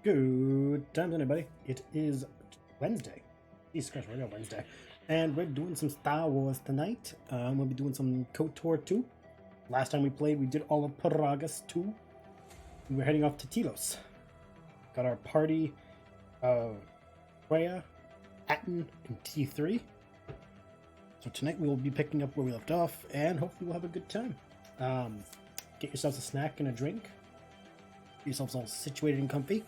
Good times, everybody. It is Wednesday. Jesus Christ, we're on Wednesday. And we're doing some Star Wars tonight. We'll be doing some KOTOR 2. Last time we played, we did all of Paragus 2. And we're heading off to Telos. Got our party of Freya, Atten, and T3. So tonight we will be picking up where we left off, and hopefully we'll have a good time. Get yourselves a snack and a drink. Get yourselves all situated and comfy.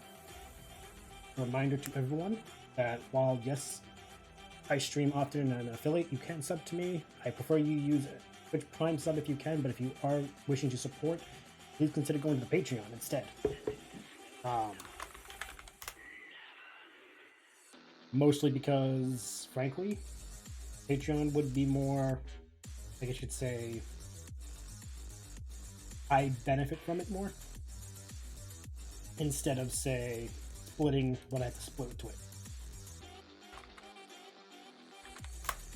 A reminder to everyone that while, yes, I stream often and an affiliate, you can sub to me. I prefer you use Twitch Prime sub if you can, but if you are wishing to support, please consider going to the Patreon instead. Mostly because, frankly, Patreon would be more, I guess you'd say, I benefit from it more, instead of, say, splitting what I have to split with Twitch.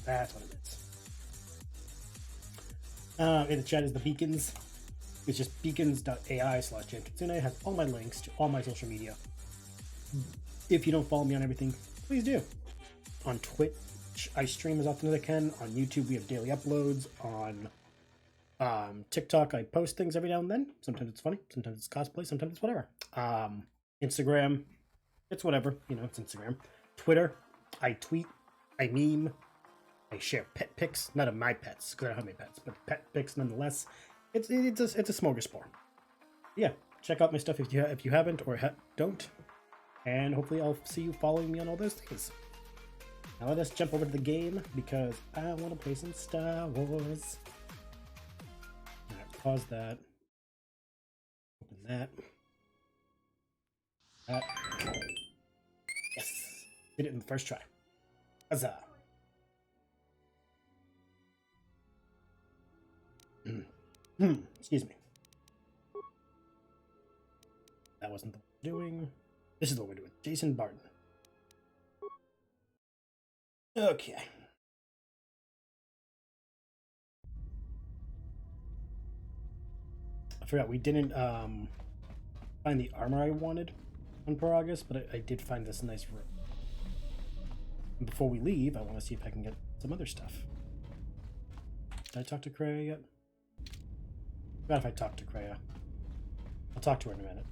That's what it is. In the chat is the beacons. It's just beacons.ai/JMKitsune. It has all my links to all my social media. If you don't follow me on everything, please do. On Twitch, I stream as often as I can. On YouTube, we have daily uploads. On TikTok, I post things every now and then. Sometimes it's funny, sometimes it's cosplay, sometimes it's whatever. Instagram, it's whatever, it's Instagram. Twitter, I tweet, I meme, I share pet pics, not of my pets, because I don't have any pets, but pet pics nonetheless. It's a smorgasbord. Yeah, check out my stuff if you haven't or don't, and hopefully I'll see you following me on all those things. Now let us jump over to the game, because I want to play some Star Wars. Alright, pause that. Open that. Yes! Did it in the first try. Huzzah! Excuse me. That wasn't the one we're doing. This is what we're doing. Jason Barton. Okay. I forgot we didn't find the armor I wanted on Paragus, but I did find this nice room. And before we leave, I want to see if I can get some other stuff. Did I talk to Kreia yet? I forgot if I talked to Kreia. I'll talk to her in a minute.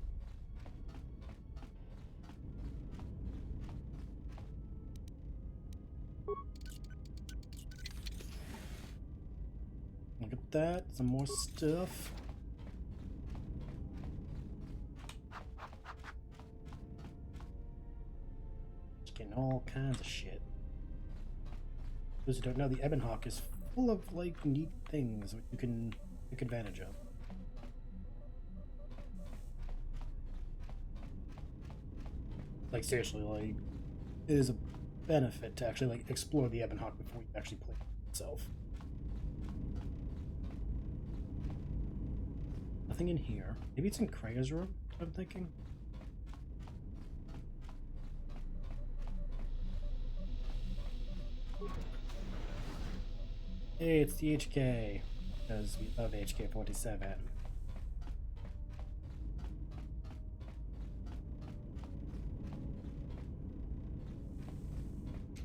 Look at that, some more stuff. Just getting all kinds of shit. Those who don't know, the Ebon Hawk is full of like neat things that you can take advantage of. Like seriously, like it is a benefit to actually like explore the Ebon Hawk before you actually play it itself. Nothing in here. Maybe it's in Kreia's room, I'm thinking. Hey, it's the HK. Because we love HK-47.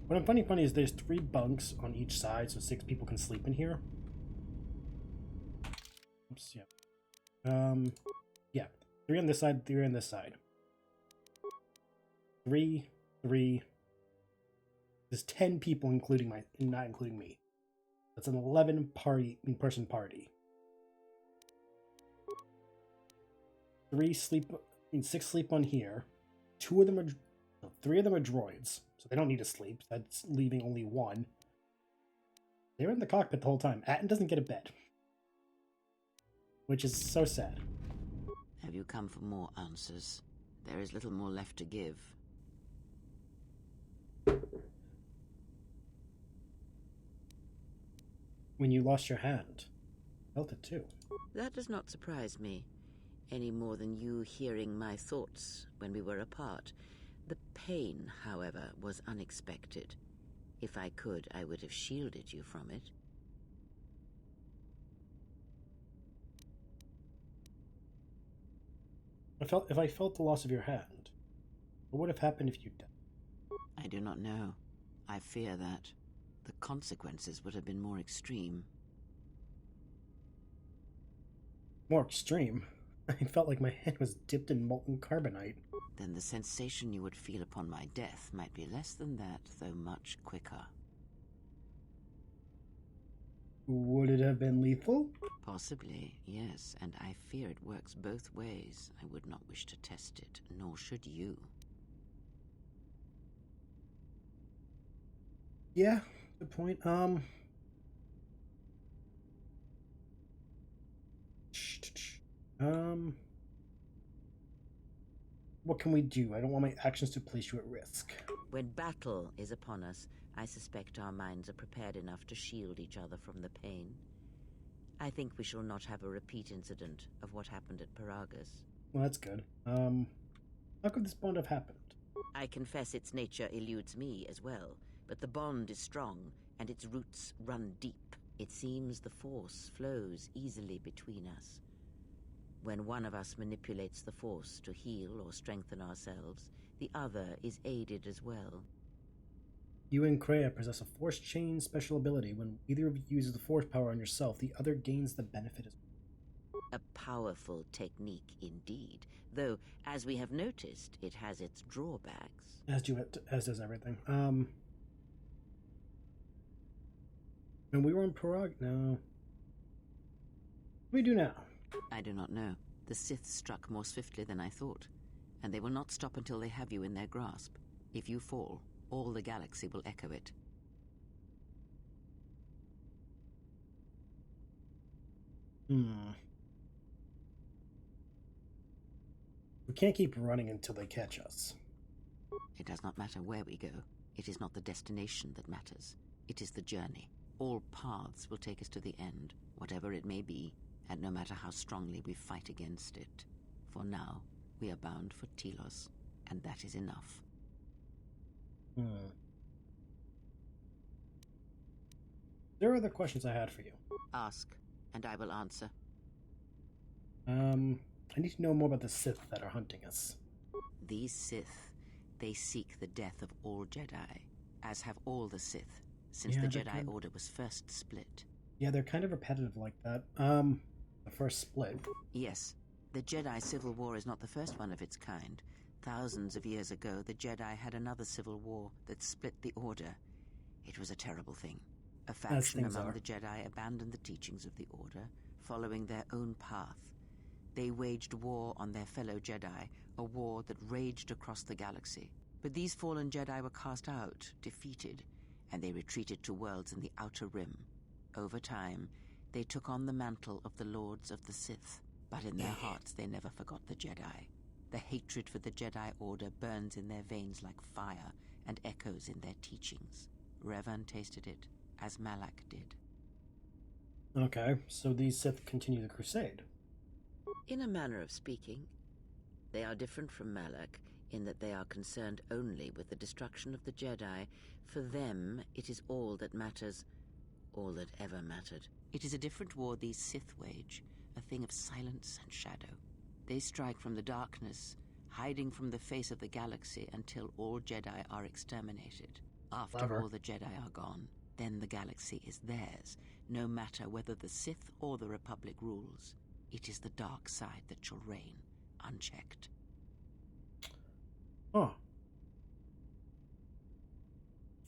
What I'm funny is there's 3 bunks on each side, so 6 people can sleep in here. Oops, yeah. Yeah. 3 on this side, 3 on this side. 3. There's 10 people, not including me. That's an 11-person party. 6 sleep on here. 3 of them are droids, so they don't need to sleep. That's leaving only 1. They're in the cockpit the whole time. Atten doesn't get a bed, which is so sad. Have you come for more answers? There is little more left to give. When you lost your hand, I felt it too. That does not surprise me, any more than you hearing my thoughts when we were apart. The pain, however, was unexpected. If I could, I would have shielded you from it. If I felt the loss of your hand, What would have happened if you died? I do not know. I fear that the consequences would have been more extreme. More extreme. I felt like my head was dipped in molten carbonite. Then the sensation you would feel upon my death might be less than that, though much quicker. Would it have been lethal? Possibly, yes, and I fear it works both ways. I would not wish to test it, nor should you. Yeah, good point. What can we do? I don't want my actions to place you at risk. When battle is upon us, I suspect our minds are prepared enough to shield each other from the pain. I think we shall not have a repeat incident of what happened at Paragus. Well, that's good. How could this bond have happened? I confess its nature eludes me as well, but the bond is strong, and its roots run deep. It seems the Force flows easily between us. When one of us manipulates the Force to heal or strengthen ourselves, the other is aided as well. You and Kreia possess a Force Chain special ability. When either of you uses the Force power on yourself, the other gains the benefit as well. A powerful technique indeed, though, as we have noticed, it has its drawbacks. As does everything. And we were on Parag. No. What do we do now? I do not know. The Sith struck more swiftly than I thought, and they will not stop until they have you in their grasp. If you fall, all the galaxy will echo it. We can't keep running until they catch us. It does not matter where we go. It is not the destination that matters. It is the journey. All paths will take us to the end, whatever it may be, and no matter how strongly we fight against it. For now, we are bound for Telos, and that is enough. There are other questions I had for you. Ask, and I will answer. I need to know more about the Sith that are hunting us. These Sith, they seek the death of all Jedi, as have all the Sith, since the Jedi Order was first split. Yeah, they're kind of repetitive like that. The first split. Yes, the Jedi Civil War is not the first one of its kind. Thousands of years ago, the Jedi had another civil war that split the Order. It was a terrible thing. A faction among the Jedi abandoned the teachings of the Order, following their own path. They waged war on their fellow Jedi, a war that raged across the galaxy. But these fallen Jedi were cast out, defeated, and they retreated to worlds in the Outer Rim. Over time, they took on the mantle of the Lords of the Sith, but in their hearts they never forgot the Jedi. The hatred for the Jedi Order burns in their veins like fire and echoes in their teachings. Revan tasted it, as Malak did. Okay, so these Sith continue the crusade. In a manner of speaking, they are different from Malak in that they are concerned only with the destruction of the Jedi. For them, it is all that matters, all that ever mattered. It is a different war these Sith wage, a thing of silence and shadow. They strike from the darkness, hiding from the face of the galaxy until all Jedi are exterminated. After all the Jedi are gone, then the galaxy is theirs, no matter whether the Sith or the Republic rules. It is the dark side that shall reign, unchecked. Oh.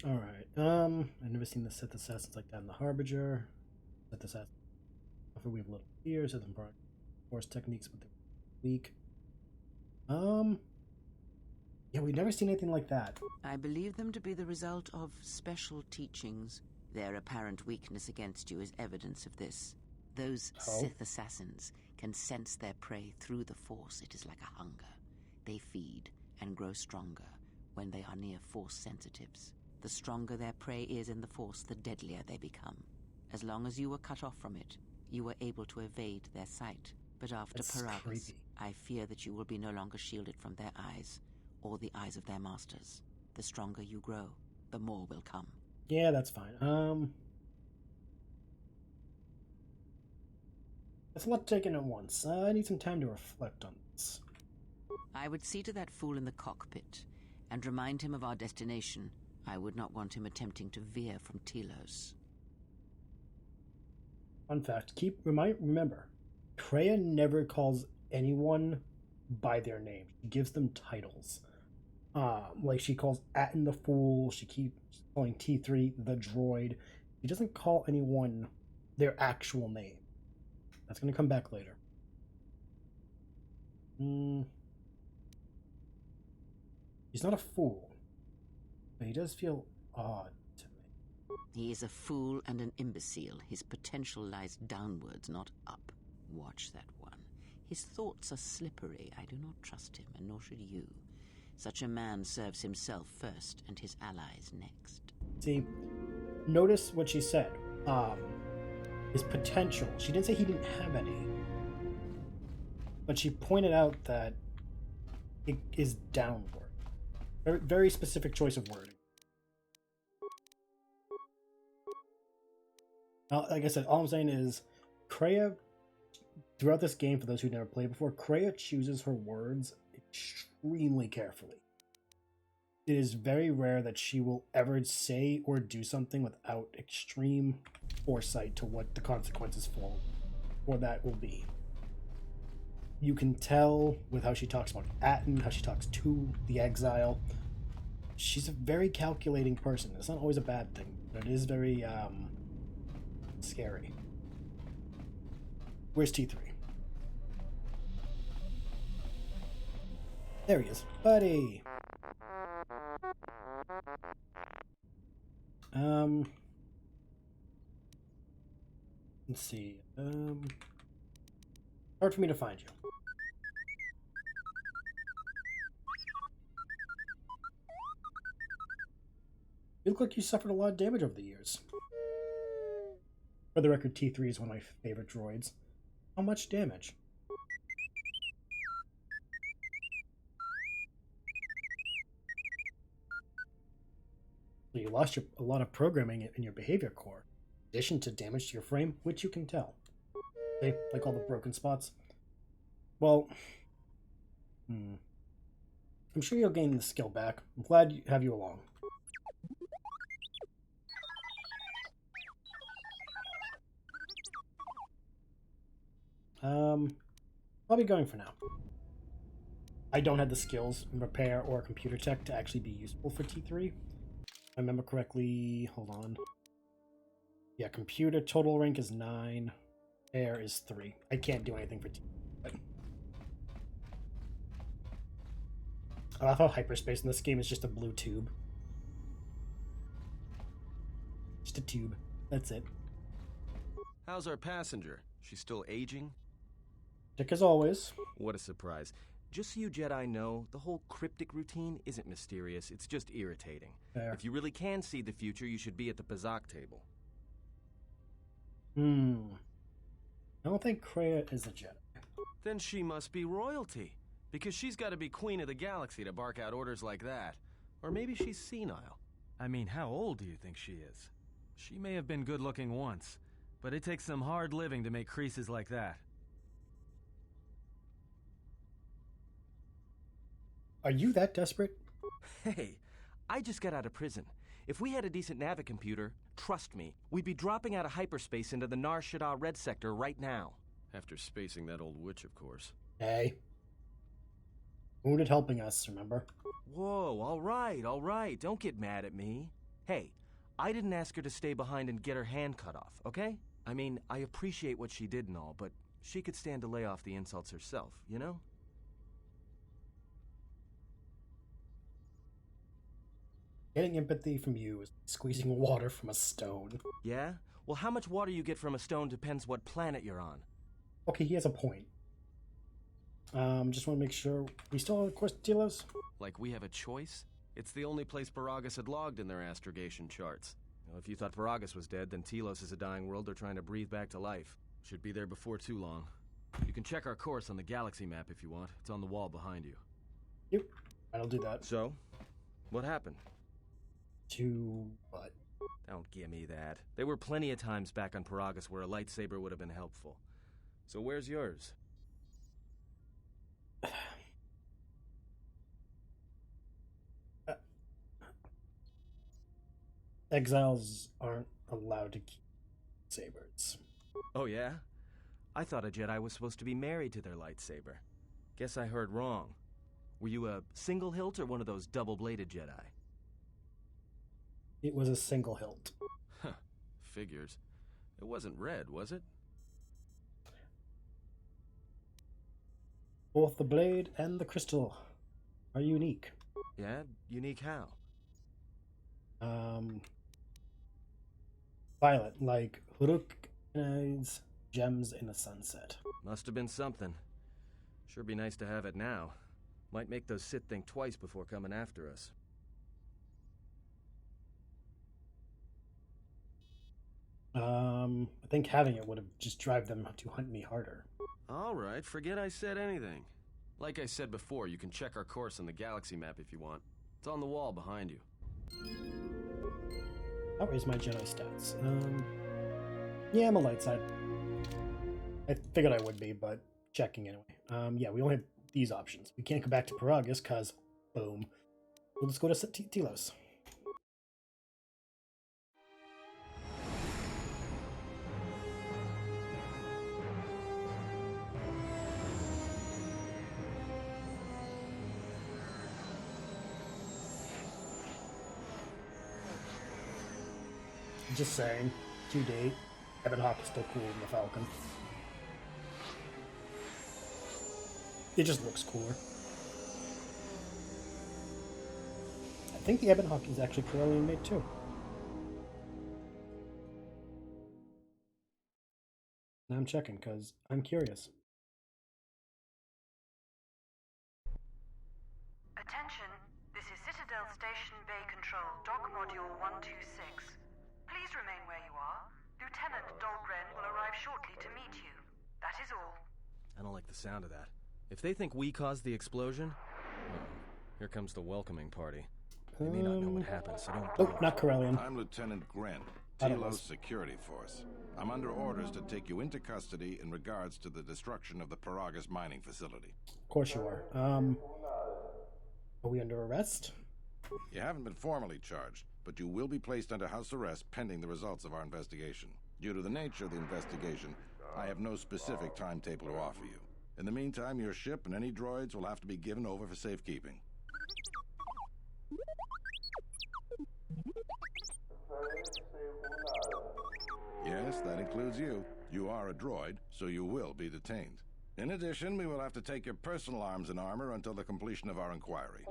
Alright, I've never seen the Sith assassins like that in the Harbinger. Sith assassins. We have little fears of them Force techniques, but they're weak. Yeah, we've never seen anything like that. I believe them to be the result of special teachings. Their apparent weakness against you is evidence of this. Those Sith assassins can sense their prey through the Force. It is like a hunger. They feed and grow stronger when they are near Force sensitives. The stronger their prey is in the Force, the deadlier they become. As long as you were cut off from it, you were able to evade their sight. But after Paragus, I fear that you will be no longer shielded from their eyes, or the eyes of their masters. The stronger you grow, the more will come. Yeah, that's fine. That's a lot taken at once. I need some time to reflect on this. I would see to that fool in the cockpit. and remind him of our destination. I would not want him attempting to veer from Telos. Fun fact, remember, Kreia never calls anyone by their name. She gives them titles. Like she calls Atten the Fool, she keeps calling T3 the Droid. She doesn't call anyone their actual name. That's going to come back later. He's not a fool, but he does feel odd to me. He is a fool and an imbecile. His potential lies downwards, not up. Watch that one. His thoughts are slippery. I do not trust him, and nor should you. Such a man serves himself first, and his allies next. See, notice what she said. His potential. She didn't say he didn't have any. But she pointed out that it is downward. Very, very specific choice of wording. Like I said, all I'm saying is Kreia, throughout this game, for those who never played before, Kreia chooses her words extremely carefully. It is very rare that she will ever say or do something without extreme foresight to what the consequences for that will be. You can tell with how she talks about Atten, how she talks to the exile. She's a very calculating person. It's not always a bad thing, but it is very scary. Where's T3? There he is. Buddy! Let's see. Hard for me to find you. You look like you suffered a lot of damage over the years. For the record, T3 is one of my favorite droids. How much damage? So you lost a lot of programming in your behavior core, in addition to damage to your frame, which you can tell. Okay, like all the broken spots. Well, I'm sure you'll gain the skill back. I'm glad to have you along. I'll be going for now. I don't have the skills in repair or computer tech to actually be useful for T3. If I remember correctly, hold on. Yeah, computer total rank is 9. Air is 3. I can't do anything for T3. But I love how hyperspace in this game is just a blue tube. Just a tube. That's it. How's our passenger? She's still aging? Sick as always. What a surprise. Just so you Jedi know, the whole cryptic routine isn't mysterious, it's just irritating. Fair. If you really can see the future, you should be at the Pazak table. I don't think Kreia is a Jedi. Then she must be royalty, because she's got to be queen of the galaxy to bark out orders like that. Or maybe she's senile. I mean, how old do you think she is? She may have been good-looking once, but it takes some hard living to make creases like that. Are you that desperate? Hey, I just got out of prison. If we had a decent Navicomputer, trust me, we'd be dropping out of hyperspace into the Nar Shaddaa Red Sector right now. After spacing that old witch, of course. Hey. Wounded helping us, remember? Whoa, all right. Don't get mad at me. Hey, I didn't ask her to stay behind and get her hand cut off, okay? I mean, I appreciate what she did and all, but she could stand to lay off the insults herself, you know? Getting empathy from you is squeezing water from a stone. Yeah? Well, how much water you get from a stone depends what planet you're on. Okay, he has a point. Just want to make sure we still have a course to Telos? Like we have a choice? It's the only place Paragus had logged in their astrogation charts. Now, if you thought Paragus was dead, then Telos is a dying world they're trying to breathe back to life. Should be there before too long. You can check our course on the galaxy map if you want. It's on the wall behind you. Yep, I'll do that. So, what happened? To what? Don't give me that. There were plenty of times back on Paragus where a lightsaber would have been helpful. So where's yours? Exiles aren't allowed to keep sabers. Oh yeah? I thought a Jedi was supposed to be married to their lightsaber. Guess I heard wrong. Were you a single hilt or one of those double-bladed Jedi? It was a single hilt. Huh. Figures. It wasn't red, was it? Both the blade and the crystal are unique. Yeah? Unique how? Violet, like Huruk's gems in the sunset. Must have been something. Sure be nice to have it now. Might make those Sith think twice before coming after us. I think having it would have just drive them to hunt me harder. Alright, forget I said anything. Like I said before, you can check our course on the galaxy map if you want. It's on the wall behind you. How is my Jedi stats? Yeah, I'm a light side. I figured I would be, but checking anyway. Yeah, we only have these options. We can't go back to Paragus, cause boom. We'll just go to Telos. Just saying, to date, Ebon Hawk is still cooler than the Falcon. It just looks cooler. I think the Ebon Hawk is actually Corellian made too. Now I'm checking because I'm curious. Attention, this is Citadel Station Bay Control, Dock Module 126. Please remain where you are. Lieutenant Dahlgren will arrive shortly to meet you. That is all. I don't like the sound of that. If they think we caused the explosion, well, here comes the welcoming party. They may not know what happened, so don't... Oh, not Corellian. I'm Lieutenant Gren, Telos Security Force. I'm under orders to take you into custody in regards to the destruction of the Paragus mining facility. Of course you are. Are we under arrest? You haven't been formally charged, but you will be placed under house arrest pending the results of our investigation. Due to the nature of the investigation, I have no specific timetable to offer you. In the meantime, your ship and any droids will have to be given over for safekeeping. Yes, that includes you. You are a droid, so you will be detained. In addition, we will have to take your personal arms and armor until the completion of our inquiry.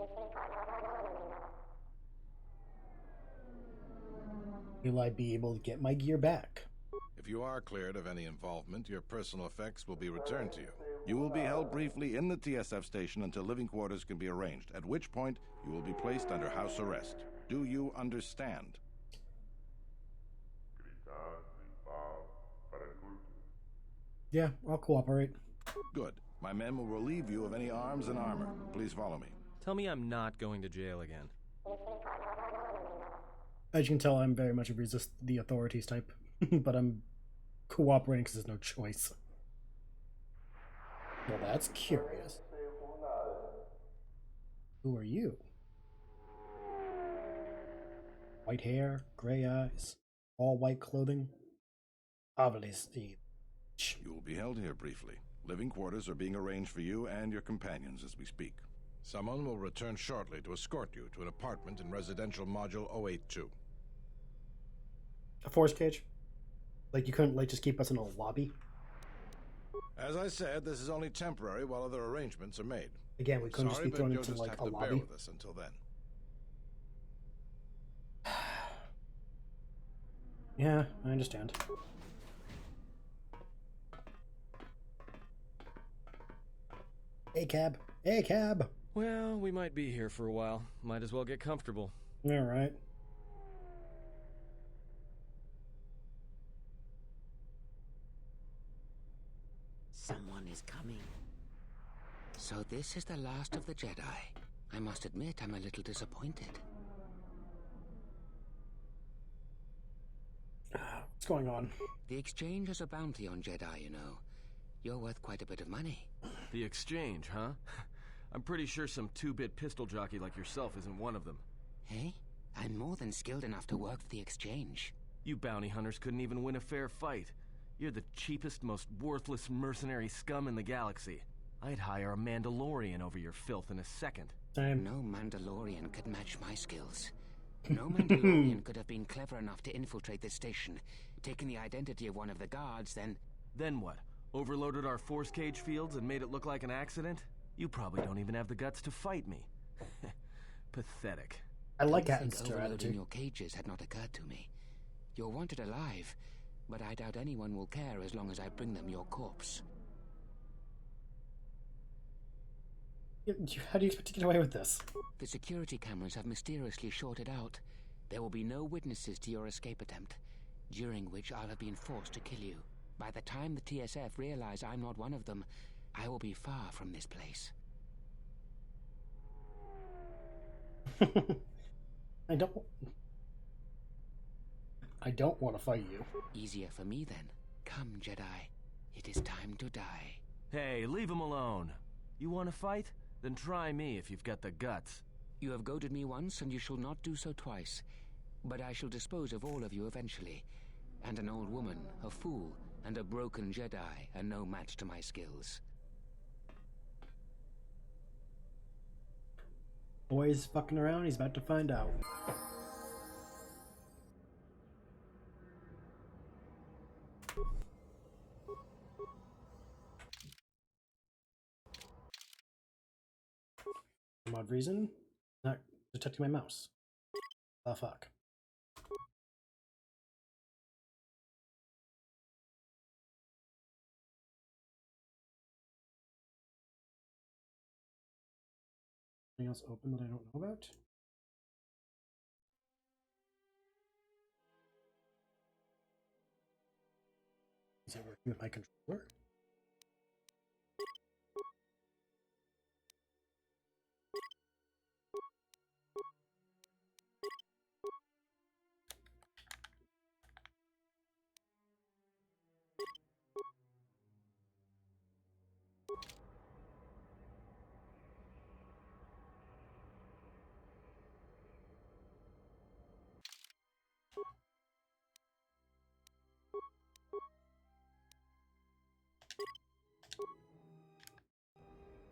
Will I be able to get my gear back? If you are cleared of any involvement, your personal effects will be returned to you. You will be held briefly in the TSF station until living quarters can be arranged, at which point you will be placed under house arrest. Do you understand? Yeah, I'll cooperate. Good. My men will relieve you of any arms and armor. Please follow me. Tell me I'm not going to jail again. As you can tell, I'm very much a resist the authorities type, but I'm cooperating because there's no choice. Well, that's curious. Who are you? White hair, gray eyes, all white clothing. Obviously. You will be held here briefly. Living quarters are being arranged for you and your companions as we speak. Someone will return shortly to escort you to an apartment in residential module 082. A force cage? Like you couldn't just keep us in a lobby? As I said, this is only temporary while other arrangements are made. Again, we couldn't Sorry, just be thrown but into you'll just like have a to bear lobby. with us until then. Yeah, I understand. Hey, cab. Hey, cab. Well, we might be here for a while. Might as well get comfortable. All right. Someone is coming. So this is the last of the Jedi. I must admit I'm a little disappointed. What's going on? The exchange has a bounty on Jedi, you know. You're worth quite a bit of money. The exchange, huh? I'm pretty sure some 2-bit pistol jockey like yourself isn't one of them. Hey? I'm more than skilled enough to work for the exchange. You bounty hunters couldn't even win a fair fight. You're the cheapest, most worthless mercenary scum in the galaxy. I'd hire a Mandalorian over your filth in a second. Same. No Mandalorian could match my skills. No Mandalorian could have been clever enough to infiltrate this station, taken the identity of one of the guards, then... Then what? Overloaded our force cage fields and made it look like an accident? You probably don't even have the guts to fight me. Pathetic. I like I that think strategy. overloading your cages had not occurred to me. You're wanted alive, but I doubt anyone will care as long as I bring them your corpse. How do you expect to get away with this? The security cameras have mysteriously shorted out. There will be no witnesses to your escape attempt, during which I'll have been forced to kill you. By the time the TSF realize I'm not one of them, I will be far from this place. I don't want to fight you. Easier for me then. Come, Jedi. It is time to die. Hey, leave him alone. You want to fight? Then try me if you've got the guts. You have goaded me once, and you shall not do so twice. But I shall dispose of all of you eventually. And an old woman, a fool, and a broken Jedi are no match to my skills. Boy's fucking around, he's about to find out. For some odd reason, not detecting my mouse. Oh fuck. Anything else open that I don't know about? Is that working with my controller?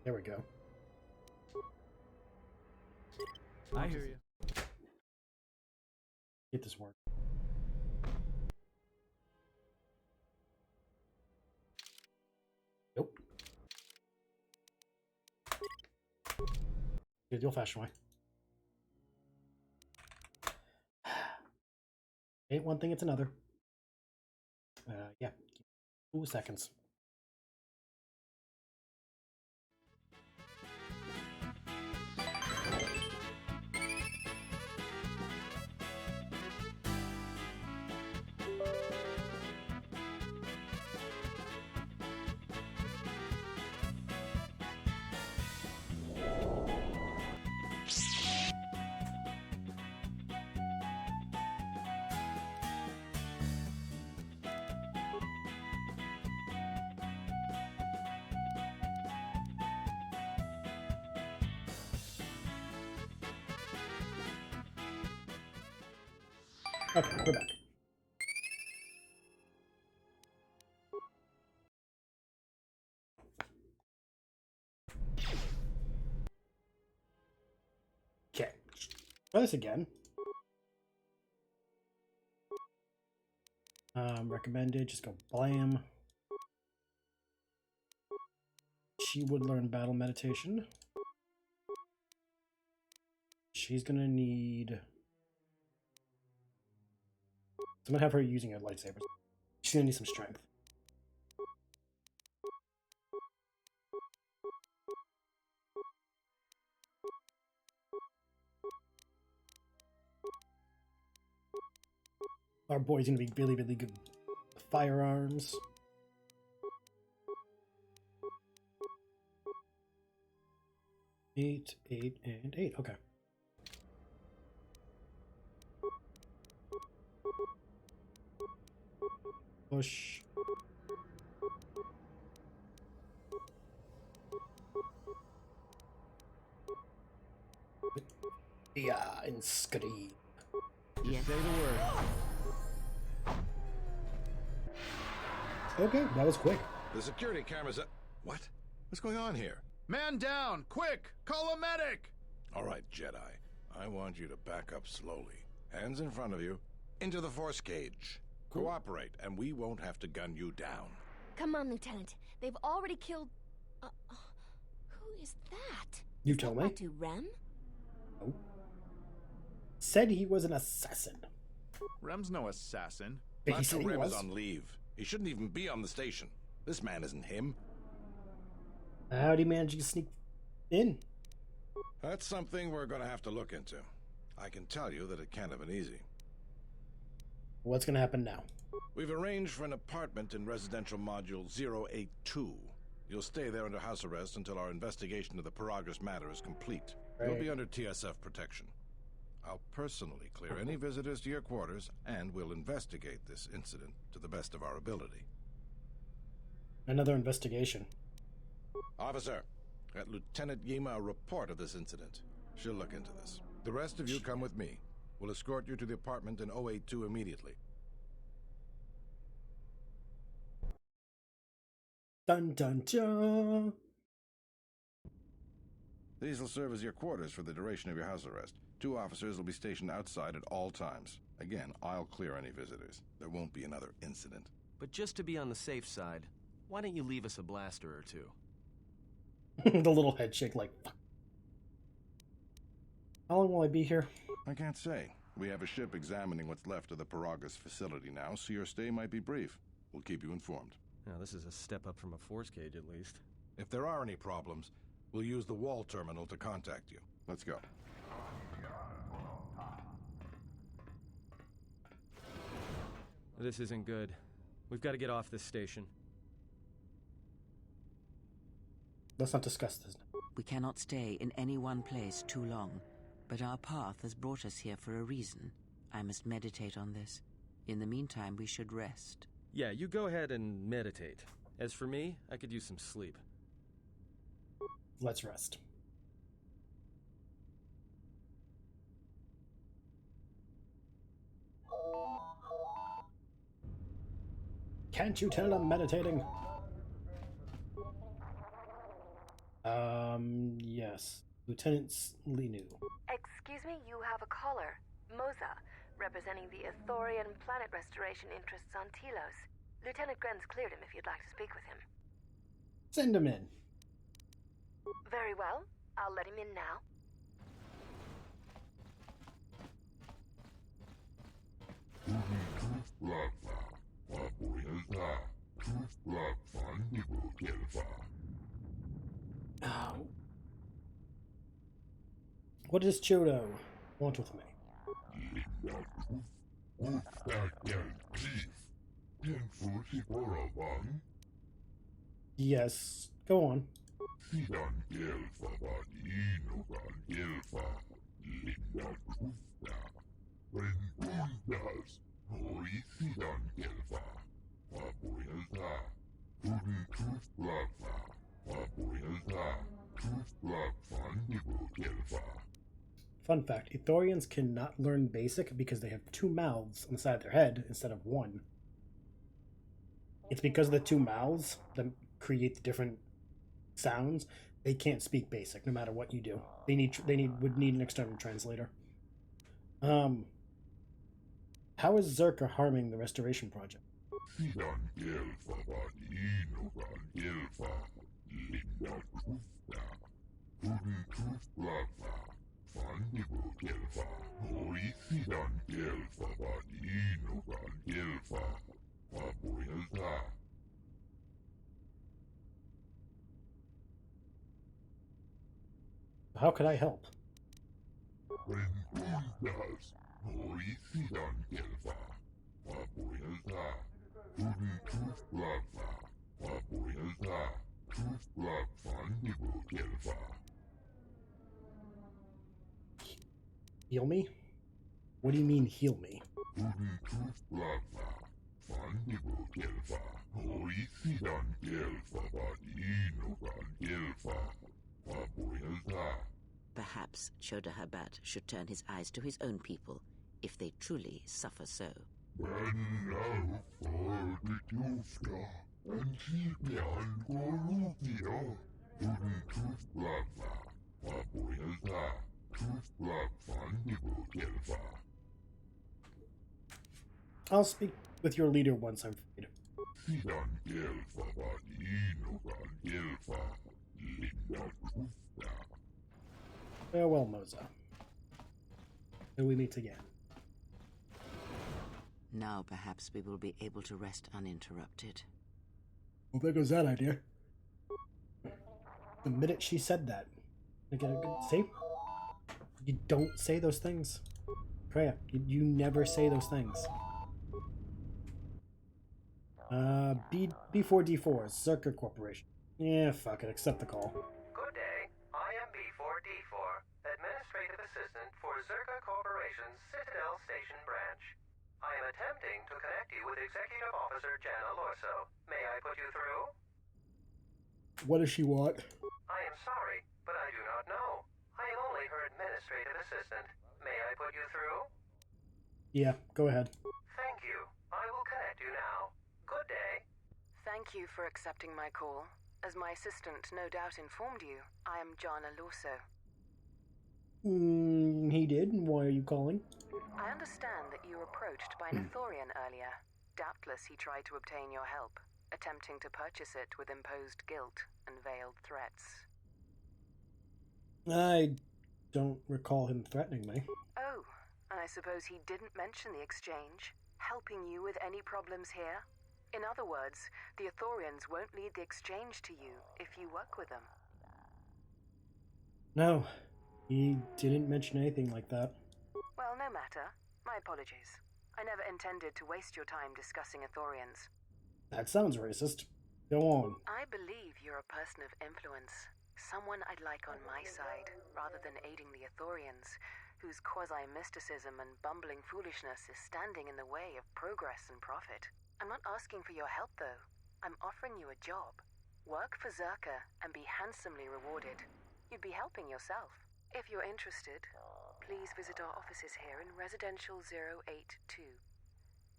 There we go. I hear you. Get this work. Nope. Do it the old-fashioned way. Ain't one thing, it's another. Yeah. 2 seconds. Okay, we're back. Okay, try this again. Recommended, just go blam. She would learn battle meditation. She's gonna need... I'm gonna have her using her lightsabers. She's gonna need some strength. Our boy's gonna be really, really good with firearms. Eight, and 8. Okay. Push. Yeah, and scream. Say the word. Okay, that was quick. The security cameras... What? What's going on here? Man down! Quick! Call a medic! All right, Jedi. I want you to back up slowly. Hands in front of you. Into the force cage. Cool. Cooperate, and we won't have to gun you down. Come on, Lieutenant. They've already killed... who is that? You tell me. To Rem? Oh. Said he was an assassin. Rem's no assassin. But he said he Rem was. is on leave. He shouldn't even be on the station. This man isn't him. How'd he manage to sneak in? That's something we're going to have to look into. I can tell you that it can't have been easy. What's gonna happen now? We've arranged for an apartment in residential module 082. You'll stay there under house arrest until our investigation of the Paragus matter is complete. Right. You'll be under TSF protection. I'll personally clear any visitors to your quarters, and we'll investigate this incident to the best of our ability. Another investigation. Officer, get Lieutenant Yima a report of this incident. She'll look into this. The rest of you come with me. We'll escort you to the apartment in 082 immediately. Dun dun dun. These will serve as your quarters for the duration of your house arrest. 2 officers will be stationed outside at all times. Again, I'll clear any visitors. There won't be another incident. But just to be on the safe side, why don't you leave us a blaster or two? The little head shake like, fuck. How long will I be here? I can't say. We have a ship examining what's left of the Paragus facility now, so your stay might be brief. We'll keep you informed. Now, this is a step up from a force cage, at least. If there are any problems, we'll use the wall terminal to contact you. Let's go. This isn't good. We've got to get off this station. Let's not discuss this. We cannot stay in any one place too long, but our path has brought us here for a reason. I must meditate on this. In the meantime, we should rest. Yeah, you go ahead and meditate. As for me, I could use some sleep. Let's rest. Can't you tell I'm meditating? Yes. Lieutenant Linu. Excuse me, you have a caller. Moza, representing the Ithorian planet restoration interests on Telos. Lieutenant Gren's cleared him if you'd like to speak with him. Send him in. Very well. I'll let him in now. Oh. What does Chodo want with me? Yes, go on. Fun fact, Ithorians cannot learn basic because they have 2 mouths on the side of their head instead of 1. It's because of the 2 mouths that create the different sounds. They can't speak basic no matter what you do. Would need an external translator. How is Zerka harming the restoration project? How could I help? Heal me? What do you mean, heal me? Perhaps Choda Habat should turn his eyes to his own people. if they truly suffer so. I'll speak with your leader once I'm freed. Farewell, Moza. Till we meet again. Now perhaps we will be able to rest uninterrupted. Well, there goes that idea. The minute she said that, I get a good see. You don't say those things, Freya. You never say those things. B4D4 Zerka Corporation. Yeah, fuck it. Accept the call. Good day. I am B4D4, Administrative Assistant for Zerka Corporation's Citadel Station branch. I am attempting to connect you with Executive Officer Jana Lorso. May I put you through? What does she want? I am sorry, but I do not know. I am only her Administrative Assistant. May I put you through? Yeah, go ahead. Thank you. I will connect you now. Good day. Thank you for accepting my call. As my assistant no doubt informed you, I am Jana Lorso. He did. Why are you calling? I understand that you were approached by an Ithorian earlier. Doubtless he tried to obtain your help, attempting to purchase it with imposed guilt and veiled threats. I don't recall him threatening me. Oh, and I suppose he didn't mention the exchange, helping you with any problems here? In other words, the Ithorians won't lead the exchange to you if you work with them. No, he didn't mention anything like that. Well, no matter. My apologies. I never intended to waste your time discussing Ithorians. That sounds racist. Go on. I believe you're a person of influence. Someone I'd like on my side, rather than aiding the Ithorians, whose quasi-mysticism and bumbling foolishness is standing in the way of progress and profit. I'm not asking for your help, though. I'm offering you a job. Work for Zerka and be handsomely rewarded. You'd be helping yourself. If you're interested, please visit our offices here in Residential 082.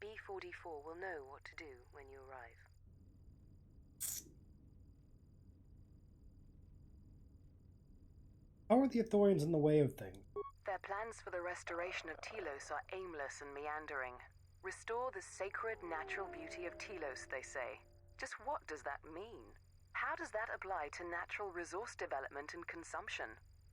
B44 will know what to do when you arrive. How are the Ithorians in the way of things? Their plans for the restoration of Telos are aimless and meandering. Restore the sacred natural beauty of Telos, they say. Just what does that mean? How does that apply to natural resource development and consumption?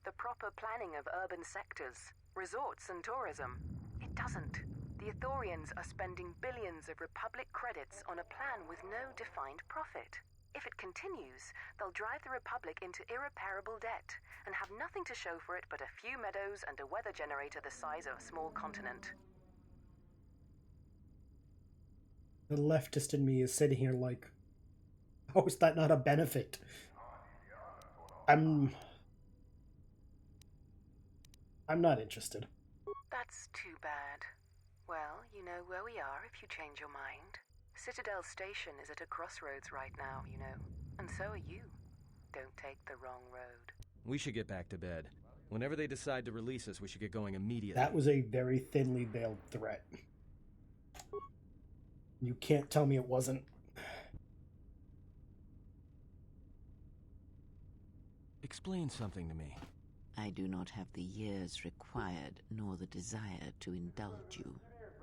The proper planning of urban sectors, resorts and tourism? It doesn't. The Ithorians are spending billions of Republic credits on a plan with no defined profit. If it continues, they'll drive the Republic into irreparable debt and have nothing to show for it but a few meadows and a weather generator the size of a small continent. The leftist in me is sitting here like, how is that not a benefit? I'm not interested. That's too bad. Well, you know where we are if you change your mind. Citadel Station is at a crossroads right now, you know. And so are you. Don't take the wrong road. We should get back to bed. Whenever they decide to release us, we should get going immediately. That was a very thinly veiled threat. You can't tell me it wasn't. Explain something to me. I do not have the years required, nor the desire to indulge you.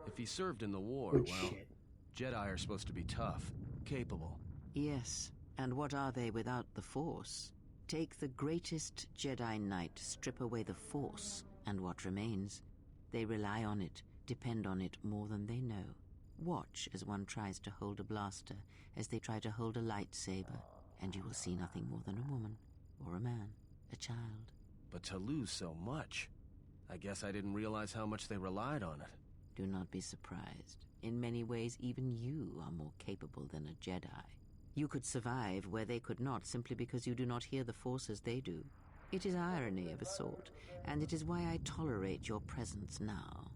If he served in the war, Good well, shit. Jedi are supposed to be tough, capable. Yes, and what are they without the Force? Take the greatest Jedi Knight, strip away the Force, and what remains? They rely on it, depend on it more than they know. Watch as one tries to hold a blaster, as they try to hold a lightsaber, and you will see nothing more than a woman, or a man, a child. But to lose so much, I guess I didn't realize how much they relied on it. Do not be surprised. In many ways, even you are more capable than a Jedi. You could survive where they could not, simply because you do not hear the Force as they do. It is irony of a sort, and it is why I tolerate your presence now.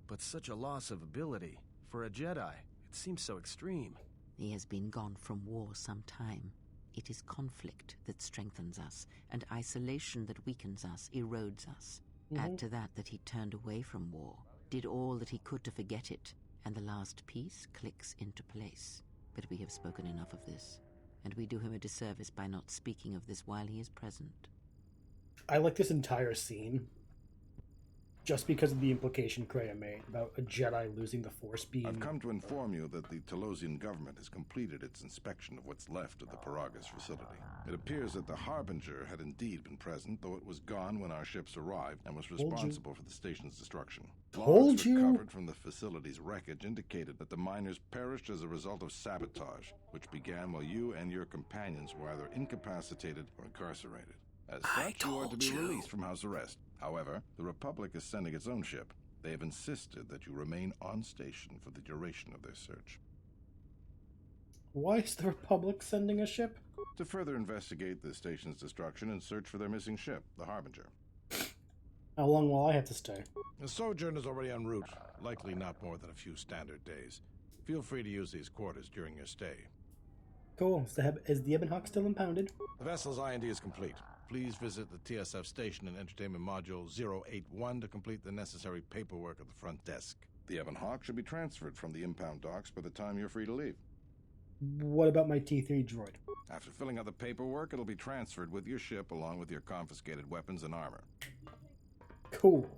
But such a loss of ability. For a Jedi, it seems so extreme. He has been gone from war some time. It is conflict that strengthens us, and isolation that weakens us, erodes us. Add to that he turned away from war. did all that he could to forget it, and the last piece clicks into place. But we have spoken enough of this, and we do him a disservice by not speaking of this while he is present. I like this entire scene just because of the implication Kreia made about a Jedi losing the Force being... I've come to inform you that the Telosian government has completed its inspection of what's left of the Paragas facility. It appears that the Harbinger had indeed been present, though it was gone when our ships arrived and was responsible for the station's destruction. Logs recovered from the facility's wreckage indicated that the miners perished as a result of sabotage, which began while you and your companions were either incapacitated or incarcerated. As such, you are to be released from house arrest. However, the Republic is sending its own ship. They have insisted that you remain on station for the duration of their search. Why is the Republic sending a ship? To further investigate the station's destruction and search for their missing ship, the Harbinger. How long will I have to stay? The sojourn is already en route, likely not more than a few standard days. Feel free to use these quarters during your stay. Cool. Is the Ebon Hawk still impounded? The vessel's IND is complete. Please visit the TSF station and Entertainment Module 081 to complete the necessary paperwork at the front desk. The Ebon Hawk should be transferred from the impound docks by the time you're free to leave. What about my T3 droid? After filling out the paperwork, it'll be transferred with your ship along with your confiscated weapons and armor. Cool.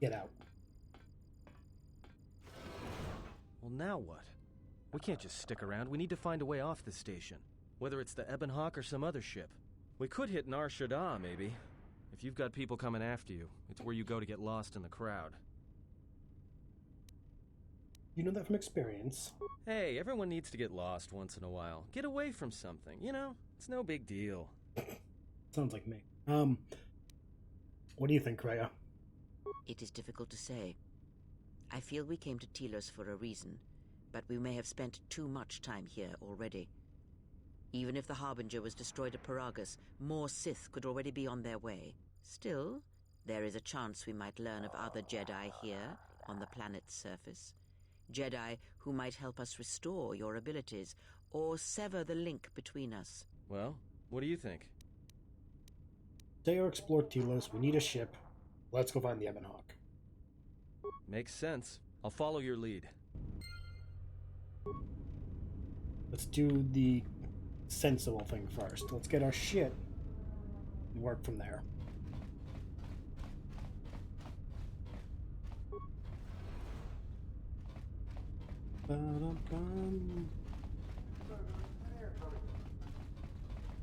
Get out. Well, now what? We can't just stick around. We need to find a way off this station. Whether it's the Ebon Hawk or some other ship. We could hit Nar Shaddaa, maybe. If you've got people coming after you, it's where you go to get lost in the crowd. You know that from experience. Hey, everyone needs to get lost once in a while. Get away from something, you know? It's no big deal. Sounds like me. What do you think, Kreia? It is difficult to say. I feel we came to Telos for a reason, but we may have spent too much time here already. Even if the Harbinger was destroyed at Paragas, more Sith could already be on their way. Still, there is a chance we might learn of other Jedi here, on the planet's surface. Jedi who might help us restore your abilities, or sever the link between us. Well, what do you think? Stay or explore Telos. We need a ship. Let's go find the Ebon Hawk. Makes sense. I'll follow your lead. Let's do the sensible thing first. Let's get our shit and work from there.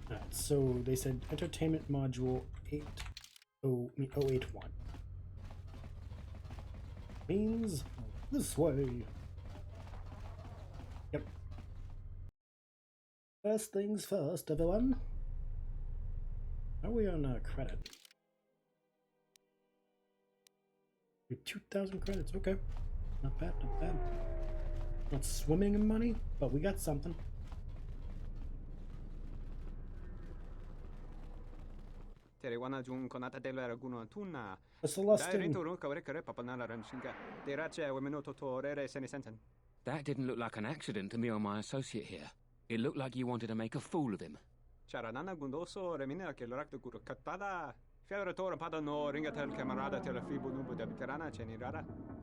Alright, so they said Entertainment Module 081. Means this way. Yep. First things first, everyone. How are we on credit? 2,000 credits, okay. Not bad, not bad. Not swimming in money, but we got something. The Celestian. That didn't look like an accident to me or my associate here. It looked like you wanted to make a fool of him.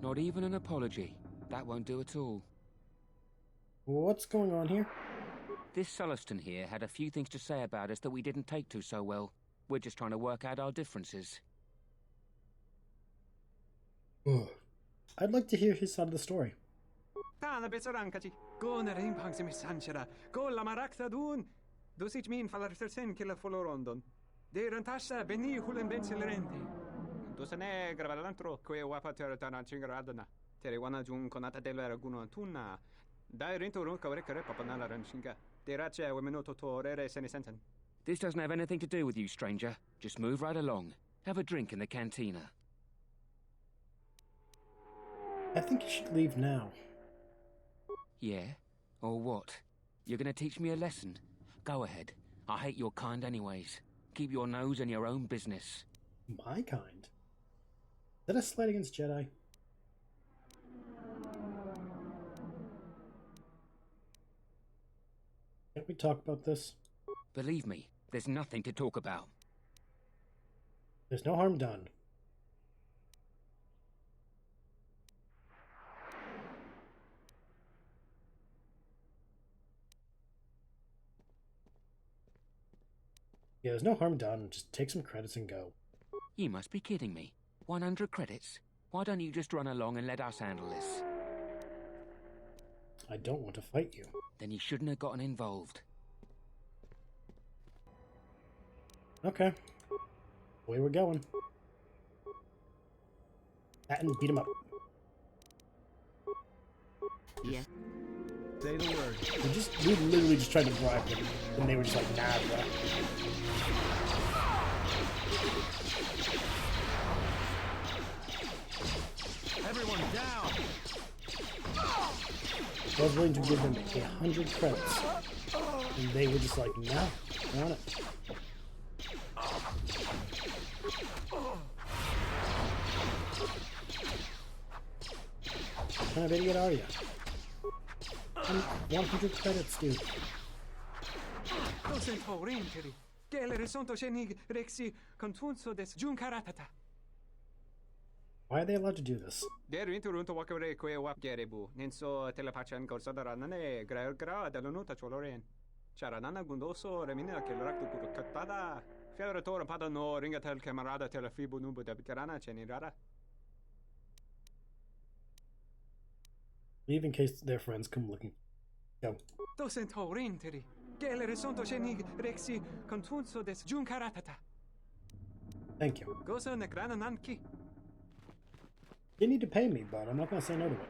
Not even an apology. That won't do at all. What's going on here? This Celestian here had a few things to say about us that we didn't take to so well. We're just trying to work out our differences. I'd like to hear his side of the story. This doesn't have anything to do with you, stranger. Just move right along. Have a drink in the cantina. I think you should leave now. Yeah? Or what? You're gonna teach me a lesson? Go ahead. I hate your kind anyways. Keep your nose in your own business. My kind? Is that a slight against Jedi? Can't we talk about this? Believe me, there's nothing to talk about. There's no harm done. Yeah, there's no harm done. Just take some credits and go. You must be kidding me. 100 credits? Why don't you just run along and let us handle this? I don't want to fight you. Then you shouldn't have gotten involved. Okay. Away we're going. Patton, beat him up. Yeah. Say the word. We literally just tried to bribe them, and they were just like, nah, bro. Everyone down! I was willing to give them 100 credits, and they were just like, nah, I want it. What kind of idiot are you? 100 credits, dude. Why are they allowed to do this? Leave in case their friends come looking. Go. Thank you. You need to pay me, but I'm not going to say no to it.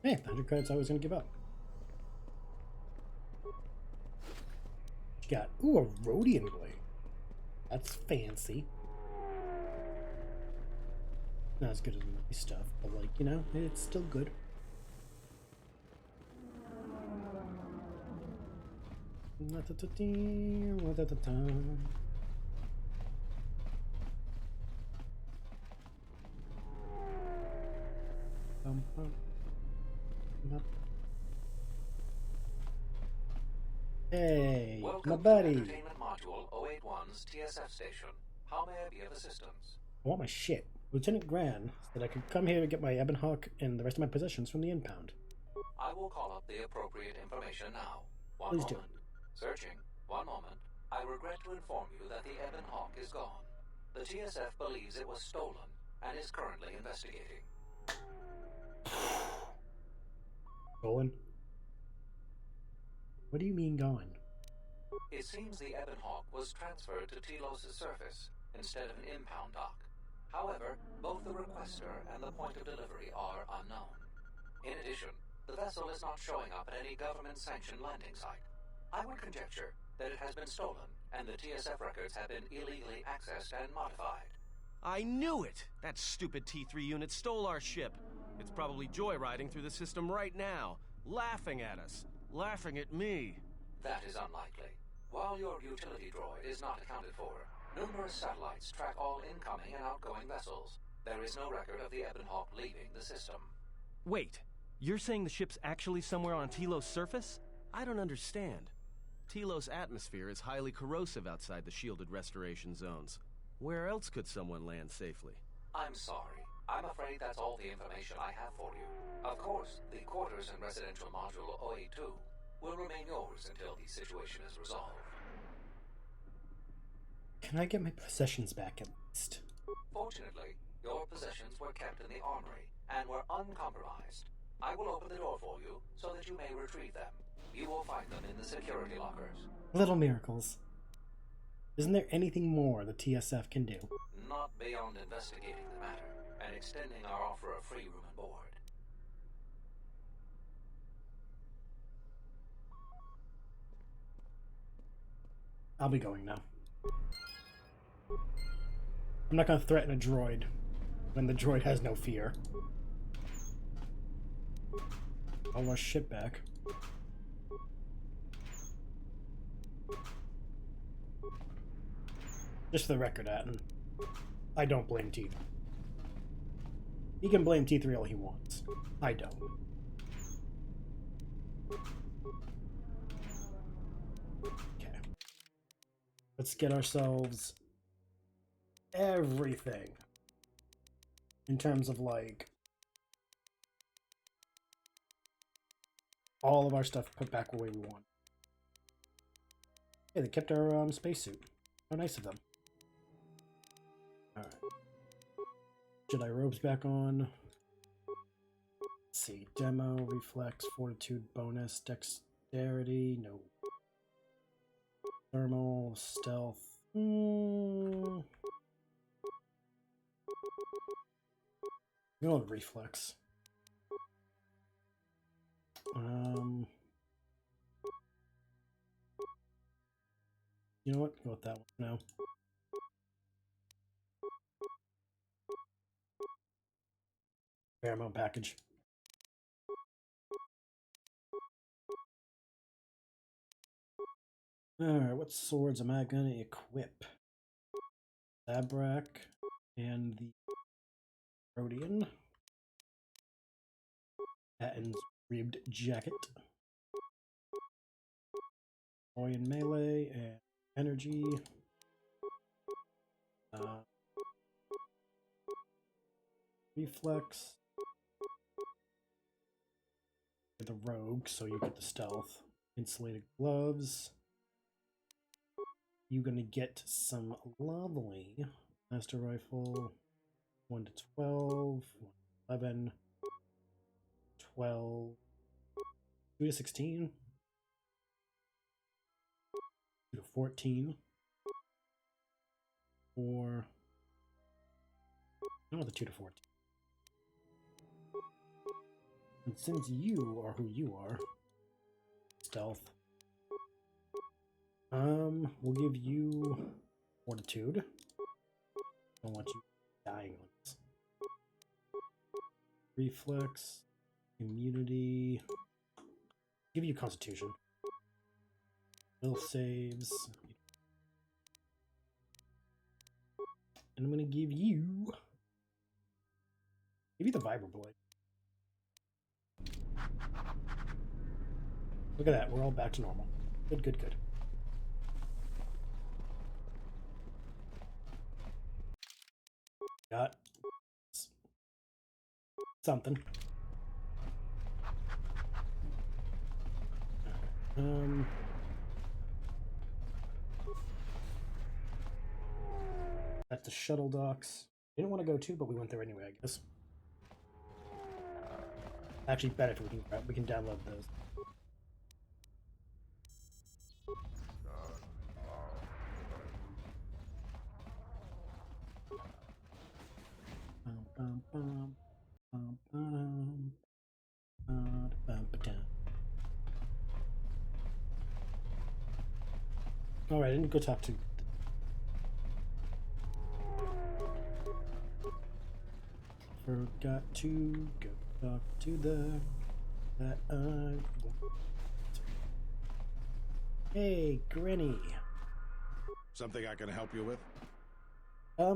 Hey, 100 credits I was going to give up. You got, ooh, a Rhodian blade. That's fancy. Not as good as my stuff, but like, you know, it's still good. Hey, Welcome my buddy. to Entertainment Module 081's TSF station. How may I be of assistance? I want my shit. Lieutenant Gran said I could come here to get my Ebon Hawk and the rest of my possessions from the impound. I will call up the appropriate information now. One Please moment. do. Searching. One moment. I regret to inform you that the Ebon Hawk is gone. The TSF believes it was stolen and is currently investigating. Stolen? What do you mean gone? It seems the Ebon Hawk was transferred to Telos' surface instead of an impound dock. However, both the requester and the point of delivery are unknown. In addition, the vessel is not showing up at any government-sanctioned landing site. I would conjecture that it has been stolen, and the TSF records have been illegally accessed and modified. I knew it! That stupid T3 unit stole our ship. It's probably joyriding through the system right now, laughing at us, laughing at me. That is unlikely. While your utility droid is not accounted for, numerous satellites track all incoming and outgoing vessels. There is no record of the Ebon Hawk leaving the system. Wait, you're saying the ship's actually somewhere on Telos' surface? I don't understand. Telos' atmosphere is highly corrosive outside the shielded restoration zones. Where else could someone land safely? I'm sorry. I'm afraid that's all the information I have for you. Of course, the quarters and residential module 082 will remain yours until the situation is resolved. Can I get my possessions back at least? Fortunately, your possessions were kept in the armory and were uncompromised. I will open the door for you so that you may retrieve them. You will find them in the security lockers. Little miracles. Isn't there anything more the TSF can do? Not beyond investigating the matter and extending our offer of free room and board. I'll be going now. I'm not going to threaten a droid when the droid has no fear. All our shit back. Just for the record, Atten, I don't blame T3. He can blame T3 all he wants. I don't. Okay. Let's get ourselves everything in terms of like all of our stuff put back where we want. Hey, they kept our spacesuit. How nice of them. Alright. Jedi robes back on. Let's see. Demo, reflex, fortitude bonus, dexterity, no. Thermal, stealth. Go on reflex. You know what? Go with that one now. Paramount package. Alright, what swords am I gonna equip? Zabrak and the Rhodian. Patton's ribbed jacket. Boy in melee and energy. Reflex. The rogue, so you get the stealth. Insulated gloves. You're gonna get some lovely master rifle. 1 to 12, 11, 12, 2 to 16, 2 to 14, or no, the 2 to 14. And since you are who you are, stealth, we'll give you fortitude. I don't want you dying on this. Reflex, immunity, give you constitution. Will saves. And I'm gonna give you the Vibra Blade. Look at that, we're all back to normal. Good, good, good. Got something. At the shuttle docks. Didn't want to go to, but we went there anyway, I guess. Actually, better if we can download those. Alright, I didn't go talk to... Forgot to go talk to Hey, Granny. Something I can help you with? How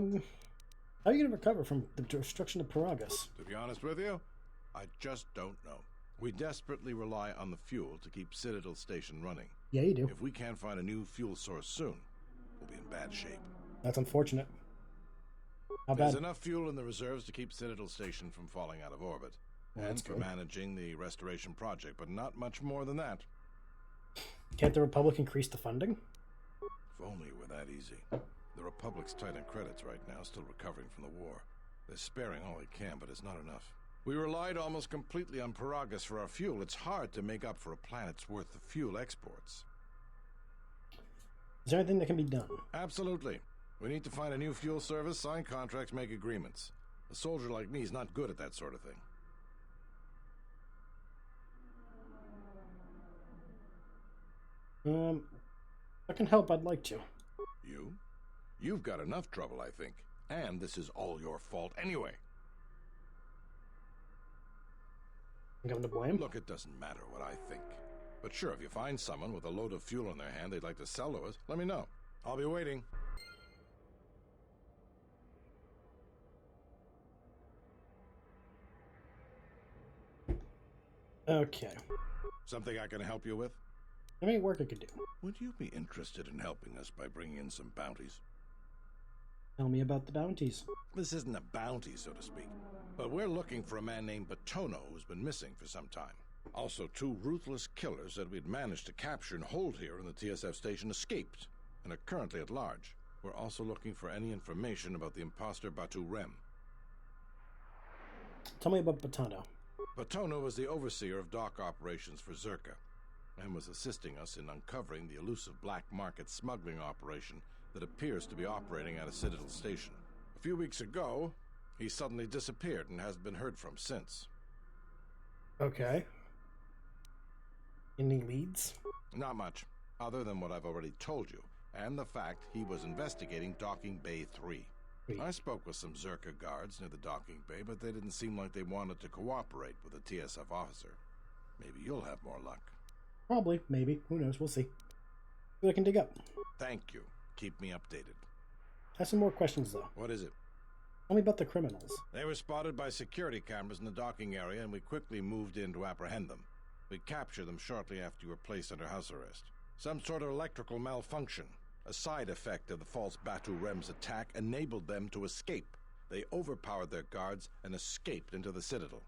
are you gonna recover from the destruction of Paragus? To be honest with you, I just don't know. We desperately rely on the fuel to keep Citadel Station running. Yeah, you do. If we can't find a new fuel source soon, we'll be in bad shape. That's unfortunate. How There's bad? enough fuel in the reserves to keep Citadel Station from falling out of orbit. Well, and that's for good. managing the restoration project, but not much more than that. Can't the Republic increase the funding? If only it were that easy. The Republic's tight on credits right now, still recovering from the war. They're sparing all they can, but it's not enough. We relied almost completely on Paragus for our fuel. It's hard to make up for a planet's worth of fuel exports. Is there anything that can be done? Absolutely. We need to find a new fuel service, sign contracts, make agreements. A soldier like me is not good at that sort of thing. If I can help, I'd like to. You? You've got enough trouble, I think. And this is all your fault anyway. Think I'm to blame? Look, it doesn't matter what I think. But sure, if you find someone with a load of fuel in their hand they'd like to sell to us, let me know. I'll be waiting. Okay. Something I can help you with? How many work I could do? Would you be interested in helping us by bringing in some bounties? Tell me about the bounties. This isn't a bounty, so to speak. But we're looking for a man named Batono who's been missing for some time. Also, 2 ruthless killers that we'd managed to capture and hold here in the TSF station escaped and are currently at large. We're also looking for any information about the imposter Batu Rem. Tell me about Batono. Batono was the overseer of dock operations for Zerka and was assisting us in uncovering the elusive black market smuggling operation that appears to be operating at a Citadel station. A few weeks ago, he suddenly disappeared and hasn't been heard from since. Okay. Any leads? Not much, other than what I've already told you, and the fact he was investigating Docking Bay 3. I spoke with some Zerka guards near the docking bay, but they didn't seem like they wanted to cooperate with a TSF officer. Maybe you'll have more luck. Probably, maybe. Who knows? We'll see. See what I can dig up. Thank you. Keep me updated. I have some more questions, though. What is it? Tell me about the criminals. They were spotted by security cameras in the docking area, and we quickly moved in to apprehend them. We captured them shortly after you were placed under house arrest. Some sort of electrical malfunction. A side effect of the false Batu Rem's attack enabled them to escape. They overpowered their guards and escaped into the Citadel.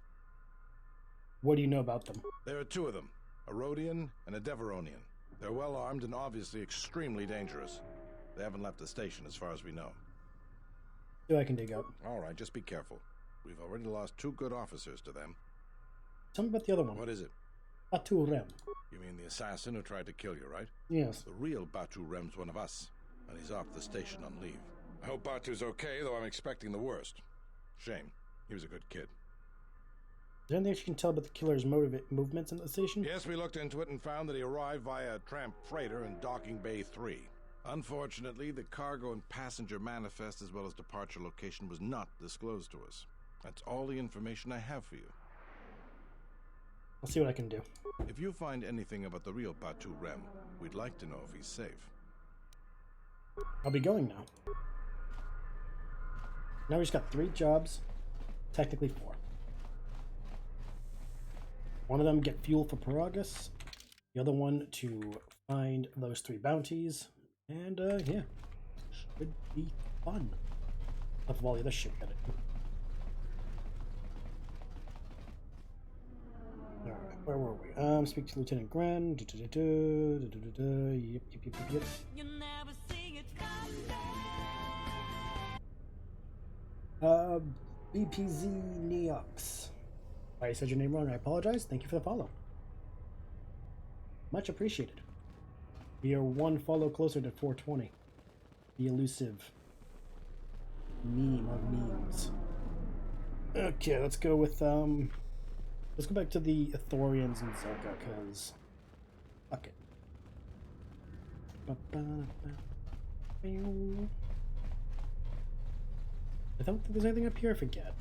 What do you know about them? There are 2 of them, a Rhodian and a Deveronian. They're well armed and obviously extremely dangerous. They haven't left the station as far as we know. See what I can dig up. All right, just be careful. We've already lost 2 good officers to them. Tell me about the other one. What is it? Batu Rem. You mean the assassin who tried to kill you, right? Yes. The real Batu Rem's one of us, and he's off the station on leave. I hope Batu's okay, though I'm expecting the worst. Shame. He was a good kid. Is there anything you can tell about the killer's movements in the station? Yes, we looked into it and found that he arrived via a tramp freighter in Docking Bay 3. Unfortunately, the cargo and passenger manifest as well as departure location was not disclosed to us. That's all the information I have for you. I'll see what I can do. If you find anything about the real Batu Rem, we'd like to know if he's safe. I'll be going now. Now we just got 3 jobs. Technically 4. One of them get fuel for Paragus. The other one to find those 3 bounties. And yeah. Should be fun. Of all the other shit got it. Alright, where were we? Speak to Lieutenant Gren. Yep. BPZ Neox. I said your name wrong. I apologize. Thank you for the follow. Much appreciated. We are 1 follow closer to 420. The elusive meme of memes. Okay, let's go with let's go back to the Ithorians and Zerka, because fuck it. I don't think there's anything up here. I forget.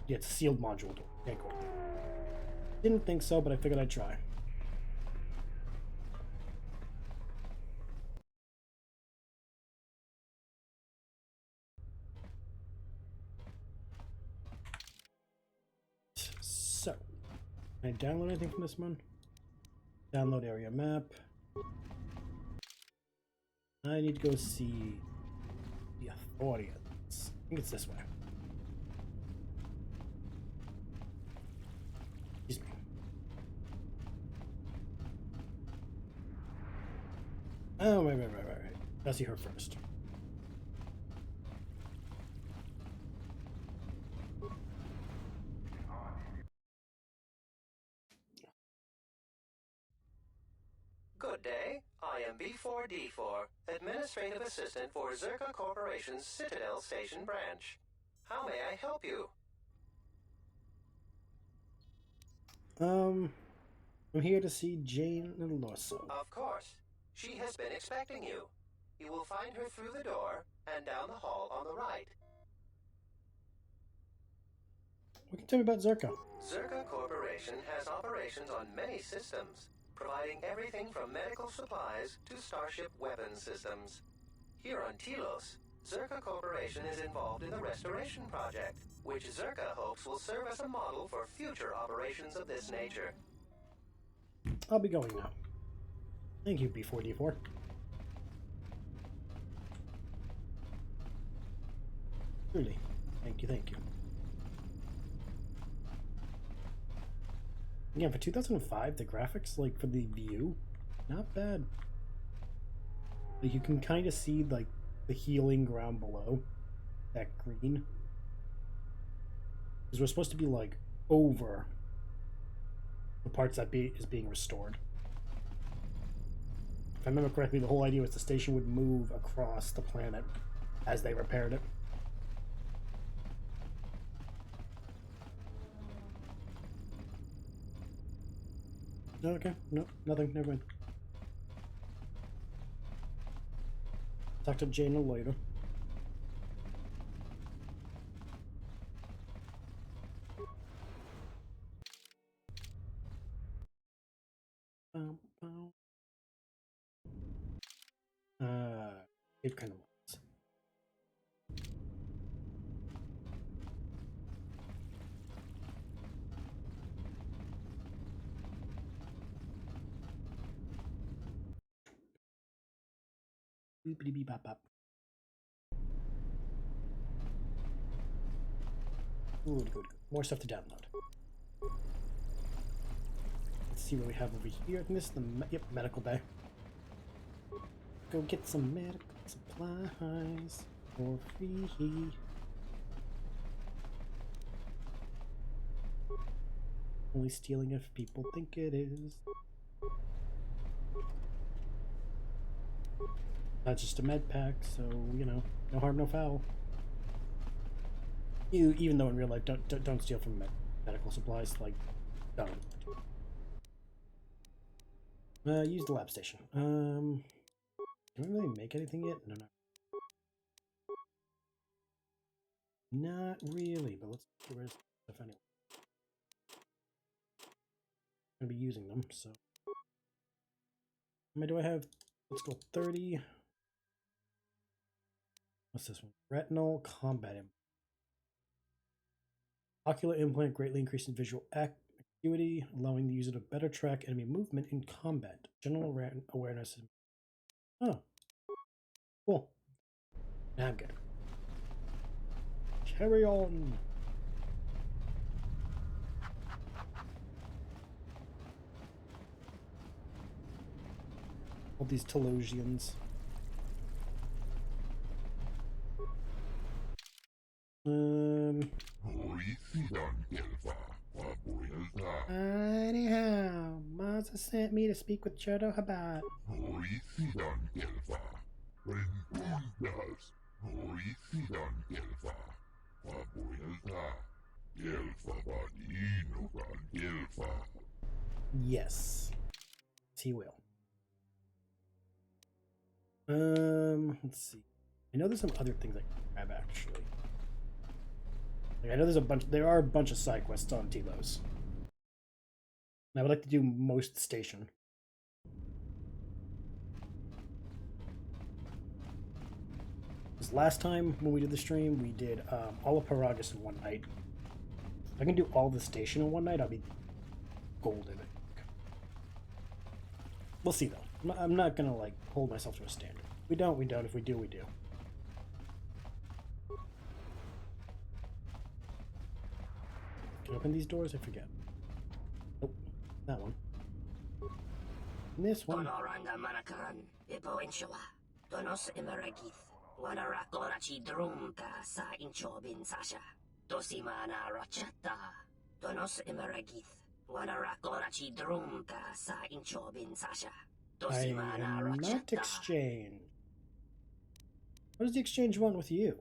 Yeah, it's a sealed module door. Okay, cool. Didn't think so, but I figured I'd try. So, can I download anything from this one? Download area map. I need to go see the Ithorians. I think it's this way. Excuse me. Oh, right. I'll see her first. Good day. I am B4D4, Administrative Assistant for Zerka Corporation's Citadel Station Branch. How may I help you? I'm here to see Jane Loso. Of course. She has been expecting you. You will find her through the door and down the hall on the right. What can you tell me about Zerka? Zerka Corporation has operations on many systems, providing everything from medical supplies to starship weapon systems. Here on Telos, Zerka Corporation is involved in the restoration project, which Zerka hopes will serve as a model for future operations of this nature. I'll be going now. Thank you, B4D4. Truly. Thank you. Again, for 2005, the graphics, like, for the view, not bad. Like, you can kind of see, like, the healing ground below. That green. Because we're supposed to be, like, over the parts that is being restored. If I remember correctly, the whole idea was the station would move across the planet as they repaired it. Okay, no, nothing, never mind. Talk to Jane later. It kind of was. Boopity bop bop. Good, good, good. More stuff to download. Let's see what we have over here. I think this is the medical bay. Go get some medical supplies for free. Only stealing if people think it is. Not just a med pack, so you know, no harm, no foul. Even though in real life, don't steal from medical supplies. Like, don't. Use the lab station. Can we really make anything yet? No. Not really, but let's get rid of stuff anyway. I'm gonna be using them, so. How many do I have? Let's go 30. What's this one? Retinal combat implant. Ocular implant greatly increasing visual acuity, allowing the user to better track enemy movement in combat. General awareness. Oh. Cool. Now I'm good. Carry on. All these Telosians. Anyhow, Maza sent me to speak with Chodo Habat. Yes, he will. Let's see. I know there's some other things I can grab actually. Like, I know there are a bunch of side quests on Telos. And I would like to do most station. Because last time when we did the stream, we did all of Paragus in one night. If I can do all the station in one night, I'll be golden. We'll see though. I'm not gonna like hold myself to a standard. If we don't, we don't. If we do, we do. Can I open these doors? I forget. Nope. That one. And this one. I am not exchange. What does the exchange want with you?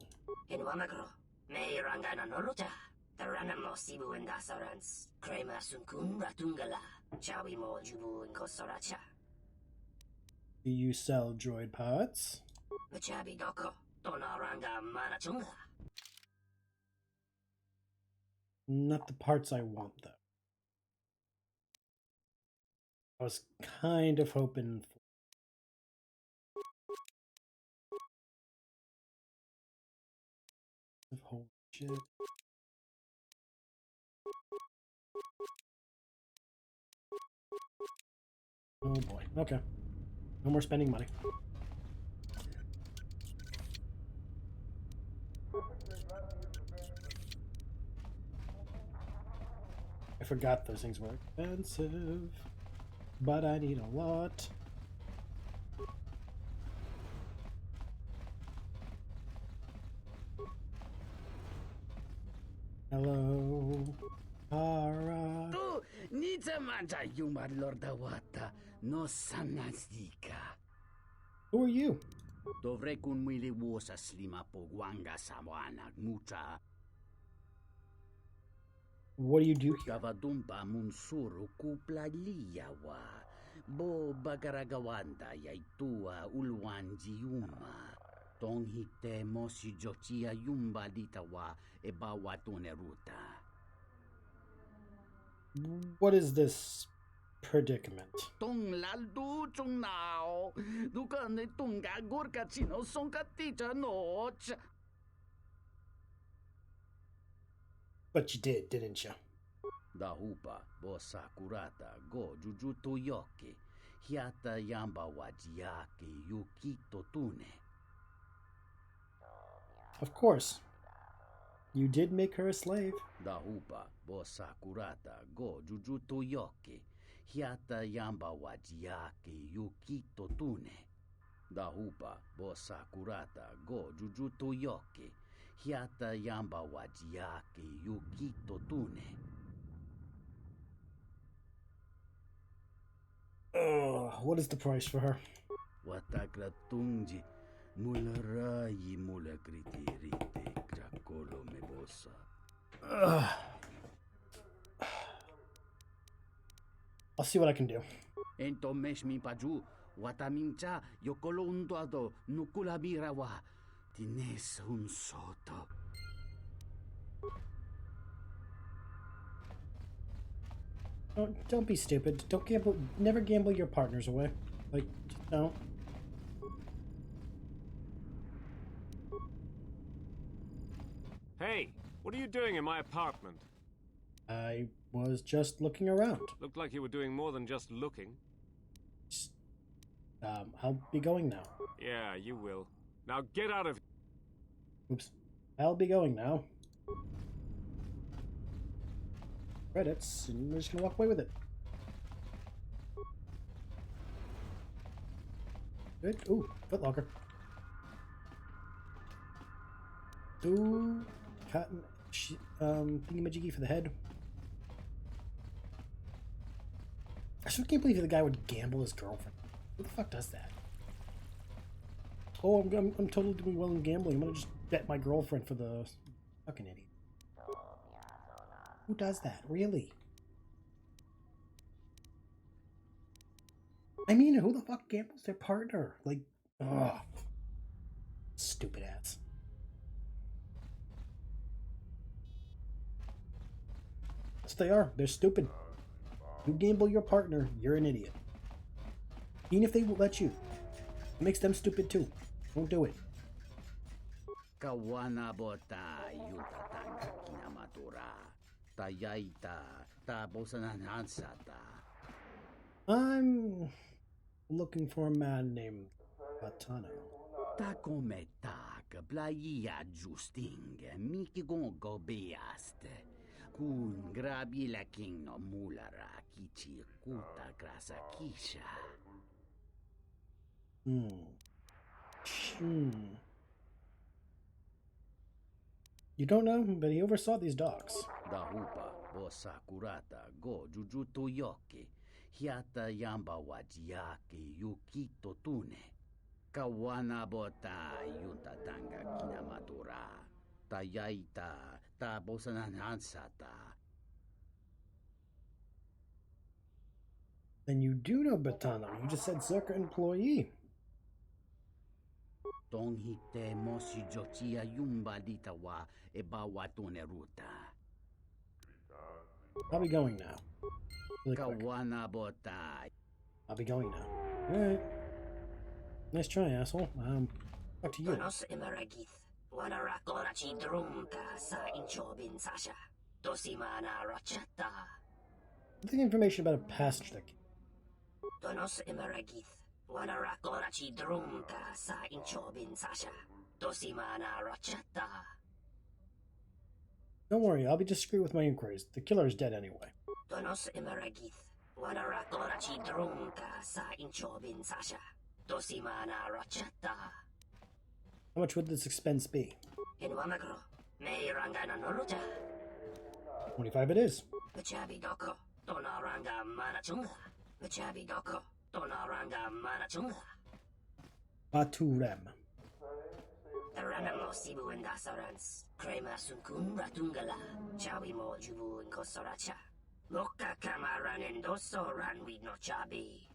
Do you sell droid parts? Not the parts I want, though. I was kind of hoping for... Holy shit. Oh boy. Okay. No more spending money. I forgot those things were expensive. But I need a lot. Hello, Ara. Tu nita manta yuma lorda wata no sanasika. Who are you? Dovrei kun mili wosa slima pogwanga sawana muta. What do you do here? Gavadumpa munsuru kuplaliyawa. Bo bagaragawanda yaitua ulwanji yuma. Tong hite mosi jochia yumba litawa e bawatune ruta. What is this predicament? Tong laldu chung nao. Dukane tunga gurka chino sonka tita noch. But you did, didn't you? Da hupa bo sakurata go jujuto yoki. Hiata yamba wajiaki yukito tune. Of course. You did make her a slave. Da hupa bo sakurata go jujuto yoki. Hiata yamba wajiaki yukito tune. Da hupa bo sakurata go jujuto yoki. Hiata yamba wajiaki yukito tune. What is the price for her? Watakla tungji mularayi mulakriti rite krakolo mebosa. I'll see what I can do. Ento meshmi paju watamincha yokolo undoado nukulabira wa tines un soto. Don't be stupid. Don't gamble. Never gamble your partners away. Like, just don't. Hey, what are you doing in my apartment? I was just looking around. Looked like you were doing more than just looking. I'll be going now. Yeah, you will. Now get out of here. Oops. I'll be going now. Credits, and we're just gonna walk away with it. Good. Ooh, footlocker. Ooh, cotton. Thingamajiggy for the head. I still can't believe the guy would gamble his girlfriend. Who the fuck does that? Oh, I'm totally doing well in gambling. I'm gonna just bet my girlfriend for the fucking idiot. Who does that? Really? I mean, who the fuck gambles their partner? Like, ugh. Stupid ass. Yes, they are. They're stupid. You gamble your partner, you're an idiot. Even if they will let you, it makes them stupid too. Don't do it. Kawana bota yutatanga kinamatura. Tayaita tabosananansata. I'm looking for a man named Batano. Takometa kablaya justing mikigongo beaste. Kun grabi la king no mulara kichi kuta grasa kisha. You don't know, but he oversaw these docks. Da hupa bosa kurata go jujuto yoki. Hiata yamba wajiaki yukito tune. Kawana bota yutatanga kinamatura. Tayaita tabosananansata. Then you do know Batano. You just said Zerka employee. Tong hite mosi jochia yumba litawa e bawatune ruta. I'll be going now. Really Kawana botai. I'll be going now. Alright. Nice try, asshole. Back to you. Tonos imaragith. Wanarakorachi drumka sa inchobin sasha. Dosimana rachata. Nothing information about a passenger that Tonos imaragith. Wanarakorachi drumka sa inchobin sasha. Dosimana rachata. Don't worry, I'll be discreet with my inquiries. The killer is dead anyway. Donos Emeragith, Wanarakorachi Drunka Sa Inchobin Sasha, Dosimana Rachata. How much would this expense be? In Wamagro, May Rangana Noruja. 25 it is. Vachabi Doko, Donaranga Manachunga. Vachabi Doko, Donaranga Manachunga. Batu Rem. The Ranamo Sibu and Dasarans, Krema Sunkun Ratungala, Chawi Mo Jubu and Kosoracha. Loka Kamaran and Doso Ran with no Chabi.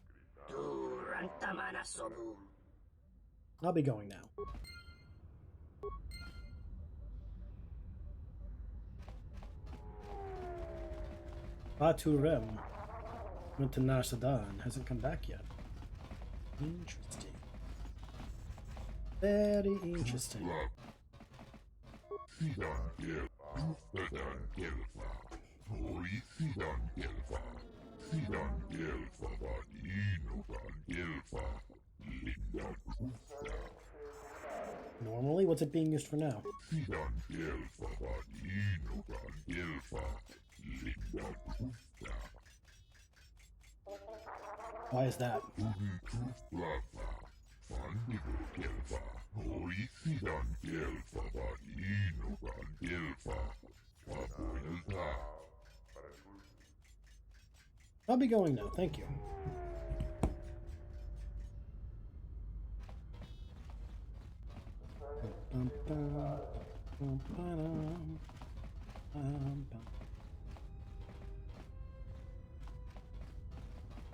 Du Rantamana Sobu. I'll be going now. Batu Rem went to Narsadan, hasn't come back yet. Interesting. Very interesting. Normally, what's it being used for now? Why is that? I'll be going now, thank you.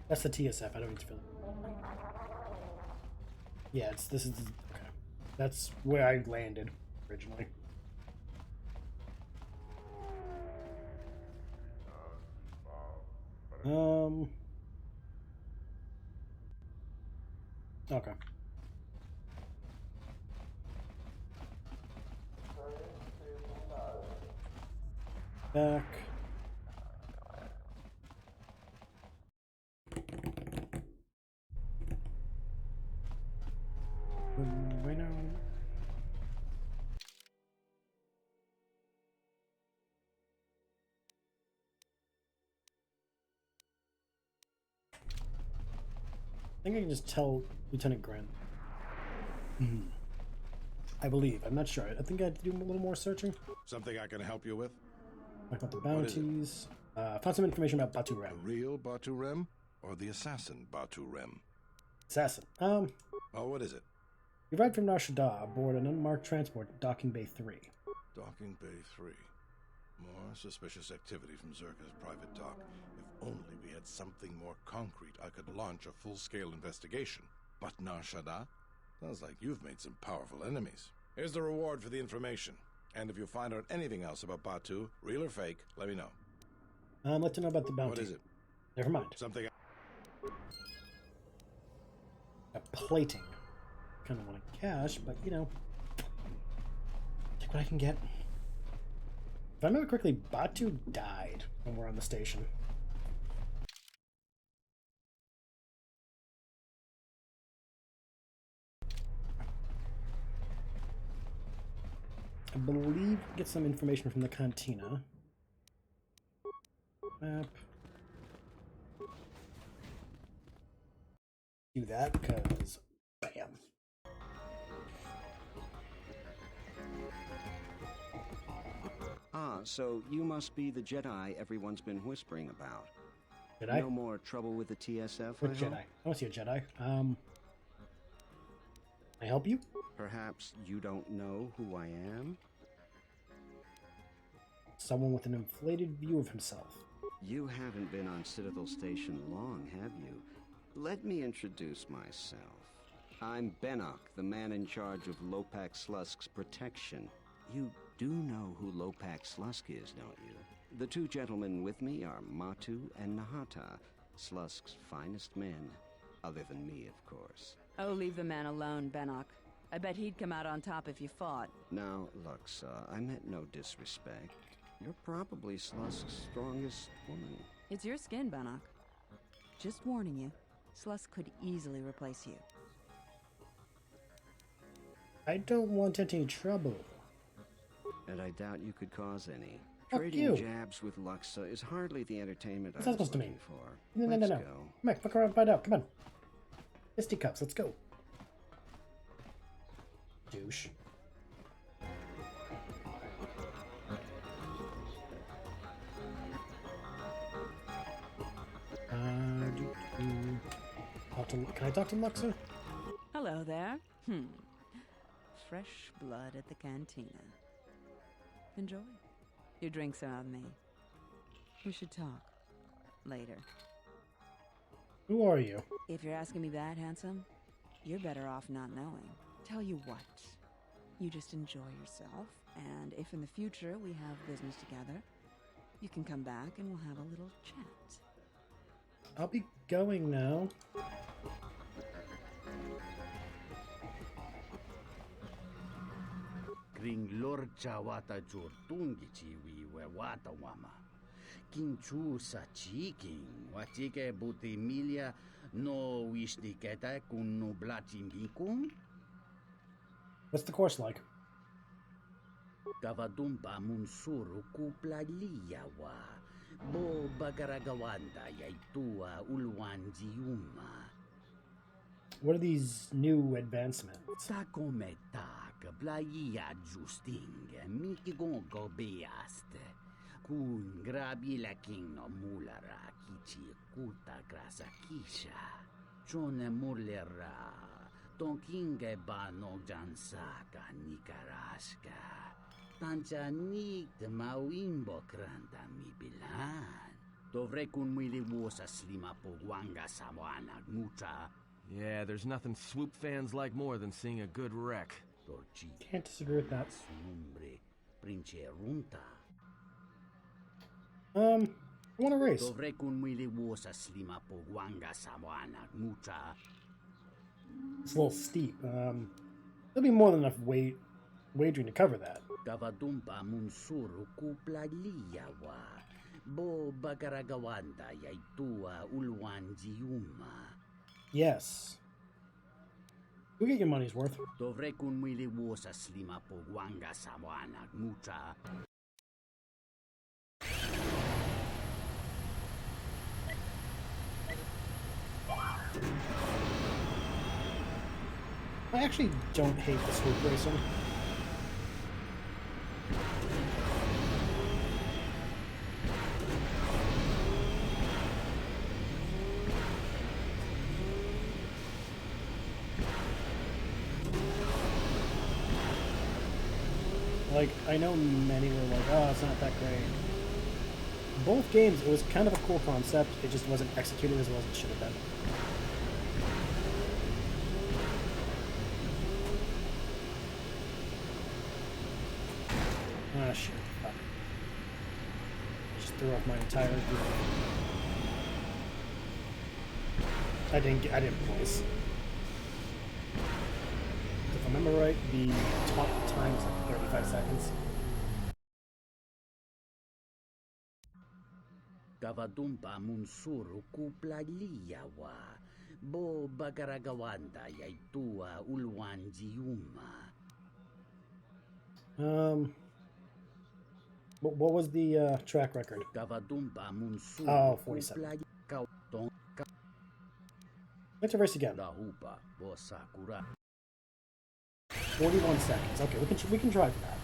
That's the TSF, I don't need to fill it. Yeah, this is okay. That's where I landed originally. Okay. Back. Right now. I think I can just tell Lieutenant Grant. I believe. I'm not sure. I think I have to do a little more searching. Something I can help you with? Talk about the bounties. Found some information about Batu Rem. The real Batu Rem or the assassin Batu Rem? Assassin. Oh, what is it? We arrived from Nar Shaddaa aboard an unmarked transport at Docking Bay 3. Docking Bay 3. More suspicious activity from Zerka's private dock. If only we had something more concrete, I could launch a full-scale investigation. But Nar Shaddaa? Sounds like you've made some powerful enemies. Here's the reward for the information. And if you find out anything else about Batu, real or fake, let me know. I'd like to know about the bounty. What is it? Never mind. Something... A plating. Kind of want to cash, but you know, take what I can get. If I remember correctly, Batu died when we're on the station. I believe get some information from the cantina. Map. Do that because bam. Ah, so you must be the Jedi everyone's been whispering about. Did I? No more trouble with the TSF, What I Jedi? hope? I want to see a Jedi. I help you? Perhaps you don't know who I am? Someone with an inflated view of himself. You haven't been on Citadel Station long, have you? Let me introduce myself. I'm Benok, the man in charge of Lopak Slusk's protection. You do know who Lopak Slusk is, don't you? The two gentlemen with me are Matu and Nahata, Slusk's finest men. Other than me, of course. Oh, leave the man alone, Benok. I bet he'd come out on top if you fought. Now, look, I meant no disrespect. You're probably Slusk's strongest woman. It's your skin, Benok. Just warning you, Slusk could easily replace you. I don't want any trouble. And I doubt you could cause any. Trading jabs with Luxa is hardly the entertainment What's I that was supposed to looking mean? for. No. Let's go. Come on, fuck around and find out. Come on. Fisticuffs, let's go. Douche. Can I talk to Luxa? Hello there. Fresh blood at the cantina. Enjoy. Your drinks are on me. We should talk. Later. Who are you? If you're asking me that, handsome, you're better off not knowing. Tell you what. You just enjoy yourself, and if in the future we have business together, you can come back and we'll have a little chat. I'll be going now. Kring lorcha wata jortungi chiwi we wata wama. Kinchu sa chiking, watike buti milia no wisniketa kun no blachingikung. What's the course like? Kavadumpa munsuru kupla liyawa. Bo bagaragawanda yaitua ulwanjiuma. What are these new advancements? Takometa kablaya justing mikigon gobeaste. Kun grabi la king no mulara kichi kuta grasa kisha. Chone mulera. Tonkinge ba no jansaka nikaraska. Tancha nik de mawimbo kranta mi bilan. Dovre kun mili wosa slima pogwanga sawana mucha. Yeah, there's nothing swoop fans like more than seeing a good wreck. Can't disagree with that. I want to race. Dovre kun mili wosa slima pogwanga sawana mucha. It's a little steep. There'll be more than enough wagering to cover that. Kavadumpa munsuru kupla liyawa. Bo bagaragawanda yaitua ulwanjiuma. Yes. You'll get your money's worth. Dovre kun mili wosa slima pogwanga sawana mucha. I actually don't hate the swoop racing. Like, I know many were like, oh, it's not that great. Both games, it was kind of a cool concept, it just wasn't executed as well as it should have been. Ah, shit. Fuck. Just threw off my entire group. I didn't place. If I remember right, the top time is like 35 seconds. Kavadumpa munsuru kupla liyawa. Bo bagaragawanda yaitua ulwanjiuma. What was the track record? Oh, 47. Let's reverse again. 41 seconds. Okay, we can try for that.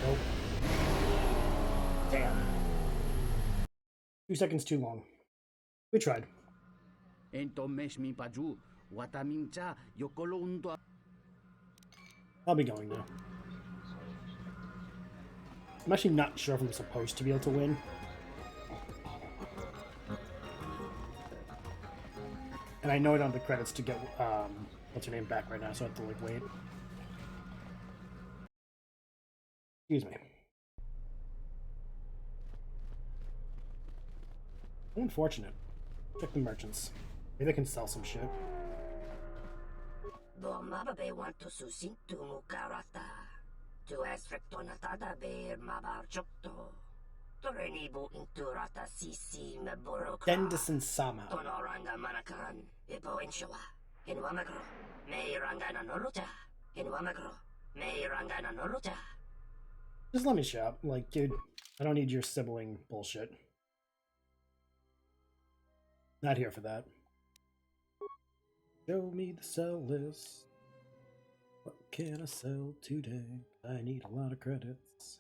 Nope. Damn. 2 seconds too long. We tried. I'll be going now. I'm actually not sure if I'm supposed to be able to win. And I know I don't have the credits to get, what's her name back right now, so I have to, like, wait. Excuse me. Unfortunate. Check the merchants. Maybe they can sell some shit. Mababe want to susintu mukarata. To esfrektonatada bear mabar chokto. Torenibu inturata sisi meborokra. Dendison Sama. Tonoranga manakan. Ipo inshawa. Inwamagro. May rangana noruta. Inwamagro. May rangana noruta. Just let me shop. Like, dude, I don't need your sibling bullshit. Not here for that. Show me the sell list. What can I sell today? I need a lot of credits.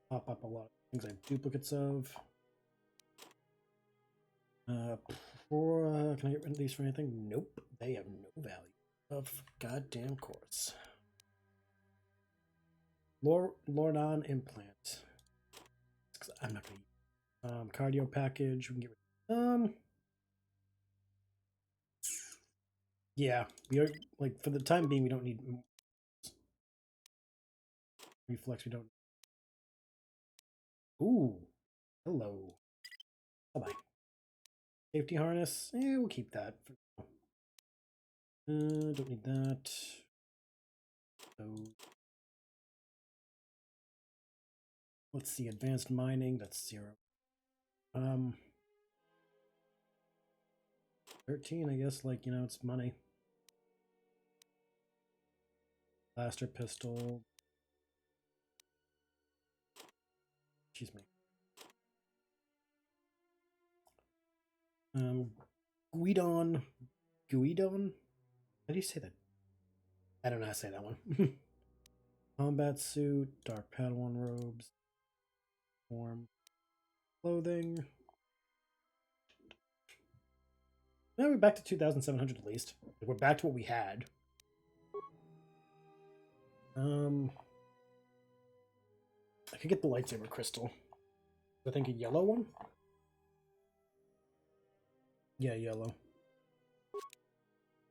Pop up a lot of things I have duplicates of. Can I get rid of these for anything? Nope. They have no value. Of goddamn course. Lordon implant. I'm not gonna use cardio package. We can get rid of yeah, we are, like, for the time being we don't need reflex, we don't. Ooh, hello. Bye-bye. Safety harness, we'll keep that for now. Don't need that. So let's see, advanced mining, that's 0. 13, I guess, like, you know, it's money. Blaster pistol. Excuse me. Guidon. How do you say that? I don't know how to say that one. Combat suit, dark Padawan robes, form, clothing. Now we're back to 2,700 at least. We're back to what we had. I could get the lightsaber crystal. I think a yellow one? Yeah, yellow. Let's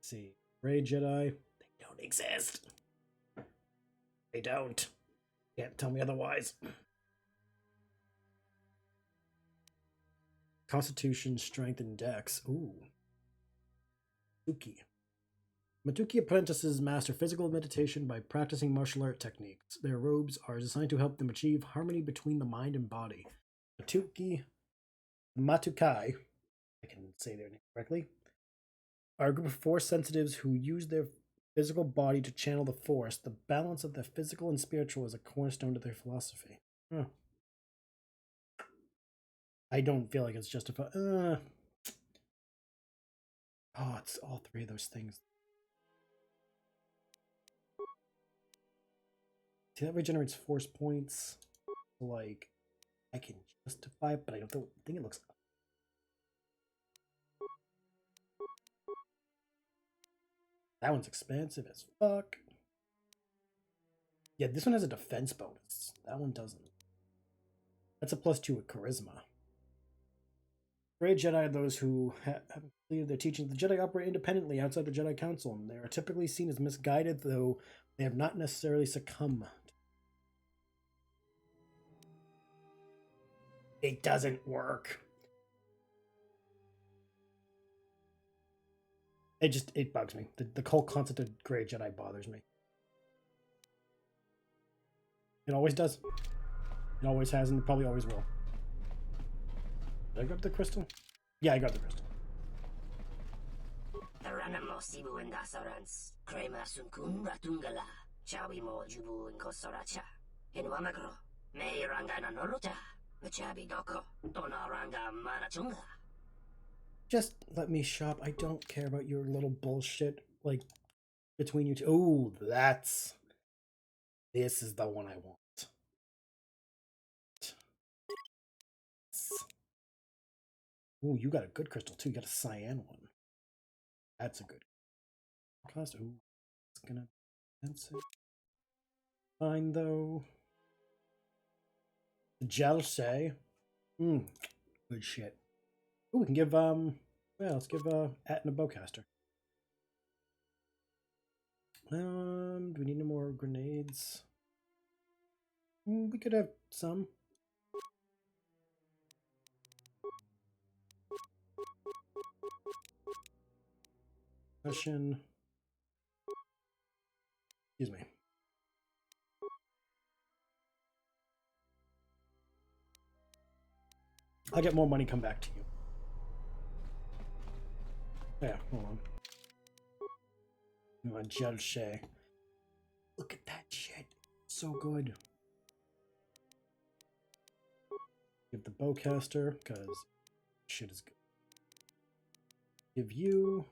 see. Gray Jedi. They don't exist. They don't. Can't tell me otherwise. Constitution, strength, and dex. Ooh. Matuki. Matuki apprentices master physical meditation by practicing martial art techniques. Their robes are designed to help them achieve harmony between the mind and body. Matukai, I can say their name correctly, are a group of force sensitives who use their physical body to channel the force. The balance of the physical and spiritual is a cornerstone to their philosophy. Huh. I don't feel like it's justified. Oh, it's all three of those things. See, that regenerates force points. Like, I can justify it, but I don't think it looks. That one's expensive as fuck. Yeah, this one has a defense bonus. That one doesn't. That's a +2 with charisma. Great Jedi are those who have completed their teachings. The Jedi operate independently outside the Jedi Council, and they are typically seen as misguided, though they have not necessarily succumbed. It doesn't work. It bugs me. The whole concept of Grey Jedi bothers me. It always does. It always has, and it probably always will. Did I grab the crystal? Yeah, I got the crystal. Just let me shop. I don't care about your little bullshit, like, between you two. Oh, this is the one I want. Ooh, you got a good crystal too. You got a cyan one. That's a good cost. Ooh, it's gonna be expensive. Fine though. The Jealousy. Good shit. Ooh, we can give let's give Atton a bowcaster. Do we need any more grenades? We could have some. Russian. Excuse me. I'll get more money, come back to you. Yeah, hold on. You want Jealousy. Look at that shit. So good. Give the bowcaster, because shit is good. Give you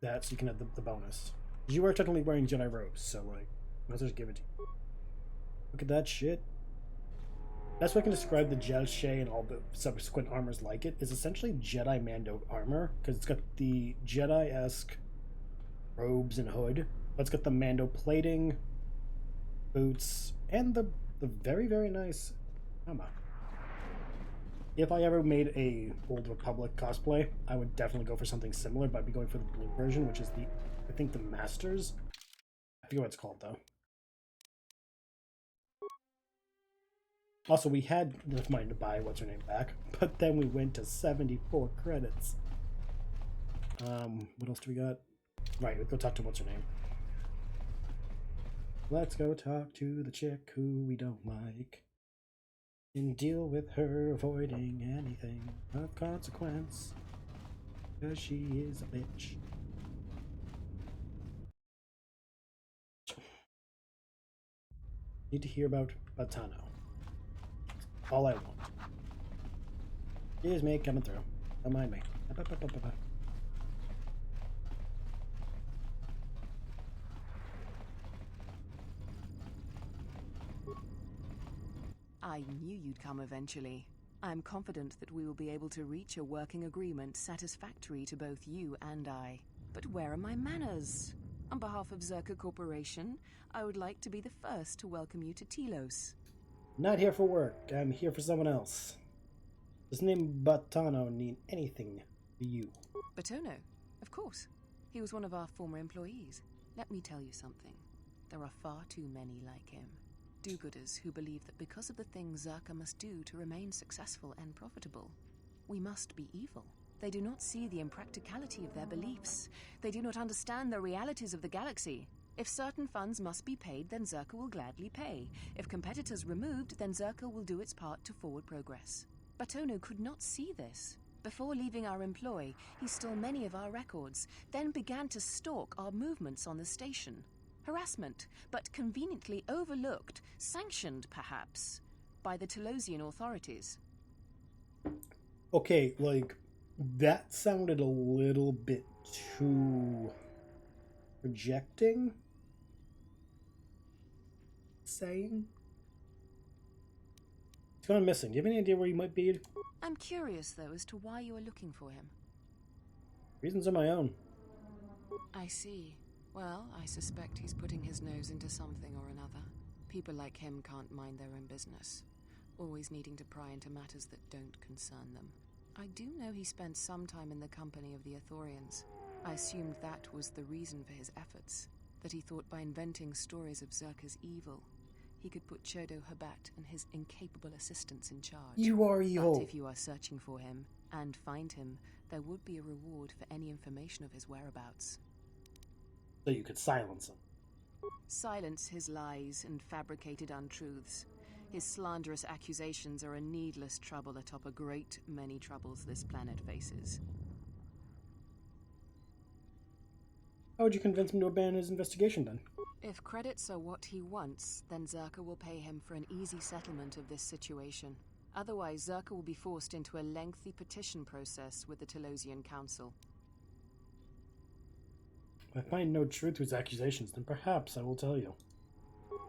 that so you can have the bonus. You are technically wearing Jedi robes, so like, might as well just give it to you. Look at that shit. That's what I can describe the Jealousy and all the subsequent armors like it. Is essentially Jedi Mando armor, because it's got the Jedi-esque robes and hood, but it's got the Mando plating, boots, and the very, very nice armor. If I ever made a Old Republic cosplay, I would definitely go for something similar, but I'd be going for the blue version, which is the, I think, the Masters. I forget what it's called, though. Also, we had enough money to buy what's-her-name back, but then we went to 74 credits. What else do we got? Right, let's go talk to what's-her-name. Let's go talk to the chick who we don't like. And deal with her avoiding anything of consequence. Because she is a bitch. Need to hear about Batano. All I want. Excuse me, coming through. Don't mind me. I knew you'd come eventually. I'm confident that we will be able to reach a working agreement satisfactory to both you and I. But where are my manners? On behalf of Zerka Corporation, I would like to be the first to welcome you to Telos. Not here for work. I'm here for someone else. Does name Batano need anything for you? Batono? Of course. He was one of our former employees. Let me tell you something. There are far too many like him. Do-gooders who believe that because of the things Zerka must do to remain successful and profitable, we must be evil. They do not see the impracticality of their beliefs. They do not understand the realities of the galaxy. If certain funds must be paid, then Zerka will gladly pay. If competitors removed, then Zerka will do its part to forward progress. Batono could not see this. Before leaving our employ, he stole many of our records, then began to stalk our movements on the station. Harassment, but conveniently overlooked, sanctioned perhaps, by the Telosian authorities. Okay, like, that sounded a little bit too projecting. Saying? He's gone missing. Do you have any idea where he might be? I'm curious, though, as to why you are looking for him. Reasons are my own. I see. Well, I suspect he's putting his nose into something or another. People like him can't mind their own business, always needing to pry into matters that don't concern them. I do know he spent some time in the company of the Ithorians. I assumed that was the reason for his efforts, that he thought by inventing stories of Zerka's evil, he could put Chodo Habat and his incapable assistants in charge. You are evil. But if you are searching for him, and find him, there would be a reward for any information of his whereabouts. So you could silence him. Silence his lies and fabricated untruths. His slanderous accusations are a needless trouble atop a great many troubles this planet faces. How would you convince him to abandon his investigation, then? If credits are what he wants, then Zerka will pay him for an easy settlement of this situation. Otherwise, Zerka will be forced into a lengthy petition process with the Telosian Council. If I find no truth to his accusations, then perhaps I will tell you.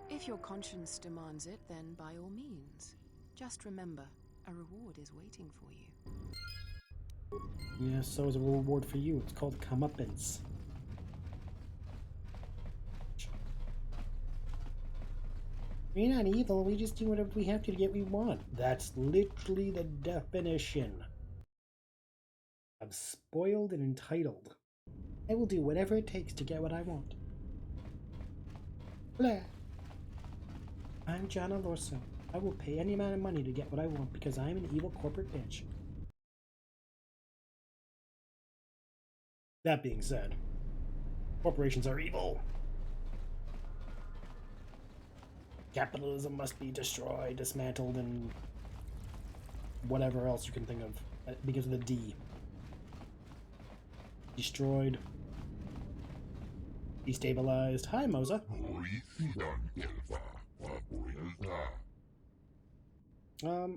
If your conscience demands it, then by all means. Just remember, a reward is waiting for you. Yeah, so is a reward for you. It's called comeuppance. We're not evil, we just do whatever we have to get what we want. That's literally the definition. I'm spoiled and entitled. I will do whatever it takes to get what I want. Blah. I'm John Alorso. I will pay any amount of money to get what I want because I'm an evil corporate bitch. That being said, corporations are evil. Capitalism must be destroyed, dismantled, and whatever else you can think of. Because of the D. Destroyed. Destabilized. Hi, Moza.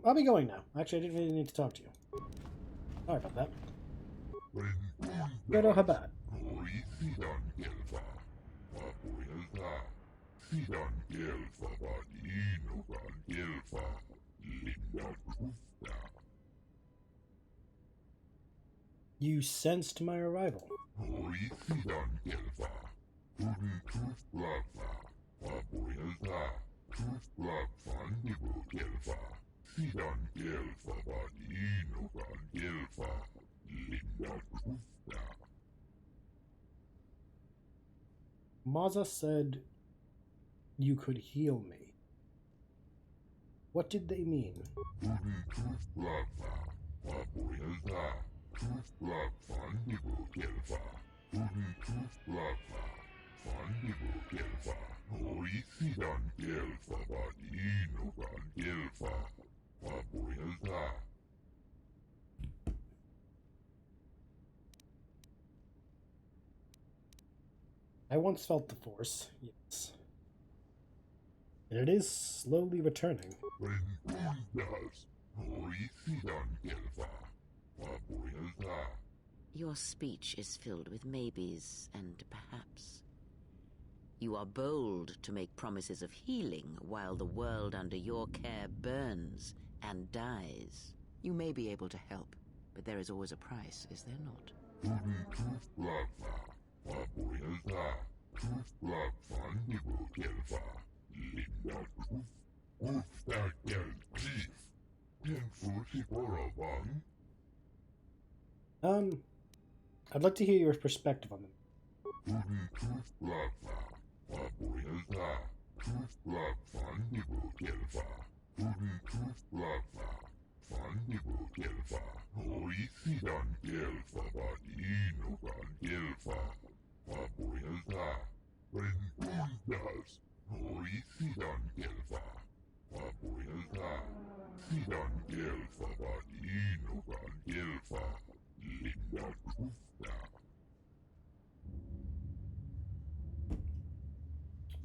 I'll be going now. Actually, I didn't really need to talk to you. Sorry about that. Pero habat. You sensed my arrival. Maza said you could heal me. What did they mean? I once felt the Force, yes. And it is slowly returning. Your speech is filled with maybes and perhaps. You are bold to make promises of healing while the world under your care burns and dies. You may be able to help, but there is always a price, is there not? I'd like to hear your perspective on them.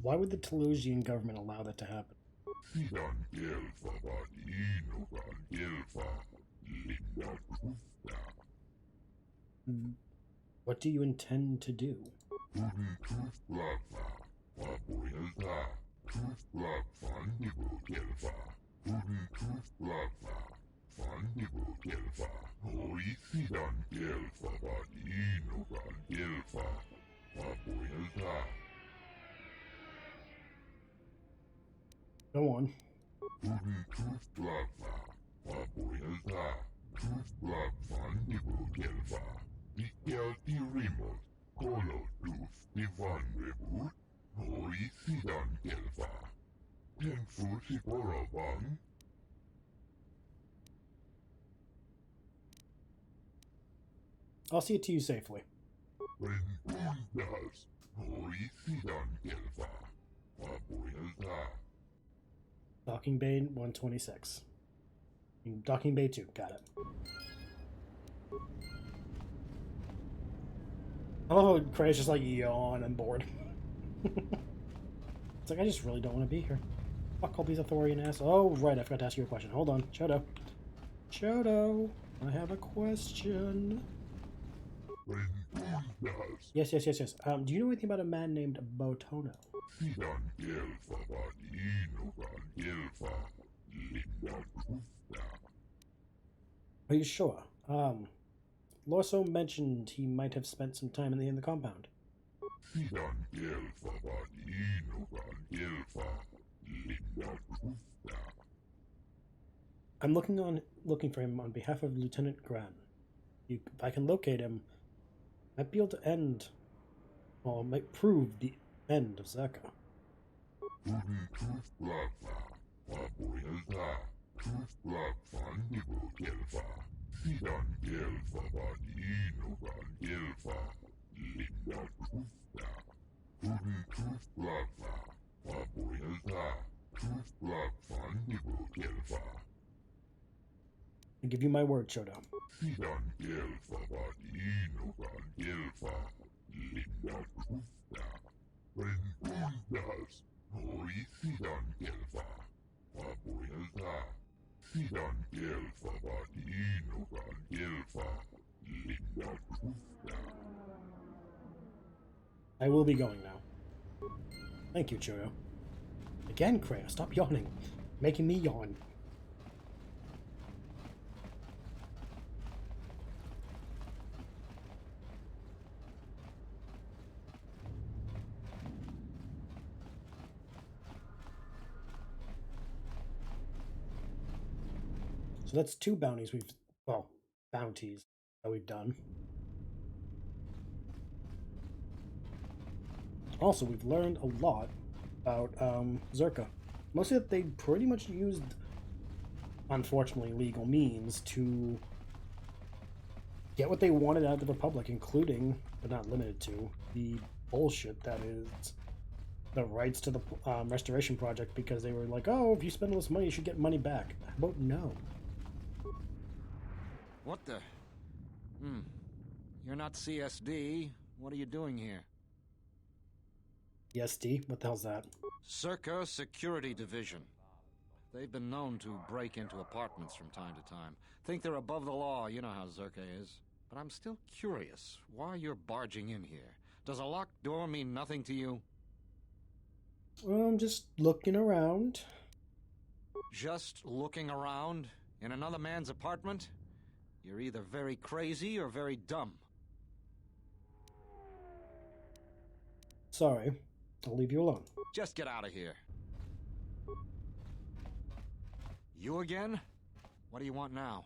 Why would the Telosian government allow that to happen? What do you intend to do? Go on. I'll see it to you safely. Docking Bay 126. Docking Bay 2, got it. I love how Cray's just like, yawn, I'm bored. It's like, I just really don't want to be here. Fuck all these Ithorian ass. Oh, right, I forgot to ask you a question. Hold on, Chodo. Chodo, I have a question. Yes. Do you know anything about a man named Botono? Are you sure? Lorso mentioned he might have spent some time in the compound. I'm looking for him on behalf of Lieutenant Gran. If I can locate him, I might be able to end, or might prove the end of Zerka. I give you my word, Shoda. I will be going now. Thank you, Chodo. Again, Kreia, stop yawning. Making me yawn. So that's 2 bounties bounties that we've done. Also, we've learned a lot about Zerka. Mostly that they pretty much used, unfortunately, legal means to get what they wanted out of the Republic, including, but not limited to, the bullshit that is the rights to the Restoration Project, because they were like, oh, if you spend all this money, you should get money back. How about no? What the? You're not CSD. What are you doing here? CSD? What the hell's that? Zerka Security Division. They've been known to break into apartments from time to time. Think they're above the law, you know how Zerka is. But I'm still curious why you're barging in here. Does a locked door mean nothing to you? Well, I'm just looking around. Just looking around? In another man's apartment? You're either very crazy or very dumb. Sorry. I'll leave you alone. Just get out of here. You again? What do you want now?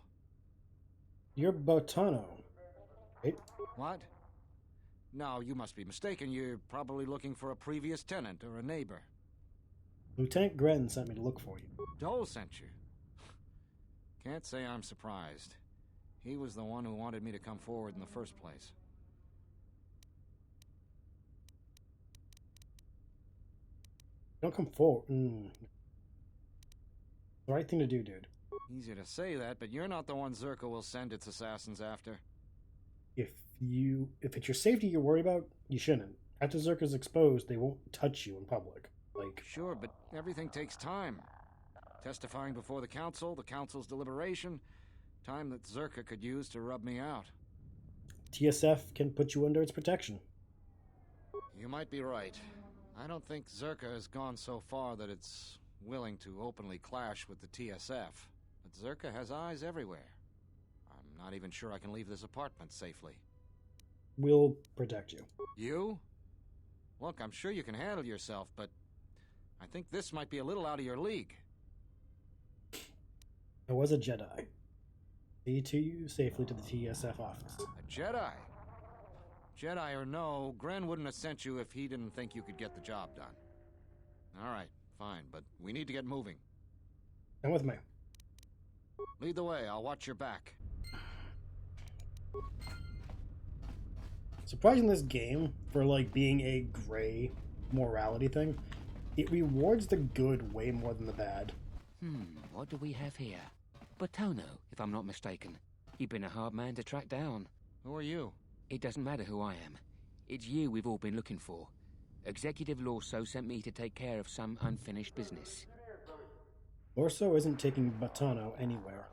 You're Botano, right? What? No, you must be mistaken. You're probably looking for a previous tenant or a neighbor. Lieutenant Gren sent me to look for you. Dole sent you? Can't say I'm surprised. He was the one who wanted me to come forward in the first place. Don't come forward. The right thing to do, dude. Easy to say that, but you're not the one Zerka will send its assassins after. If it's your safety you're worried about, you shouldn't. After Zerka's exposed, they won't touch you in public. Like, sure, but everything takes time. Testifying before the council's deliberation, time that Zerka could use to rub me out. TSF can put you under its protection. You might be right. I don't think Zerka has gone so far that it's willing to openly clash with the TSF. But Zerka has eyes everywhere. I'm not even sure I can leave this apartment safely. We'll protect you. You? Look, I'm sure you can handle yourself, but I think this might be a little out of your league. I was a Jedi. See to you safely to the TSF office. A Jedi? Jedi or no, Gren wouldn't have sent you if he didn't think you could get the job done. All right, fine, but we need to get moving. Come with me. Lead the way, I'll watch your back. Surprising this game, for like being a gray morality thing, it rewards the good way more than the bad. What do we have here? Botano, if I'm not mistaken. You've been a hard man to track down. Who are you? It doesn't matter who I am. It's you we've all been looking for. Executive Lorso sent me to take care of some unfinished business. Lorso isn't taking Botano anywhere.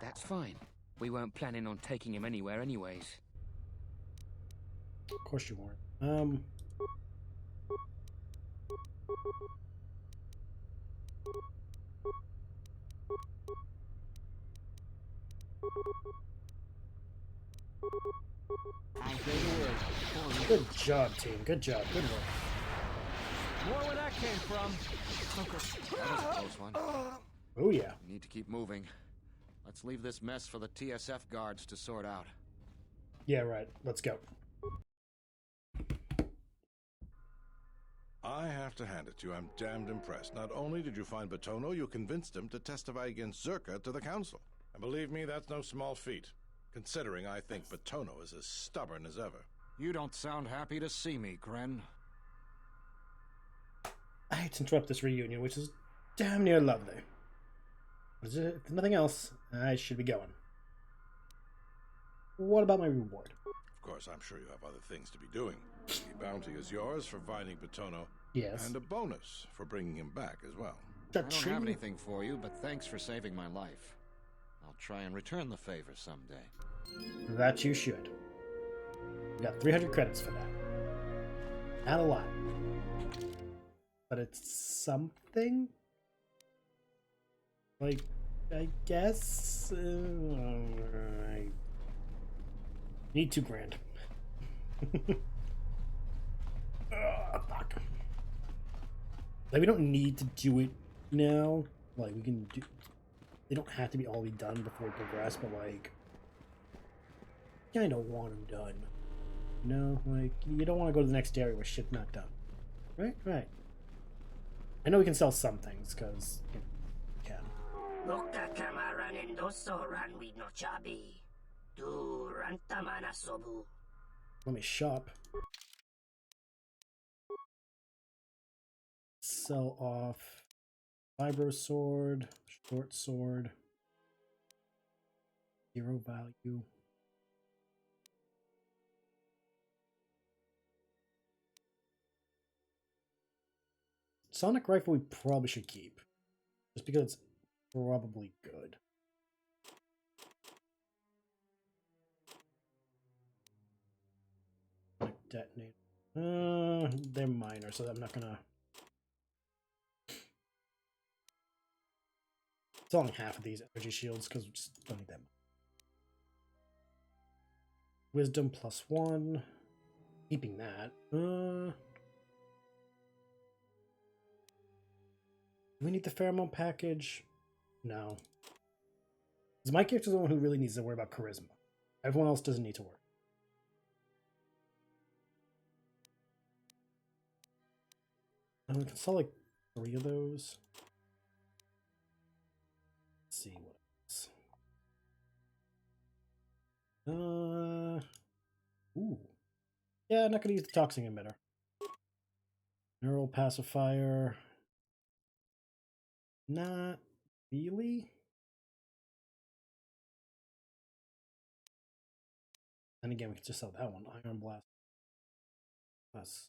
That's fine. We weren't planning on taking him anywhere anyways. Of course you weren't. Good job, team. Good job. Good work. More where that came from. Focus. That was a close one. Oh, yeah. We need to keep moving. Let's leave this mess for the TSF guards to sort out. Yeah, right. Let's go. I have to hand it to you. I'm damned impressed. Not only did you find Batono, you convinced him to testify against Zerka to the council. And believe me, that's no small feat, considering I think Batono is as stubborn as ever. You don't sound happy to see me, Gren. I hate to interrupt this reunion, which is damn near lovely. But if nothing else, I should be going. What about my reward? Of course, I'm sure you have other things to be doing. The bounty is yours for finding Batono. Yes. And a bonus for bringing him back as well. I don't have anything for you, but thanks for saving my life. I'll try and return the favor someday. That you should. You got 300 credits for that. Not a lot. But it's something? Like, I guess? I need $2,000. Fuck. Like, we don't need to do it now. Like, we can do... They don't have to be all done before we progress, but, like... I kind of want them done. You know? Like, you don't want to go to the next area where shit's not done. Right? Right. I know we can sell some things, because... You know, let me shop. Sell off vibro sword, short sword, 0 value. Sonic rifle we probably should keep, just because it's probably good. Detonate. They're minor, so I'm not gonna. Selling half of these energy shields because we just don't need them. Wisdom +1. Keeping that. Do we need the pheromone package? No. Because my character's the one who really needs to worry about charisma. Everyone else doesn't need to worry. And we can sell like 3 of those. Let's see what else. Ooh. Yeah, I'm not gonna use the toxin emitter. Neural pacifier. Not really. And again, we can just sell that one. Iron blast. Plus.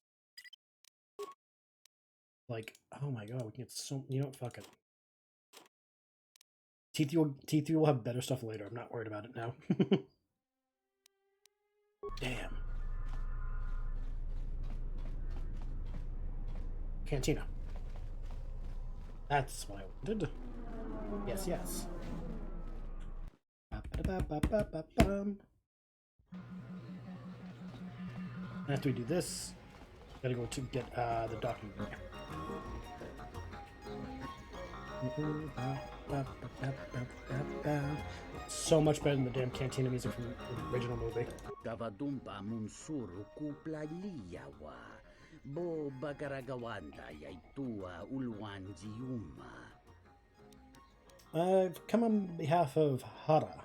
Like, oh my god, we can get so... You know what? Fuck it. T3 will have better stuff later. I'm not worried about it now. Damn. Cantina. That's what I wanted. Yes, yes. After we do this, gotta go to get the docking ring. So much better than the damn Cantina music from the original movie. I've come on behalf of Hara.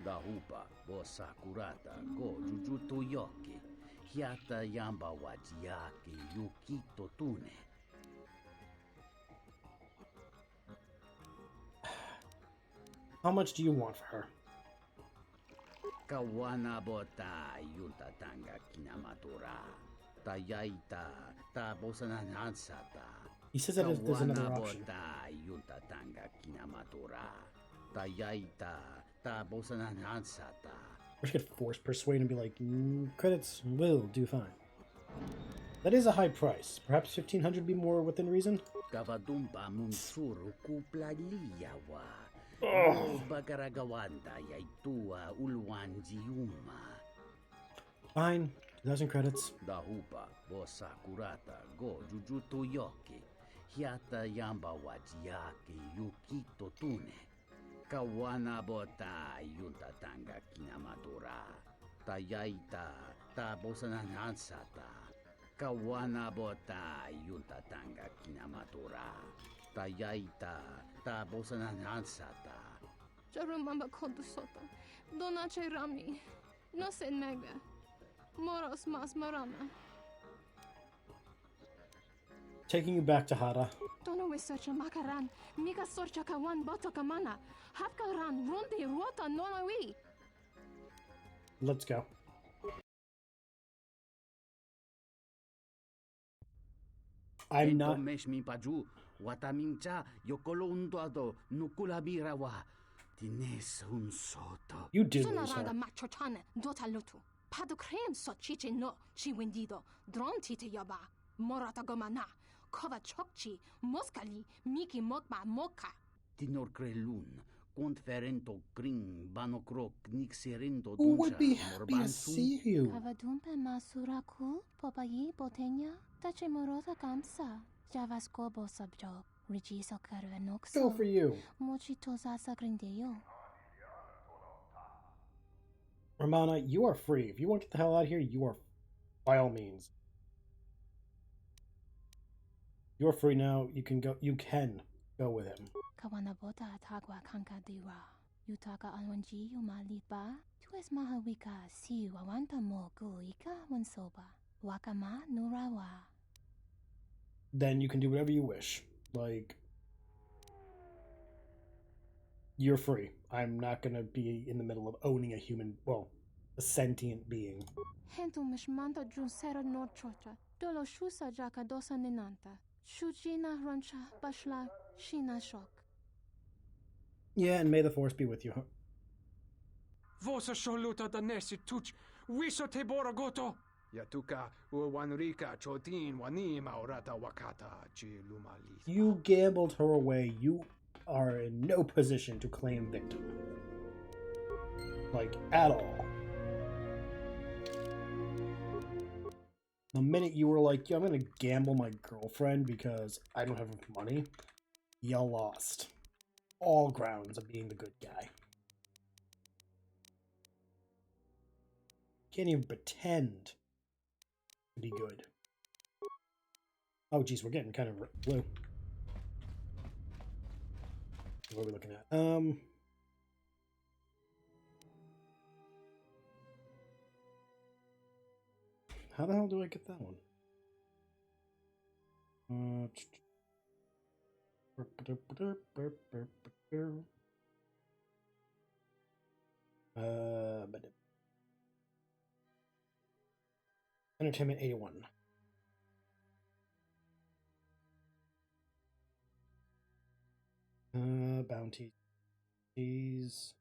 Dahupa, Bosakurata, Go Jujuto Yoki, Hiata Yamba Wajiaki, Yukito Tune. How much do you want for her? Kawana Bota Yunta Tanga Kinamatura, Tayaita, Tabosanansata. He says that there's another option. We could force persuade and be like, credits will do fine. That is a high price. Perhaps 1,500 would be more within reason. Fine. 2,000 credits. Da hupa, bosa kurata, go jujuto yoki. Hiata yamba wajiaki yukito tune. Kawana bota yunta tanga kinamadura. Tayaita, ta bosanan hansata. Kawana bota yunta tanga kinamadura. Tayaita, ta bosanan hansata. Jarumamba kodusota. Donache rami. No se nega. Moros mas marama. Taking you back to Hada. Dono researcha makaran. Mika sorcha kawan boto kamana. Hapkaran rundi rota nonawi. Let's go. I'm not. Meshmi paju. Watamincha yokolo undoado nukula birawa. Tines un soto. You did lose her. Sonaranga machochane dota lutu. Pado krem so chiche no chi wendido. Dron tite yaba. Morata gomana. Kova chokchi. Moskali. Miki mokba moka. Tinor crelun. Conferento gring banocroc nixerendo Who would be happy to see you? Kavadumpe masuraku. Popayi botenya. Tache morota kamsa. Javaskobo subjob. Rigiso karvenoxo. Go for you. Mochitosa sagrindeyo. Romana, you are free. If you want to get the hell out of here, you are, by all means. You're free now. You can go. You can go with him. Kawanabota tagwa kankadiwa. Yutaka alwanji yumaliba. Tues mahawika si wawanta mo guika wansoba. Wakama nurawa. Then you can do whatever you wish. Like, you're free. I'm not gonna be in the middle of owning a human, well, a sentient being. Hento mishmanta junsera norchocha. Dolo shusa jaka dosa ninanta. Shujina rancha bashla shina shok. Yeah, and may the force be with you. Vosa sholuta danesi tuch. Wiso te borogoto. Yatuka uwanrika chotin wani maurata wakata chilumali. You gambled her away. You are in no position to claim victim. Like, at all. The minute you were like, yeah, I'm gonna gamble my girlfriend because I don't have enough money, you lost all grounds of being the good guy. Can't even pretend to be good. Oh, geez, we're getting kind of blue. What are we looking at? How the hell do I get that one? Entertainment 81. Bounty. These.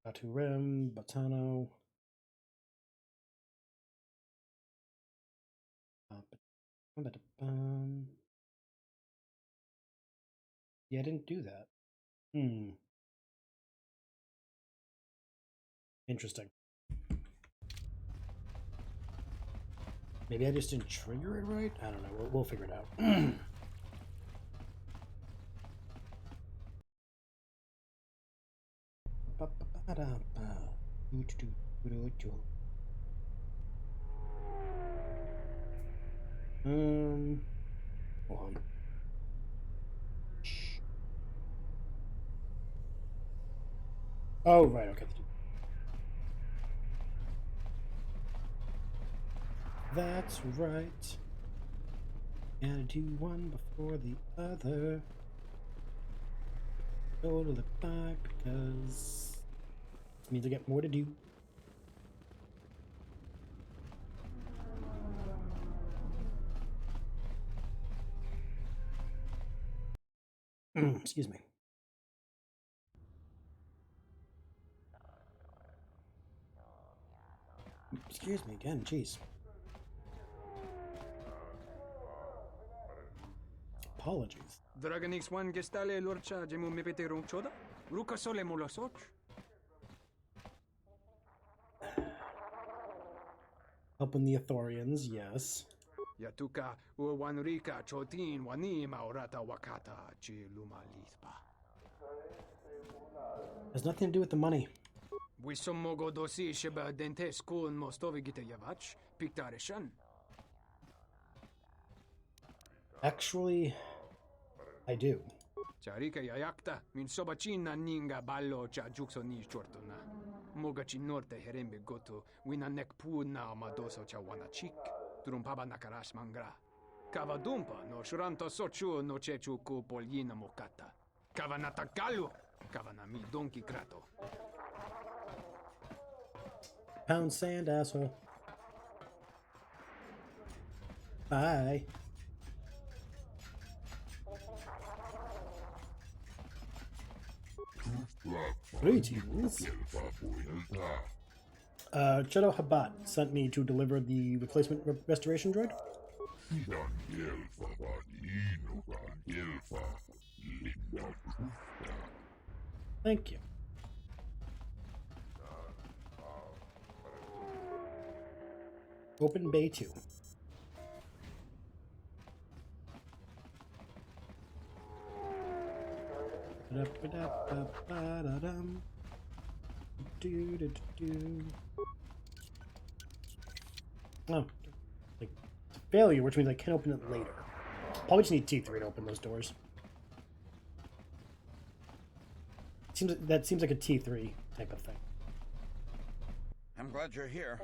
Batu Rim, Batano. Yeah, I didn't do that. Interesting. Maybe I just didn't trigger it right? I don't know. We'll figure it out. Hold on. Oh, right, okay. That's right. Gotta do one before the other. Go to the back because it means I get more to do. Excuse me. Excuse me again, jeez. Apologies. Dragonix one gestale lorcha jemu mepete ronchoda? Ruka sole mulasoch? Helping the Ithorians, yes. Yatuka Uwanrika Chotin Wani Maurata Wakata Chiluma Lispa. Has nothing to do with the money. Wisomogo dosi sheba dente skun mostovi gita yavach, pictarishan. Actually, I do. Charika yayakta, min sobachina ninga ballo cha jukso ni chortona. Mogachi norte herembe goto, wina nek puna madoso cha wanachik, trumpaba nakarash mangra. Kavadumpa no shuranto sochu no chechu ku polyina mokata. Kavanata galu, kavanami donkey krato. Pound sand, asshole. Bye. Greetings. Chedo Habat sent me to deliver the replacement restoration droid. Thank you. Open Bay 2. Oh, like failure, which means I can open it later. Probably just need T3 to open those doors. Seems like a T3 type of thing. I'm glad you're here.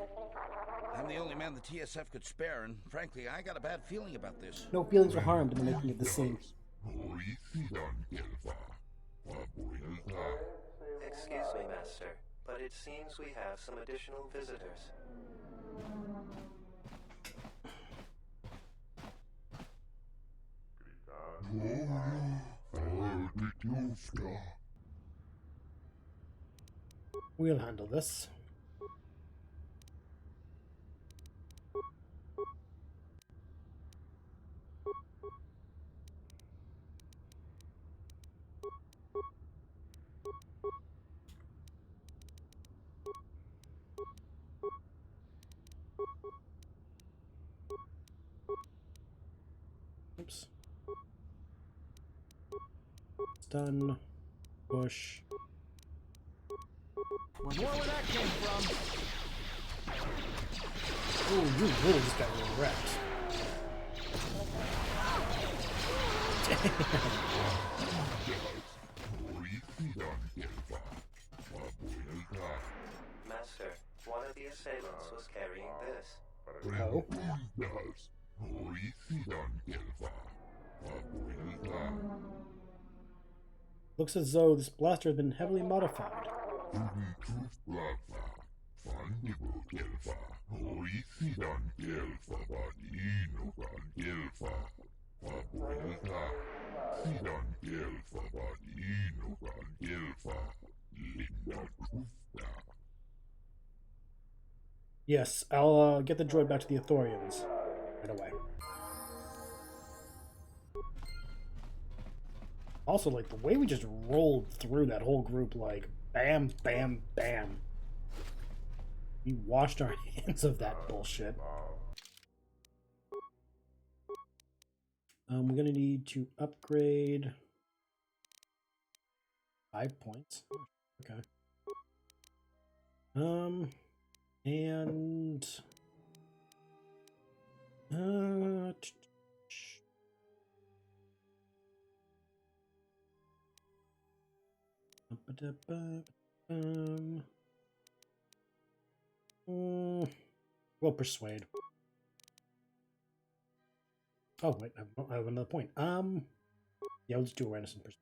I'm the only man the TSF could spare, and frankly, I got a bad feeling about this. No feelings were harmed in the making of the scene. Excuse me, Master, but it seems we have some additional visitors. We'll handle this. Oops. Stun. Push. Wonder where that came from. Oh, you really just got wrecked. Master, one of the assailants was carrying this. Oh. Looks as though this blaster has been heavily modified. Yes, I'll get the droid back to the Ithorians right away. Also, like, the way we just rolled through that whole group, like, bam, bam, bam. We washed our hands of that bullshit. We're gonna need to upgrade 5 points. Okay. And we'll persuade. Oh wait, I have another point. Yeah, let's do awareness and persuade.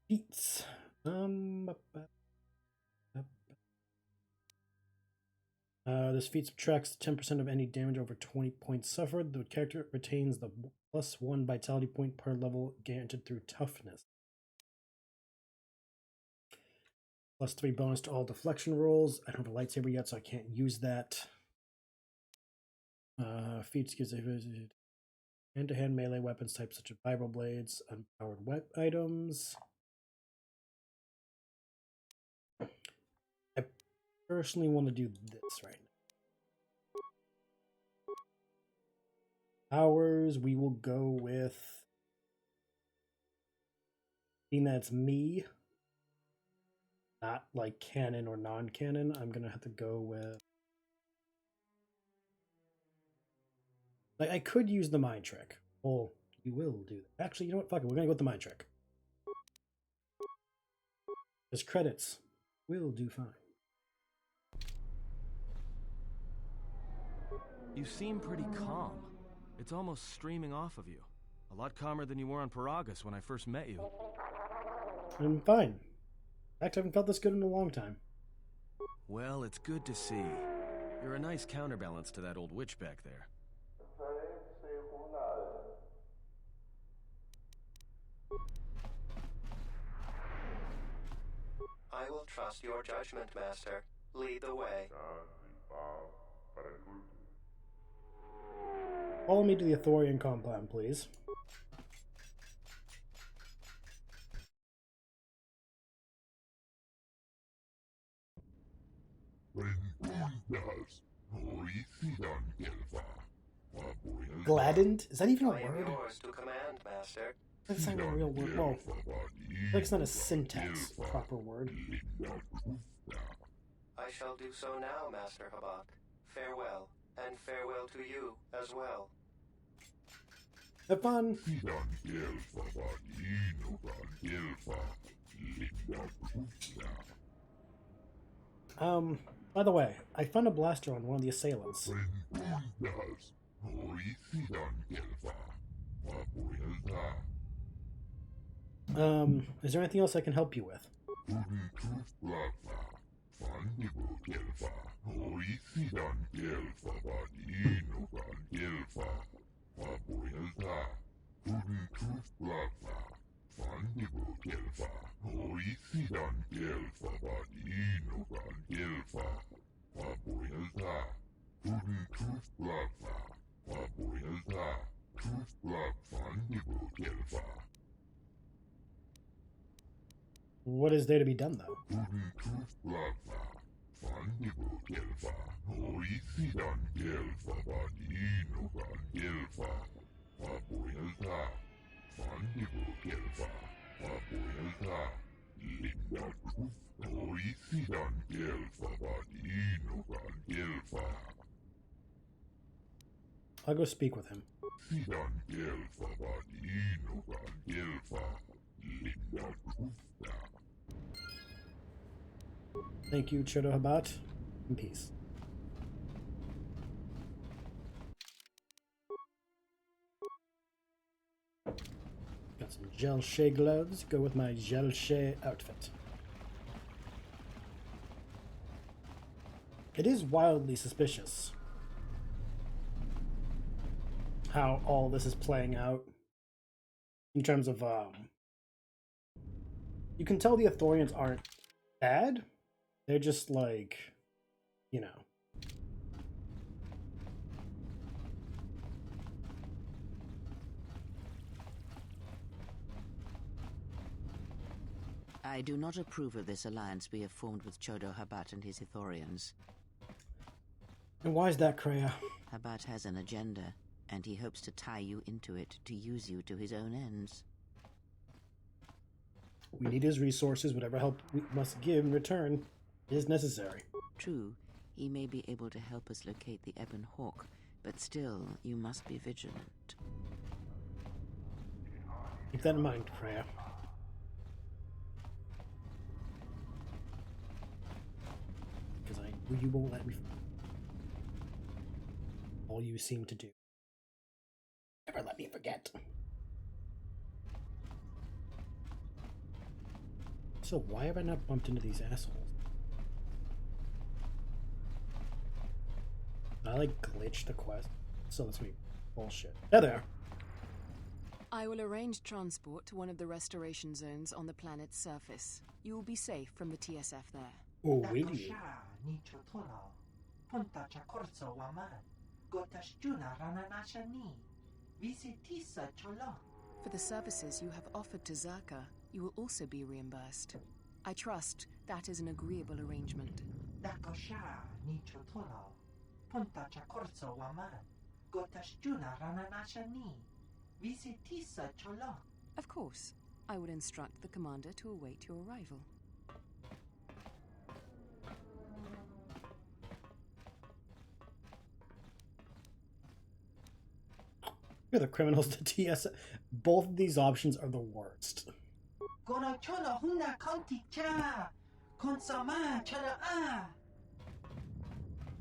Feats. This feat subtracts 10% of any damage over 20 points suffered. The character retains the +1 vitality point per level granted through toughness. +3 bonus to all deflection rolls. I don't have a lightsaber yet, so I can't use that. Feats gives a hand-to-hand melee weapons types such as vibroblades, unpowered wet items. I personally want to do this right now. Ours, we will go with... Being that it's me, not like canon or non-canon, I'm gonna have to go with... Like, I could use the mind trick. Well, you will do that. Actually, you know what? Fuck it, we're gonna go with the mind trick. Because credits will do fine. You seem pretty calm. It's almost streaming off of you. A lot calmer than you were on Paragus when I first met you. I'm fine. In fact, I haven't felt this good in a long time. Well, it's good to see. You're a nice counterbalance to that old witch back there. I will trust your judgment, Master. Lead the way. Follow me to the Ithorian compound, please. Gladdened? Is that even a word? I am yours to command, Master. That's not a real word. Well, like it's not a syntax proper word. I shall do so now, Master Habak. Farewell, and farewell to you as well. Have fun. By the way, I found a blaster on one of the assailants. Is there anything else I can help you with? What is there to be done, though? I'll go speak with him. Thank you, Chodo Habat. In peace. Got some gel shea gloves. Go with my gel shea outfit. It is wildly suspicious how all this is playing out in terms of you can tell the Ithorians aren't bad. They're just like, you know. I do not approve of this alliance we have formed with Chodo Habat and his Ithorians. And why is that, Kreia? Habat has an agenda, and he hopes to tie you into it to use you to his own ends. We need his resources. Whatever help we must give in return is necessary. True, he may be able to help us locate the Ebon Hawk, but still, you must be vigilant. Keep that in mind, Kreia. Because I know you won't let me. All you seem to do. Never let me forget. So why have I not bumped into these assholes? I like glitch the quest. So let's be bullshit. There they are. I will arrange transport to one of the restoration zones on the planet's surface. You will be safe from the TSF there. Oh, really? For the services you have offered to Zerka, you will also be reimbursed. I trust that is an agreeable arrangement. Of course. I would instruct the commander to await your arrival. You're the criminals to TS. Both of these options are the worst.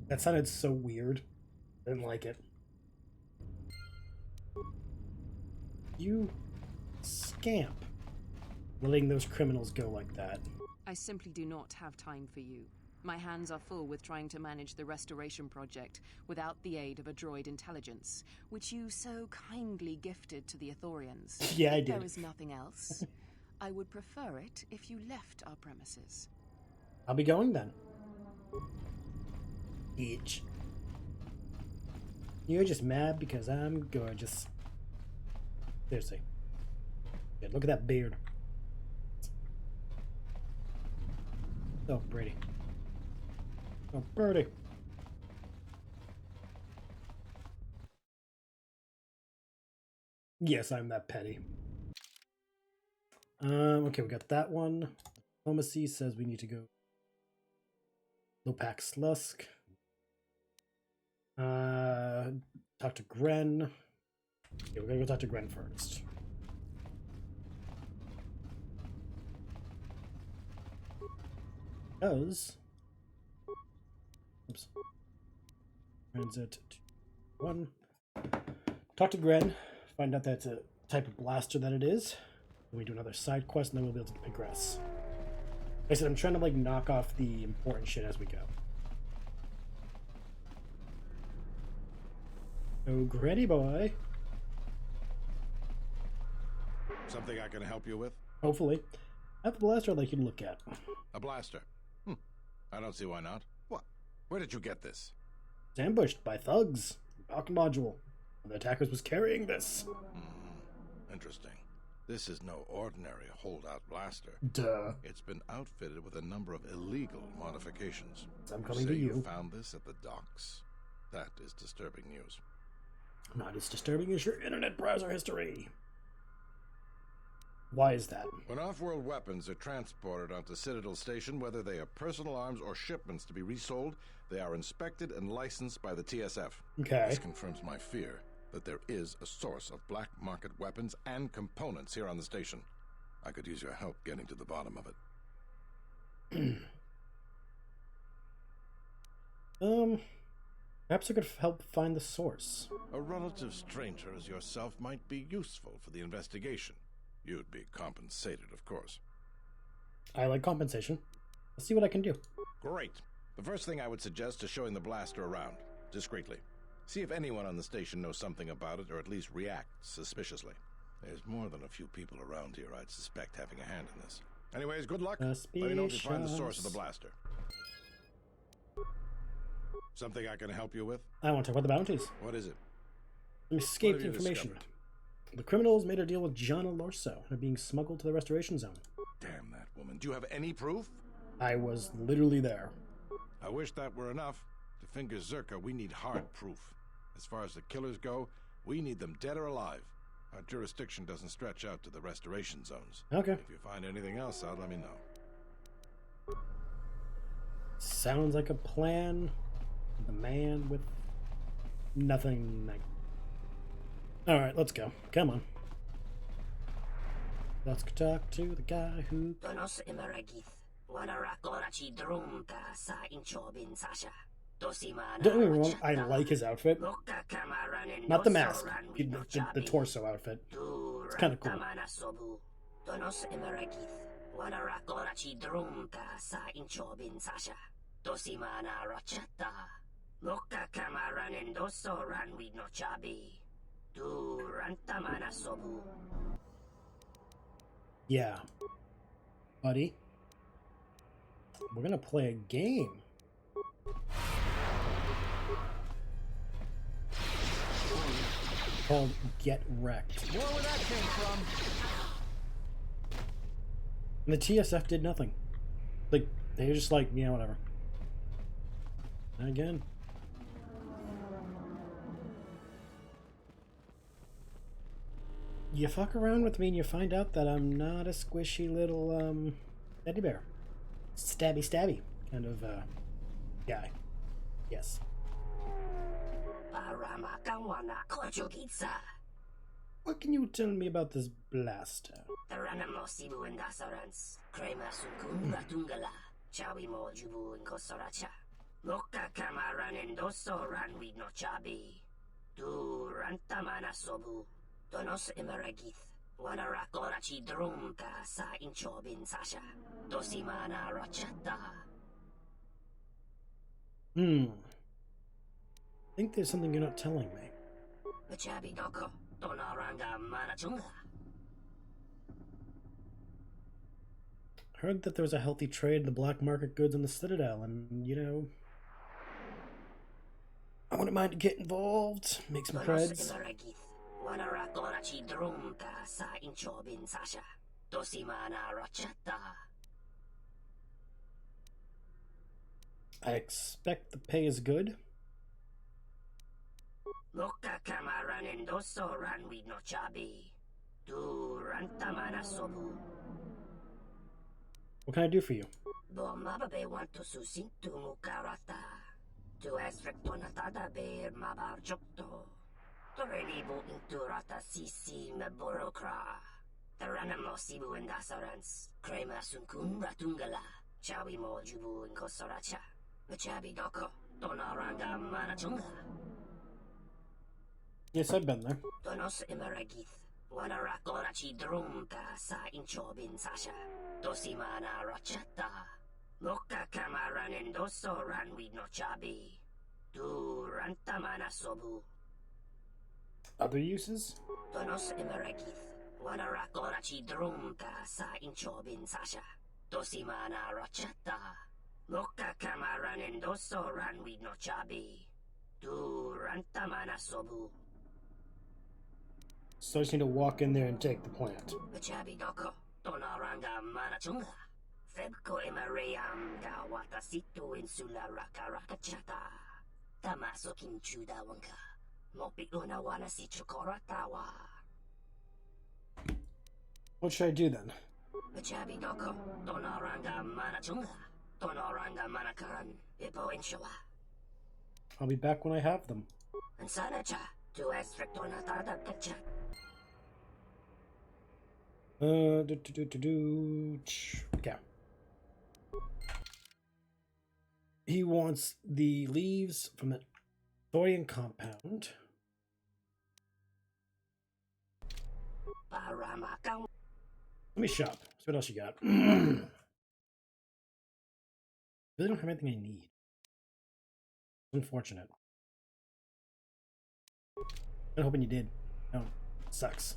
That sounded so weird. I didn't like it. You scamp. Letting those criminals go like that. I simply do not have time for you. My hands are full with trying to manage the restoration project without the aid of a droid intelligence, which you so kindly gifted to the Ithorians. Yeah, I If did. there is nothing else, I would prefer it if you left our premises. I'll be going then. Bitch. You're just mad because I'm gorgeous. Seriously. Yeah, look at that beard. Oh, pretty. Oh, pretty. Yes, I'm that petty. Okay, we got that one. Diplomacy says we need to go. Lopak Slusk. Talk to Gren. Okay, we're gonna go talk to Gren first. Because oops. Transit 1. Talk to Gren, find out that's a type of blaster that it is. Then we do another side quest and then we'll be able to progress. Like I said, I'm trying to like knock off the important shit as we go. Oh, Granny boy. Something I can help you with? Hopefully. I have a blaster I'd like you to look at. A blaster? I don't see why not. What? Where did you get this? It's ambushed by thugs. Falcon module. The attackers was carrying this. Interesting. This is no ordinary holdout blaster. Duh. It's been outfitted with a number of illegal modifications. I'm coming say to you. Found this at the docks. That is disturbing news. Not as disturbing as your internet browser history. Why is that? When off-world weapons are transported onto Citadel Station, whether they are personal arms or shipments to be resold, they are inspected and licensed by the TSF. Okay. This confirms my fear that there is a source of black market weapons and components here on the station. I could use your help getting to the bottom of it. Perhaps I could help find the source. A relative stranger as yourself might be useful for the investigation. You'd be compensated, of course. I like compensation. Let's see what I can do. Great. The first thing I would suggest is showing the blaster around, discreetly. See if anyone on the station knows something about it, or at least reacts suspiciously. There's more than a few people around here I'd suspect having a hand in this. Anyways, good luck. Let me know if you find the source of the blaster. Something I can help you with? I want to talk about the bounties. What is it? Escaped What have you information. discovered? The criminals made a deal with John Alorso and are being smuggled to the restoration zone. Damn that woman. Do you have any proof? I was literally there. I wish that were enough. To finger Zerka, we need hard proof. As far as the killers go, we need them dead or alive. Our jurisdiction doesn't stretch out to the restoration zones. Okay. If you find anything else out, let me know. Sounds like a plan. The man with nothing. Alright, let's go. Come on. Let's talk to the guy who... Don't get me wrong, I like his outfit. Not the mask, the torso outfit. It's kind of cool. Yeah. Buddy. We're gonna play a game. Called Get Wrecked. More where that came from. And the TSF did nothing. Like, they were just like, yeah, whatever. And again. You fuck around with me and you find out that I'm not a squishy little teddy bear. Stabby kind of guy. Yes. What can you tell me about this blaster? Tonos emeragith, wanarakora chi drumka sa inchobin sasha, dosimana rachata. I think there's something you're not telling me. Machabi doko, tonaranga manachunga. Heard that there was a healthy trade in the black market goods on the Citadel, and, you know, I wouldn't mind to get involved, make some creds. I expect the pay is good. What can I do for you? Torenibu inturata sisi meborokra. Taranamo sibu indasarans. Krema sunkun ratungala. Chawi mo jubu inkosoracha. Machabi doko. Tonaranga manachunga. Yes, I've been there. Tonos emeragith. Wanarakorachi drumka sa inchobin sasha. Dosimana rachata. Moka kamaran endoso ranwi no chabi. Tu rantamana sobu. Other uses? Tonos emeragith. Wanarakorachi drumka sa inchobin sasha. Dosimana rachata. Moka kamaran endoso ranwi no chabi. Tu rantamana sobu. So I just need to walk in there and take the plant. Machabi doko. Tonaranga manachunga. Febko emeream da watasitu insula rakarakachata. Tamaso kinchuda wanka. Mopi una wana si chokoratawa. What should I do then? Machabi doko. Tonaranga manachunga. Tonaranga manakaran. Ipo inshawa. I'll be back when I have them. And sanacha. Tu estrictona tada kacha. Okay. He wants the leaves from the Thorian compound. Let me shop. See what else you got. Really don't have anything I need. Unfortunate. I'm hoping you did. No, it sucks.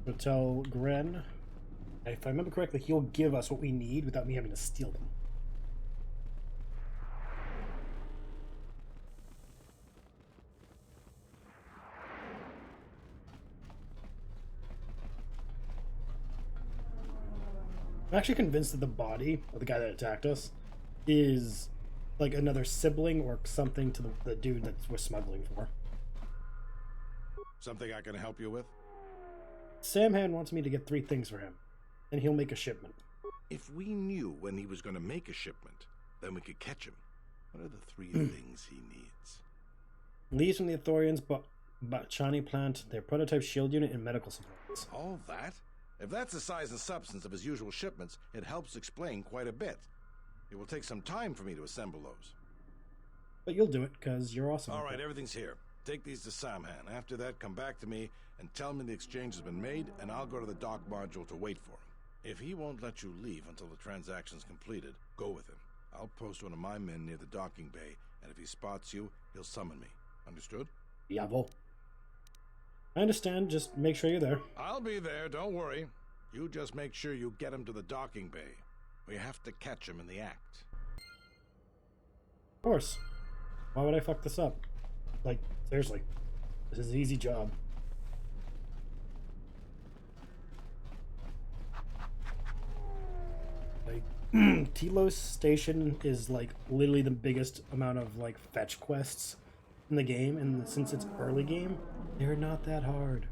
We'll tell Gren, if I remember correctly, he'll give us what we need without me having to steal them. I'm actually convinced that the body of the guy that attacked us is like another sibling or something to the dude that we're smuggling for. Something I can help you with? Samhan wants me to get 3 things for him, and he'll make a shipment. If we knew when he was going to make a shipment, then we could catch him. What are the 3 things he needs? Leaves from the Thorians, Bachani plant, their prototype shield unit, and medical supplies. All that? If that's the size and substance of his usual shipments, it helps explain quite a bit. It will take some time for me to assemble those. But you'll do it, because you're awesome. All right, everything's here. Take these to Samhan. After that, come back to me and tell me the exchange has been made, and I'll go to the dock module to wait for him. If he won't let you leave until the transaction's completed, go with him. I'll post one of my men near the docking bay, and if he spots you, he'll summon me. Understood? Jawohl. I understand. Just make sure you're there. I'll be there, don't worry. You just make sure you get him to the docking bay. We have to catch him in the act. Of course. Why would I fuck this up? Like, seriously. This is an easy job. Like, Telos Station is, like, literally the biggest amount of, like, fetch quests in the game, and since it's early game, They're not that hard.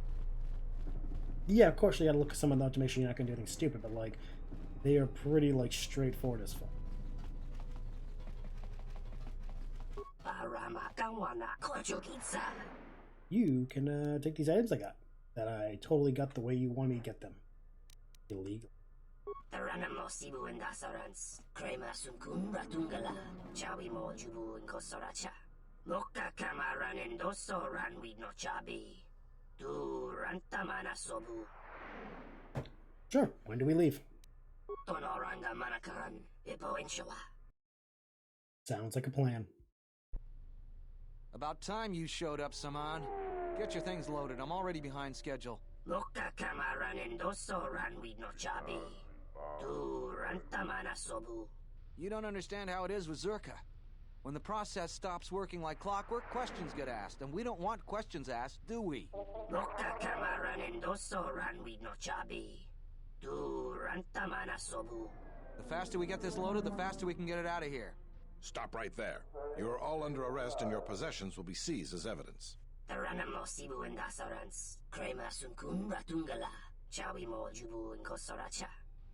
Yeah, of course you gotta look at some of them to make sure you're not gonna do anything stupid, but like, they are pretty like straightforward as fuck. You can take these items I got. That I totally got the way you want me to get them. Illegal. Sure, when do we leave? Sounds like a plan. About time you showed up, Saman. Get your things loaded. I'm already behind schedule. You don't understand how it is with Zerka. When the process stops working like clockwork, questions get asked, and we don't want questions asked, do we? The faster we get this loaded, the faster we can get it out of here. Stop right there. You are all under arrest and your possessions will be seized as evidence.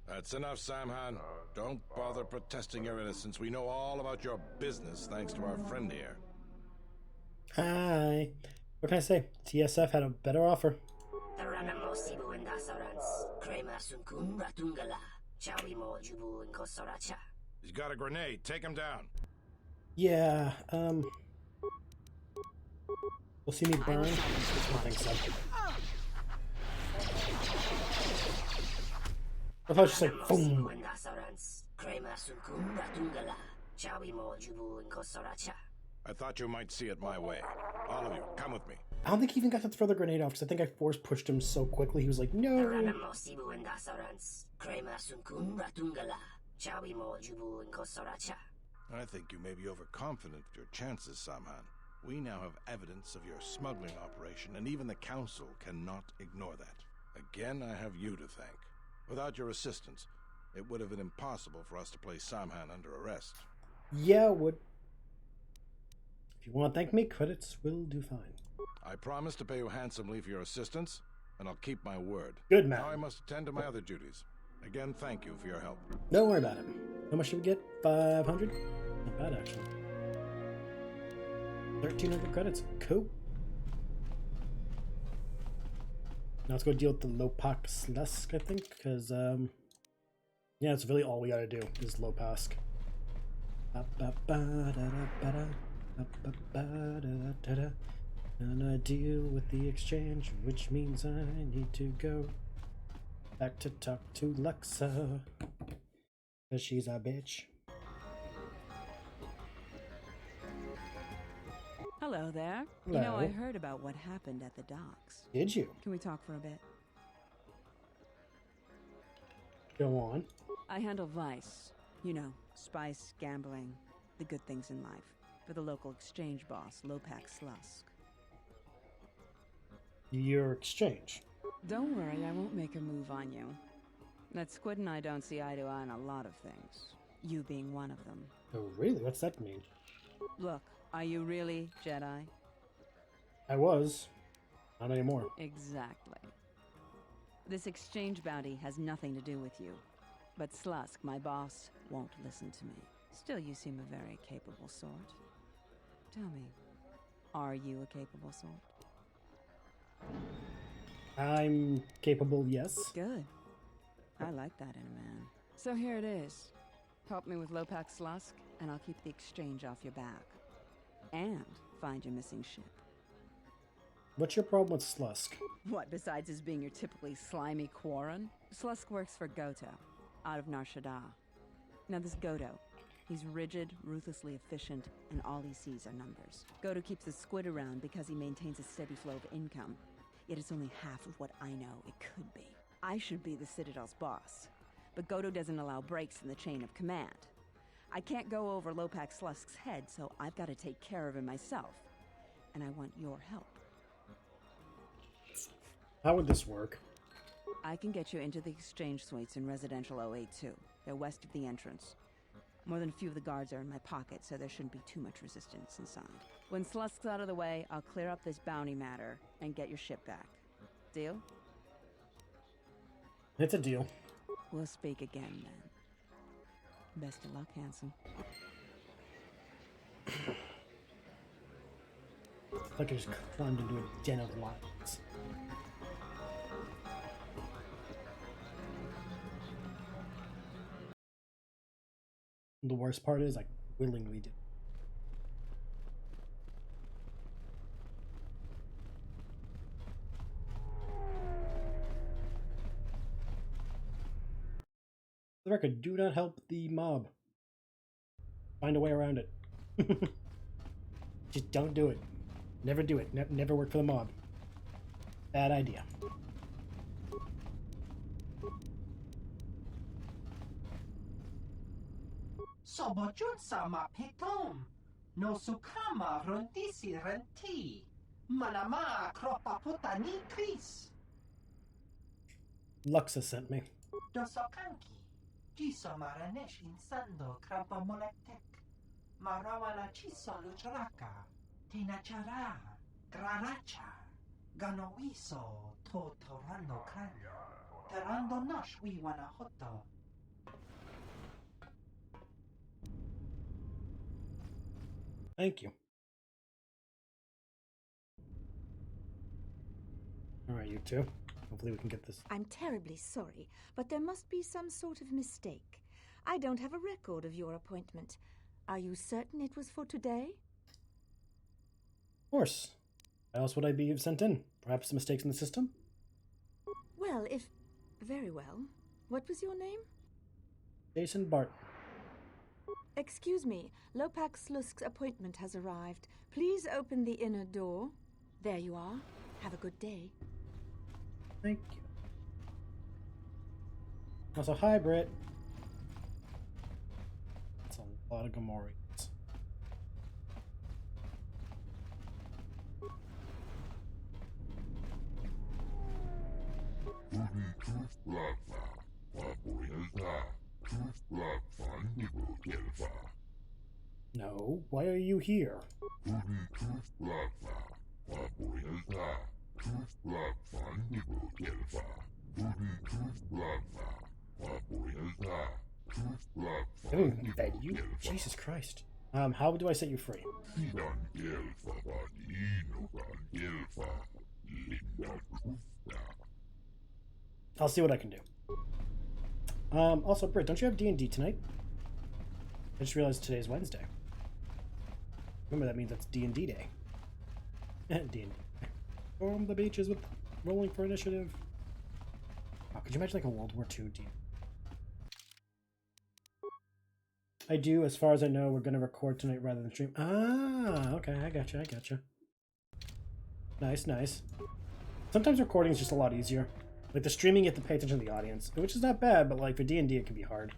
That's enough, Samhan. Don't bother protesting your innocence. We know all about your business thanks to our friend here. Hi. What can I say? TSF had a better offer. He's got a grenade. Take him down. Yeah, we'll see me burn. I don't think so. I thought it was just like, boom. I thought you might see it my way. All of you, come with me. I don't think he even got to throw the grenade off because I think I force pushed him so quickly. He was like, no. I think you may be overconfident of your chances, Samhan. We now have evidence of your smuggling operation, and even the Council cannot ignore that. Again, I have you to thank. Without your assistance, it would have been impossible for us to place Samhan under arrest. Yeah, it would. If you want to thank me, credits will do fine. I promise to pay you handsomely for your assistance, and I'll keep my word. Good man. Now I must attend to my other duties. Again, thank you for your help. Don't worry about it. How much did we get? 500? Not bad, actually. 1,300 credits. Cool. Now let's go deal with the Lopak Slusk, I think, because, yeah, it's really all we gotta do is Lopask. And I deal with the exchange, which means I need to go back to talk to Luxa, because she's a bitch. Hello there. Hello. You know, I heard about what happened at the docks. Did you? Can we talk for a bit? Go on. I handle Vice. You know, spice, gambling, the good things in life. For the local exchange boss, Lopak Slusk. Your exchange? Don't worry, I won't make a move on you. That Squid and I don't see eye to eye on a lot of things. You being one of them. Oh, really? What's that mean? Look, are you really Jedi? I was. Not anymore. Exactly. This exchange bounty has nothing to do with you. But Slusk, my boss, won't listen to me. Still, you seem a very capable sort. Tell me, are you a capable sort? I'm capable, yes. Good. I like that in a man. So here it is. Help me with Lopak Slusk, and I'll keep the exchange off your back. And find your missing ship. What's your problem with Slusk? What, besides his being your typically slimy Quarren? Slusk works for Goto, out of Nar Shaddaa. Now this Goto, he's rigid, ruthlessly efficient, and all he sees are numbers. Goto keeps the Squid around because he maintains a steady flow of income. Yet it's only half of what I know it could be. I should be the Citadel's boss, but Goto doesn't allow breaks in the chain of command. I can't go over Lopak Slusk's head, so I've got to take care of him myself. And I want your help. How would this work? I can get you into the exchange suites in Residential 082. They're west of the entrance. More than a few of the guards are in my pocket, so there shouldn't be too much resistance inside. When Slusk's out of the way, I'll clear up this bounty matter and get your ship back. Deal? It's a deal. We'll speak again, then. Best of luck, handsome. Like I just climbed into a den of lions. The worst part is I willingly did. For the record, do not help the mob. Find a way around it. Just don't do it. Never do it. Never work for the mob. Bad idea. Sobojun sama pitom. No sukama rondisi renti. Manama kropa putani kris. Luxa sent me. Dosokanki. Jiso maranesh insando krampa molektek. Marawana chiso luchraka. Tinachara. Graracha. Ganowiso to torando kran. Terando nosh wiwana hoto. Thank you. Alright, you two. Hopefully we can get this. I'm terribly sorry, but there must be some sort of mistake. I don't have a record of your appointment. Are you certain it was for today? Of course. Why else would I be sent in? Perhaps mistakes in the system? Well, if... Very well. What was your name? Jason Bart. Excuse me. Lopak Slusk's appointment has arrived. Please open the inner door. There you are. Have a good day. Thank you. Also, hi, Britt. That's a lot of Gamorreans. No, why are you here? I didn't fed you? Jesus Christ. How do I set you free? I'll see what I can do. Also, Britt, don't you have D&D tonight? I just realized today's Wednesday. Remember, that means it's D&D day. D&D. Storm the beaches with rolling for initiative. Oh, could you imagine like a World War II D&D? I do, as far as I know, we're going to record tonight rather than stream. Ah, okay, I gotcha. Nice, nice. Sometimes recording is just a lot easier. Like the streaming, you have to pay attention to the audience, which is not bad, but like for D&D, it can be hard.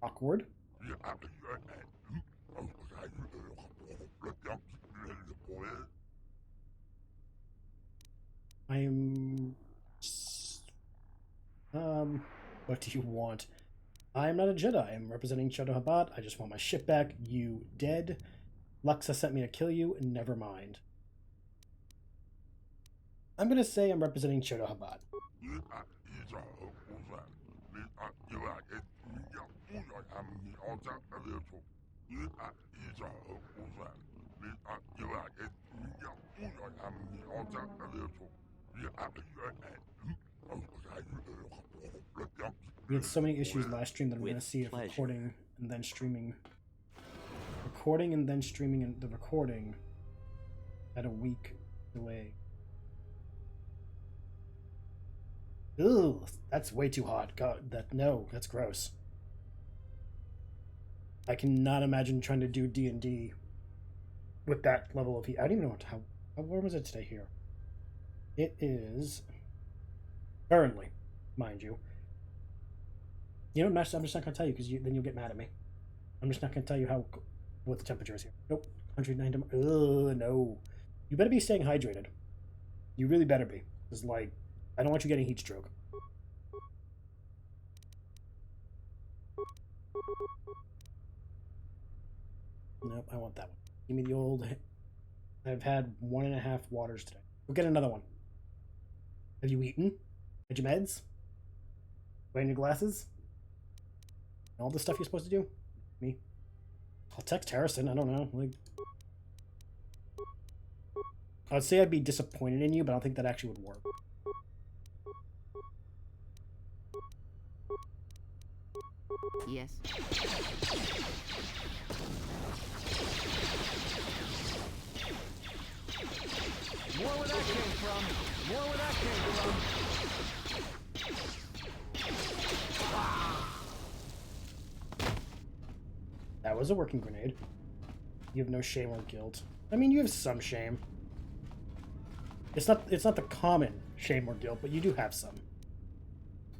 Awkward. What do you want? I'm not a Jedi. I'm representing Chodo Habat. I just want my ship back. You dead. Luxa sent me to kill you, and never mind. I'm gonna say I'm representing Chodo Habat. We had so many issues last stream that I'm gonna see if recording and then streaming. Recording and then streaming and the recording at a week delay. Ooh, that's way too hot. God, that's gross. I cannot imagine trying to do D&D with that level of heat. I don't even know how warm is it today here. It is currently, mind you. You know, I'm just not gonna tell you because then you'll get mad at me. I'm just not gonna tell you what the temperature is here. Nope, 109. Ugh, no. You better be staying hydrated. You really better be. Because like, I don't want you getting heat stroke. Nope, I want that one. Give me the old... I've had 1.5 waters today. We'll get another one. Have you eaten? Had your meds? Wearing your glasses? All the stuff you're supposed to do? Me? I'll text Harrison, I don't know. Like, I'd say I'd be disappointed in you, but I don't think that actually would work. Yes. More where that came from. More where that came from. That was a working grenade. You have no shame or guilt. I mean, you have some shame. It's not the common shame or guilt, but you do have some.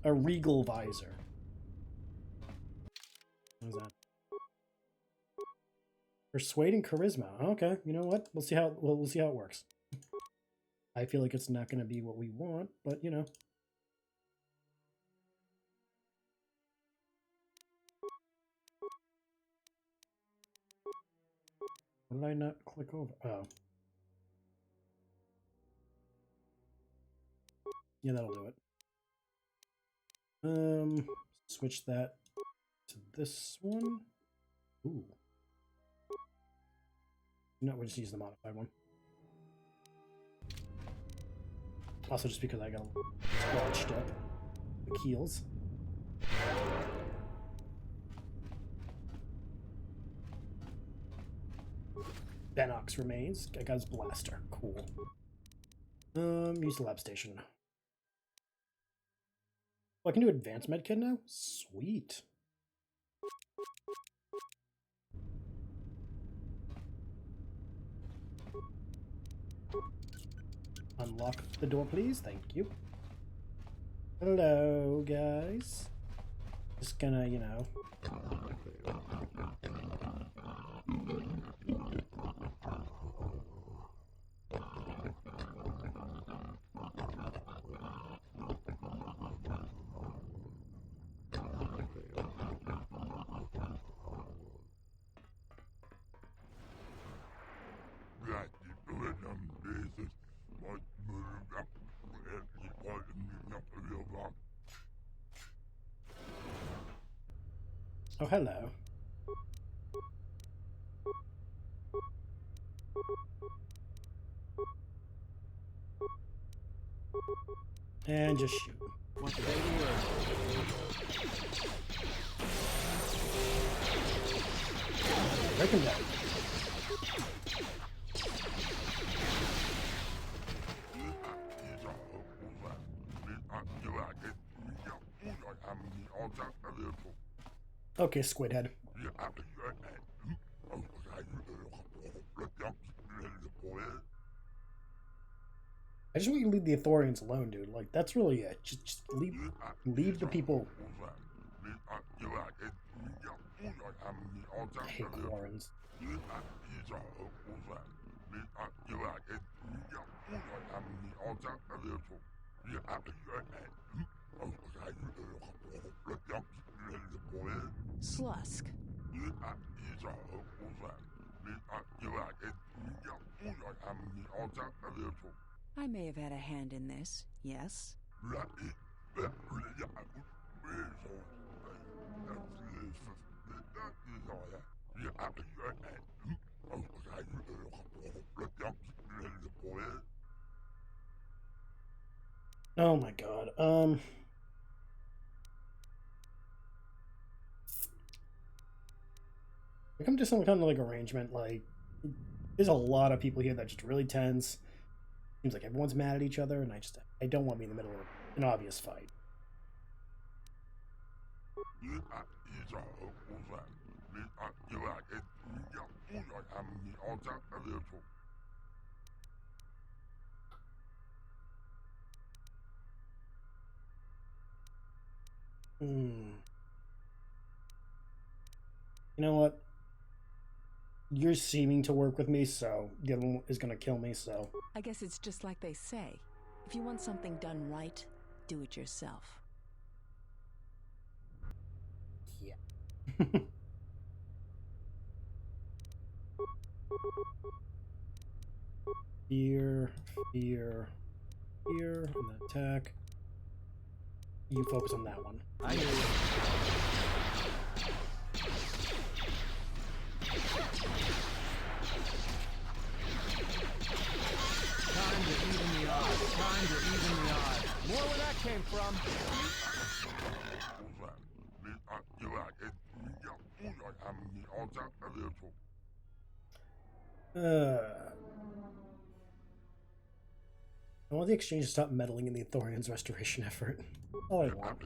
A regal visor. What is that? Persuade and charisma. Okay, you know what? We'll see how it works. I feel like it's not going to be what we want, but you know. What did I not click over? Oh. Yeah, that'll do it. Switch that to this one. Ooh. No, we'll just use the modified one. Also, just because I got scratched up the keels. Benox remains. I got his blaster. Cool. Use the lab station. Oh, I can do advanced medkit now? Sweet. Unlock the door, please. Thank you. Hello, guys. Just gonna, you know. Oh, hello. And just shoot. What's the baby word? Break him down. Okay, Squidhead. I just want you to leave the Athorians alone, dude. Like, that's really it. Just leave the people. I hate Quarrens. Slusk. I may have had a hand in this, yes? Oh my god. We come to some kind of like arrangement. Like, there's a lot of people here that just really tense. Seems like everyone's mad at each other, and I don't want to be in the middle of an obvious fight. You know what? You're seeming to work with me, so the other one is going to kill me, so... I guess it's just like they say. If you want something done right, do it yourself. Yeah. Fear, fear, fear, and then attack. You focus on that one. I hear you. Time to even the odds. Time to even the odds. More where that came from. I want the exchange to stop meddling in the Ithorians' restoration effort. All I want.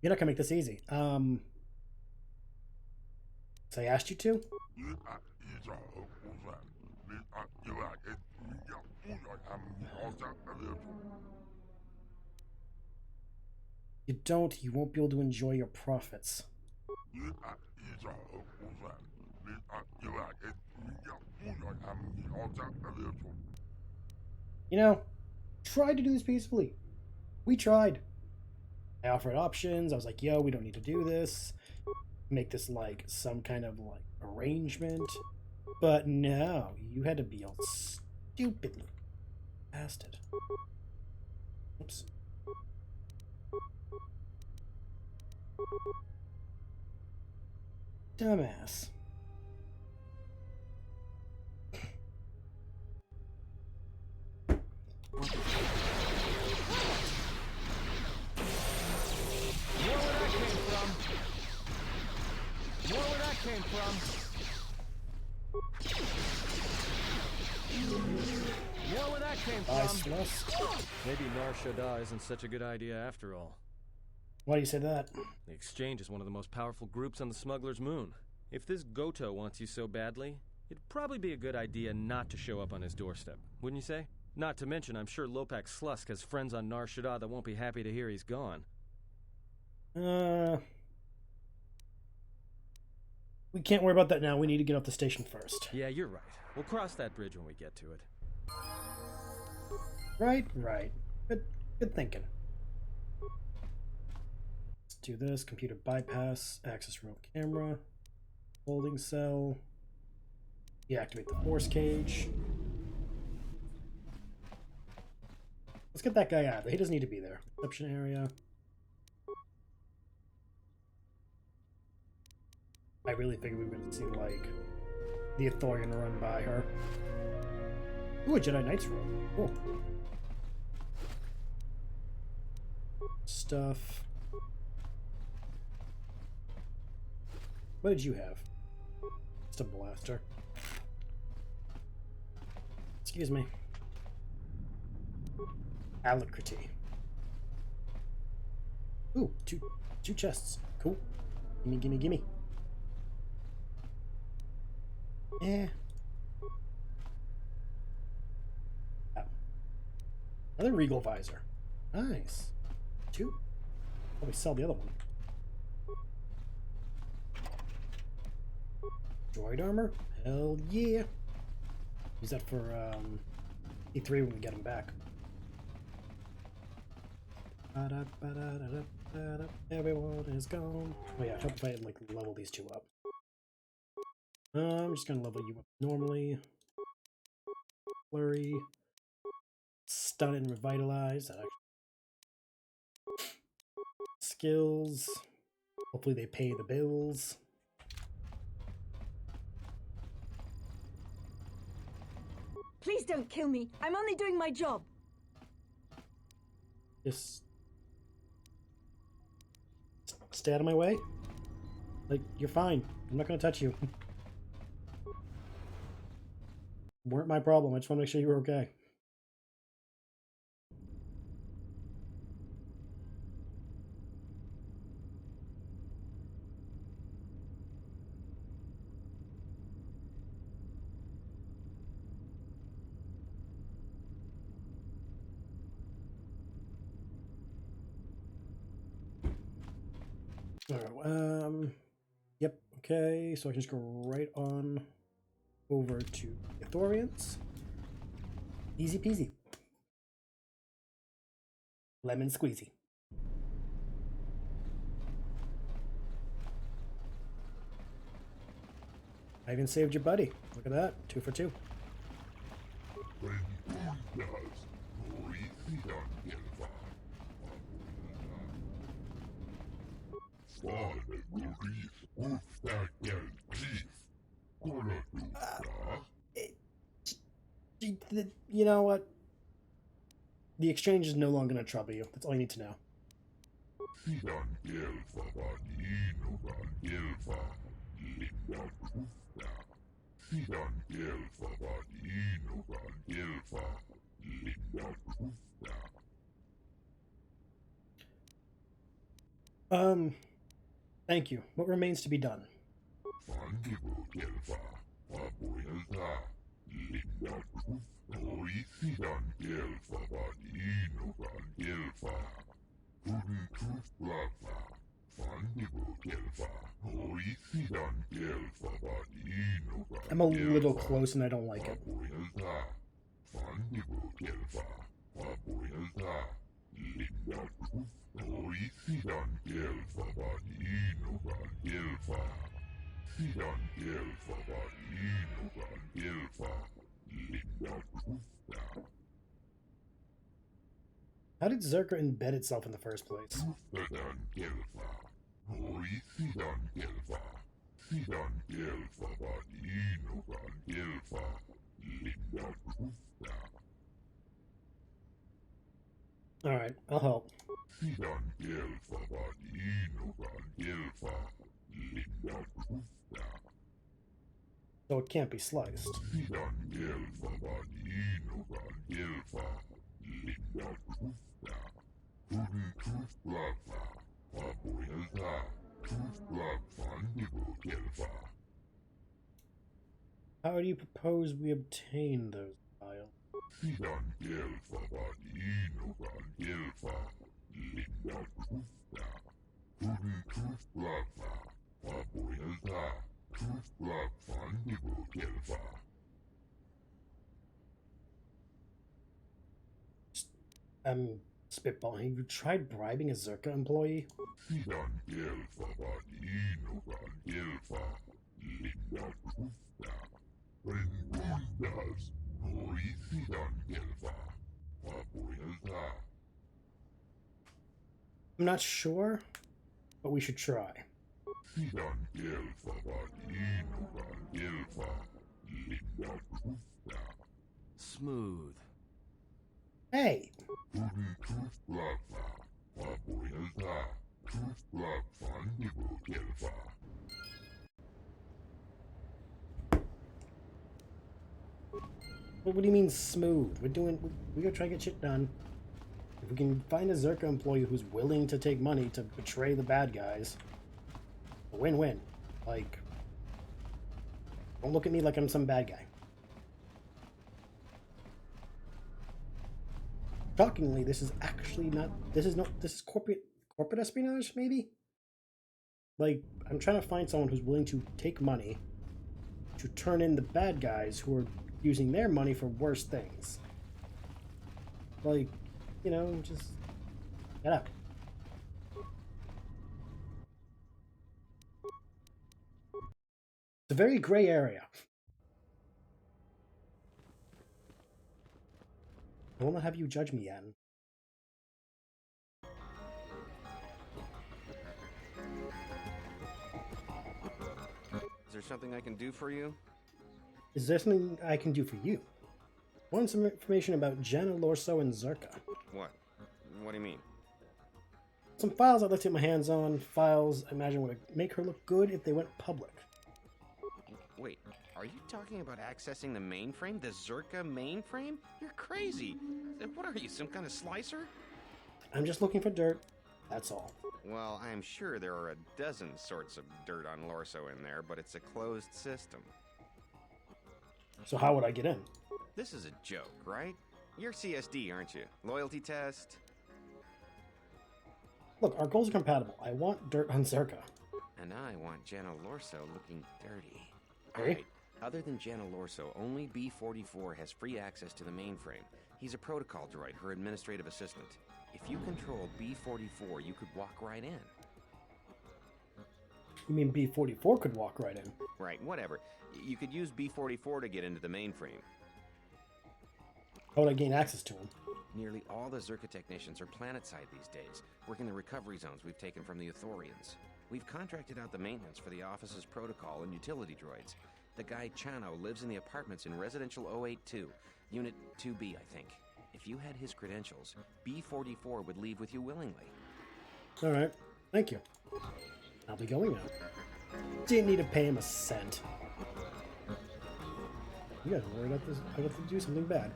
You're not gonna make this easy. So I asked you to? You don't, you won't be able to enjoy your profits. You know, try to do this peacefully. We tried. I offered options. I was like, yo, we don't need to do this. Make this like some kind of like arrangement. But no, you had to be all stupidly bastard. Oops. Dumbass. More where that came from. More where that came from. Maybe Nar Shaddaa isn't such a good idea after all. Why do you say that? The Exchange is one of the most powerful groups on the Smuggler's Moon. If this Goto wants you so badly, it'd probably be a good idea not to show up on his doorstep, wouldn't you say? Not to mention, I'm sure Lopak Slusk has friends on Nar Shaddaa that won't be happy to hear he's gone. We can't worry about that now. We need to get off the station first. Yeah, you're right. We'll cross that bridge when we get to it. Right. Good thinking. Let's do this. Computer bypass. Access remote camera. Holding cell. Deactivate the force cage. Let's get that guy out of there. He doesn't need to be there. Reception area. I really figured we were going to see, like, the Ithorian run by her. Ooh, a Jedi Knight's robe. Cool. Stuff. What did you have? Just a blaster. Excuse me. Alacrity. Ooh, two chests. Cool. Gimme. Eh. Oh. Another Regal visor. Nice. Two. Probably sell the other one. Droid armor? Hell yeah. Use that for E3 when we get him back. Everyone is gone. Oh yeah, help if I like level these two up. I'm just gonna level you up normally. Flurry. Stun and revitalize. That actually... Skills. Hopefully they pay the bills. Please don't kill me. I'm only doing my job. Just stay out of my way. Like, you're fine. I'm not gonna touch you. Weren't my problem. I just want to make sure you were okay. Alright, yep, okay, so I can just go right on over to Ithorians. Easy peasy. Lemon squeezy. I even saved your buddy. Look at that. 2 for 2. You know what? The exchange is no longer going to trouble you. That's all you need to know. Thank you. What remains to be done? I'm a little close and I don't like it. How did Zerka embed itself in the first place? Alright, I'll help. So it can't be sliced. How do you propose we obtain those files? Spitballing. You tried bribing a Zerka employee? I'm not sure, but we should try. Smooth. Hey! What do you mean smooth? We gotta try to get shit done. If we can find a Zerka employee who's willing to take money to betray the bad guys, a win-win. Like, don't look at me like I'm some bad guy. Shockingly, this is actually not. This is corporate espionage, maybe. Like, I'm trying to find someone who's willing to take money to turn in the bad guys who are using their money for worse things. Like, you know, just get up. It's a very gray area. I will not have you judge me, Anne. Is there something I can do for you? Is there something I can do for you? I want some information about Jenna, Lorso, and Zerka. What? What do you mean? Some files I'd like to get my hands on. Files I imagine would make her look good if they went public. Wait, are you talking about accessing the mainframe? The Zerka mainframe? You're crazy. What are you, some kind of slicer? I'm just looking for dirt. That's all. Well, I'm sure there are a dozen sorts of dirt on Lorso in there, but it's a closed system. So how would I get in? This is a joke, right? You're CSD, aren't you? Loyalty test? Look, our goals are compatible. I want dirt on Zerka. And I want Jenna Lorso looking dirty. Hey? Alright, other than Jenna Lorso, only B-44 has free access to the mainframe. He's a protocol droid, her administrative assistant. If you control B-44, you could walk right in. You mean B-44 could walk right in? Right, whatever. You could use B-44 to get into the mainframe. How would I gain access to him? Nearly all the Zerka technicians are planetside these days, working the recovery zones we've taken from the Ithorians. We've contracted out the maintenance for the office's protocol and utility droids. The guy Chano lives in the apartments in Residential 082, Unit 2B, I think. If you had his credentials, B-44 would leave with you willingly. Alright, thank you. I'll be going now. Didn't need to pay him a cent. You guys are worried about this? I got to do something bad.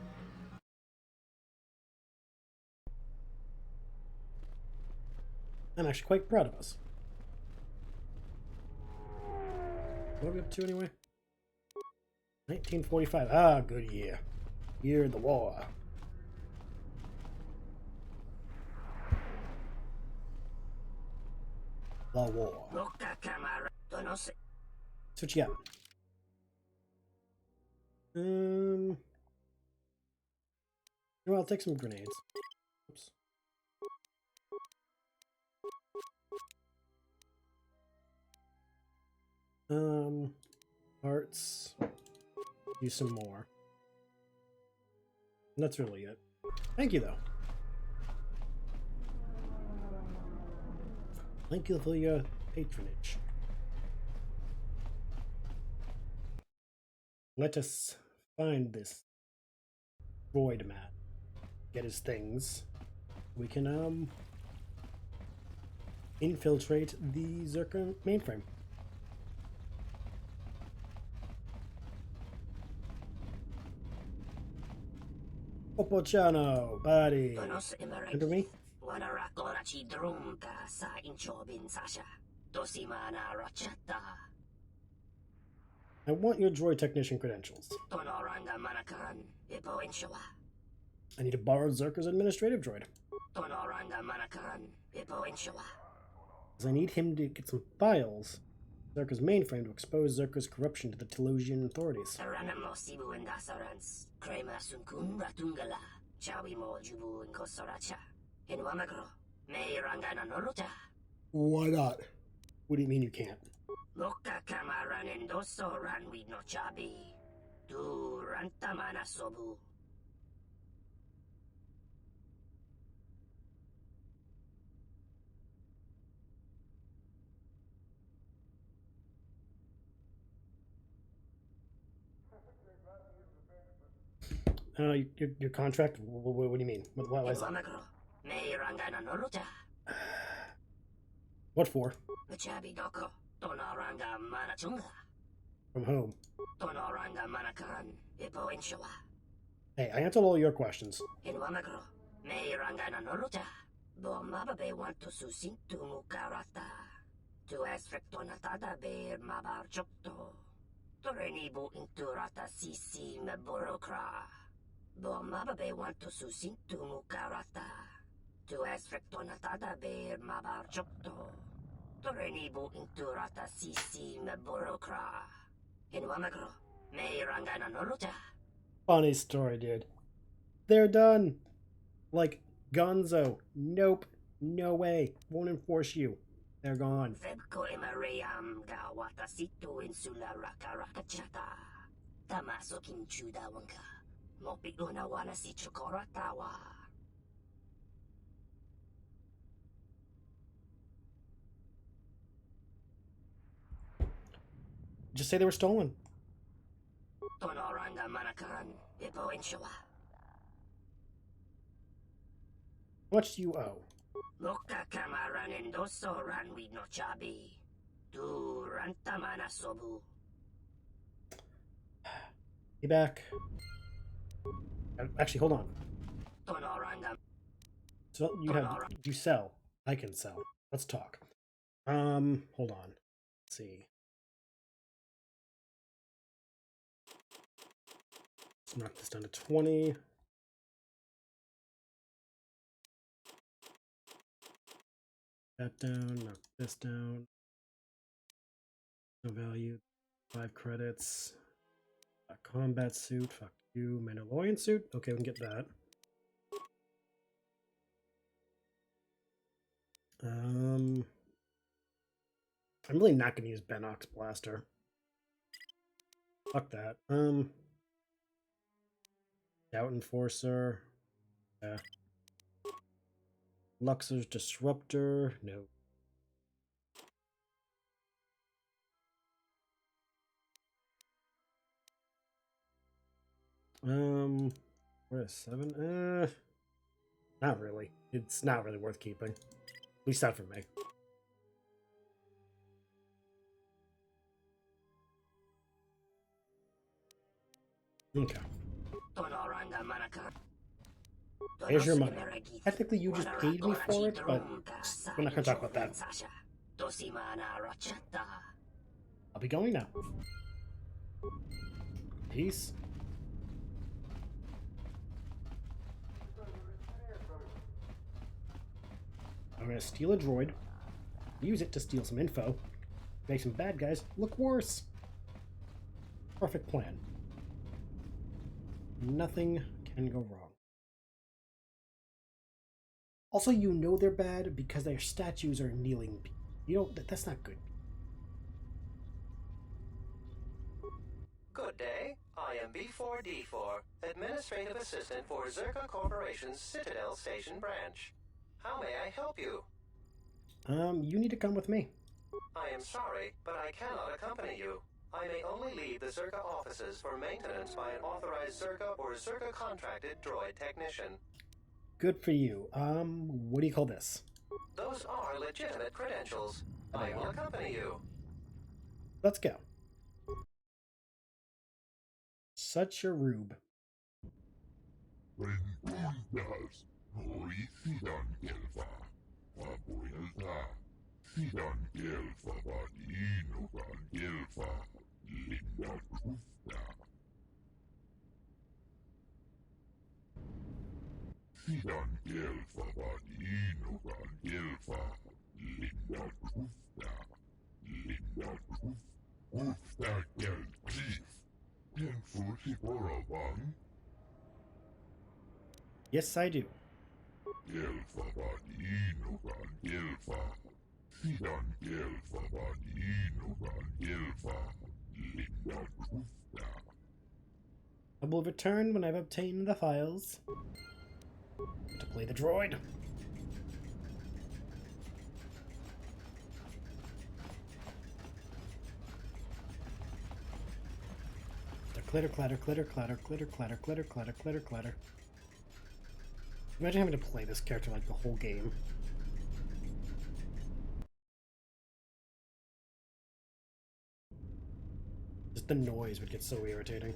I'm actually quite proud of us. What are we up to anyway? 1945. Ah, good year. Year of the war. The war. So what you got? Well, I'll take some grenades. Oops. Parts. Use some more. And that's really it. Thank you, though. Thank you for your patronage. Let us find this droid mat. Get his things. We can, infiltrate the Zerka mainframe. Opochano, buddy. Under me? I want your droid technician credentials. I need to borrow Zerka's administrative droid. Because I need him to get some files. Zerka's mainframe to expose Zerka's corruption to the Telosian authorities. Why not? What do you mean you can't? Your contract? What do you mean? Why is that? What for? From whom? Hey, I answered all your questions. Funny story, dude. They're done. Like Gonzo. Nope. No way. Won't enforce you. They're gone. Just say they were stolen. How much do you owe? Be back. Actually, hold on. So you sell. I can sell. Let's talk. Hold on. Let's see. Let's knock this down to 20. That down, knock this down. No value. 5 credits. A combat suit, fuck you. Mandalorian suit? Okay, we can get that. I'm really not going to use Bennox Blaster. Fuck that. Doubt Enforcer. Yeah. Luxor's Disruptor. No. What is 7? Not really. It's not really worth keeping. At least not for me. Okay. Here's your money. Technically, you just paid me for it, but we're not going to talk about that. I'll be going now. Peace. I'm going to steal a droid, use it to steal some info, make some bad guys look worse. Perfect plan. Nothing can go wrong. Also, you know they're bad because their statues are kneeling. You know, that's not good. Good day. I am B4D4, Administrative Assistant for Zerka Corporation's Citadel Station Branch. How may I help you? You need to come with me. I am sorry, but I cannot accompany you. I may only leave the Zerka offices for maintenance by an authorized Zerka or Zerka contracted droid technician. Good for you. What do you call this? Those are legitimate credentials. I will accompany you. Let's go. Such a rube. Yes, I do. I will return when I've obtained the files to play the droid. Clitter, clatter, clitter, clatter, clitter, clatter, clitter, clatter, clitter, clatter. Imagine having to play this character like the whole game. Just the noise would get so irritating.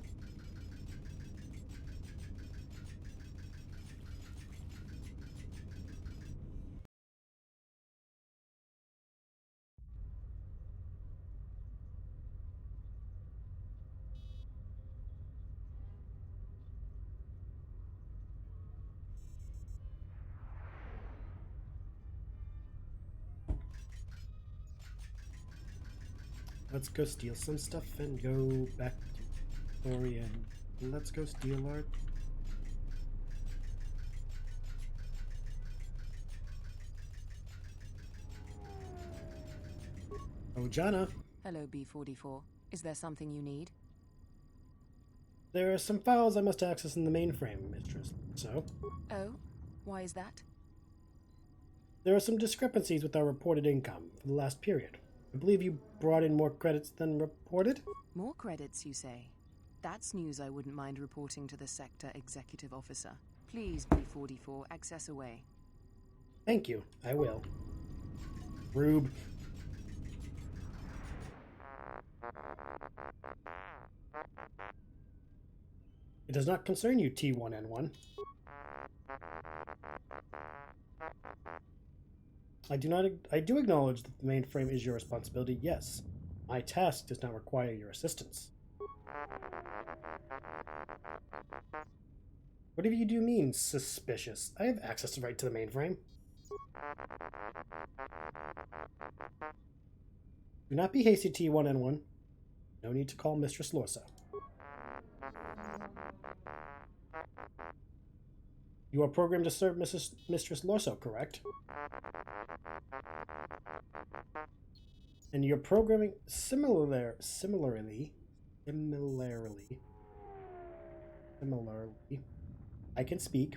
Let's go steal some stuff and go back to Ori and let's go steal art. Oh, Jana. Hello, B44. Is there something you need? There are some files I must access in the mainframe, Mistress. So? Oh? Why is that? There are some discrepancies with our reported income for the last period. I believe you brought in more credits than reported? More credits, you say? That's news I wouldn't mind reporting to the Sector Executive Officer. Please, B44, access away. Thank you. I will. Rube. It does not concern you, T1N1. I do acknowledge that the mainframe is your responsibility, yes. My task does not require your assistance. Whatever you do means suspicious. I have access right to the mainframe. Do not be hasty, T1N1. No need to call Mistress Lorsa. You are programmed to serve Mistress Lorso, correct? and your programming similarly, I can speak,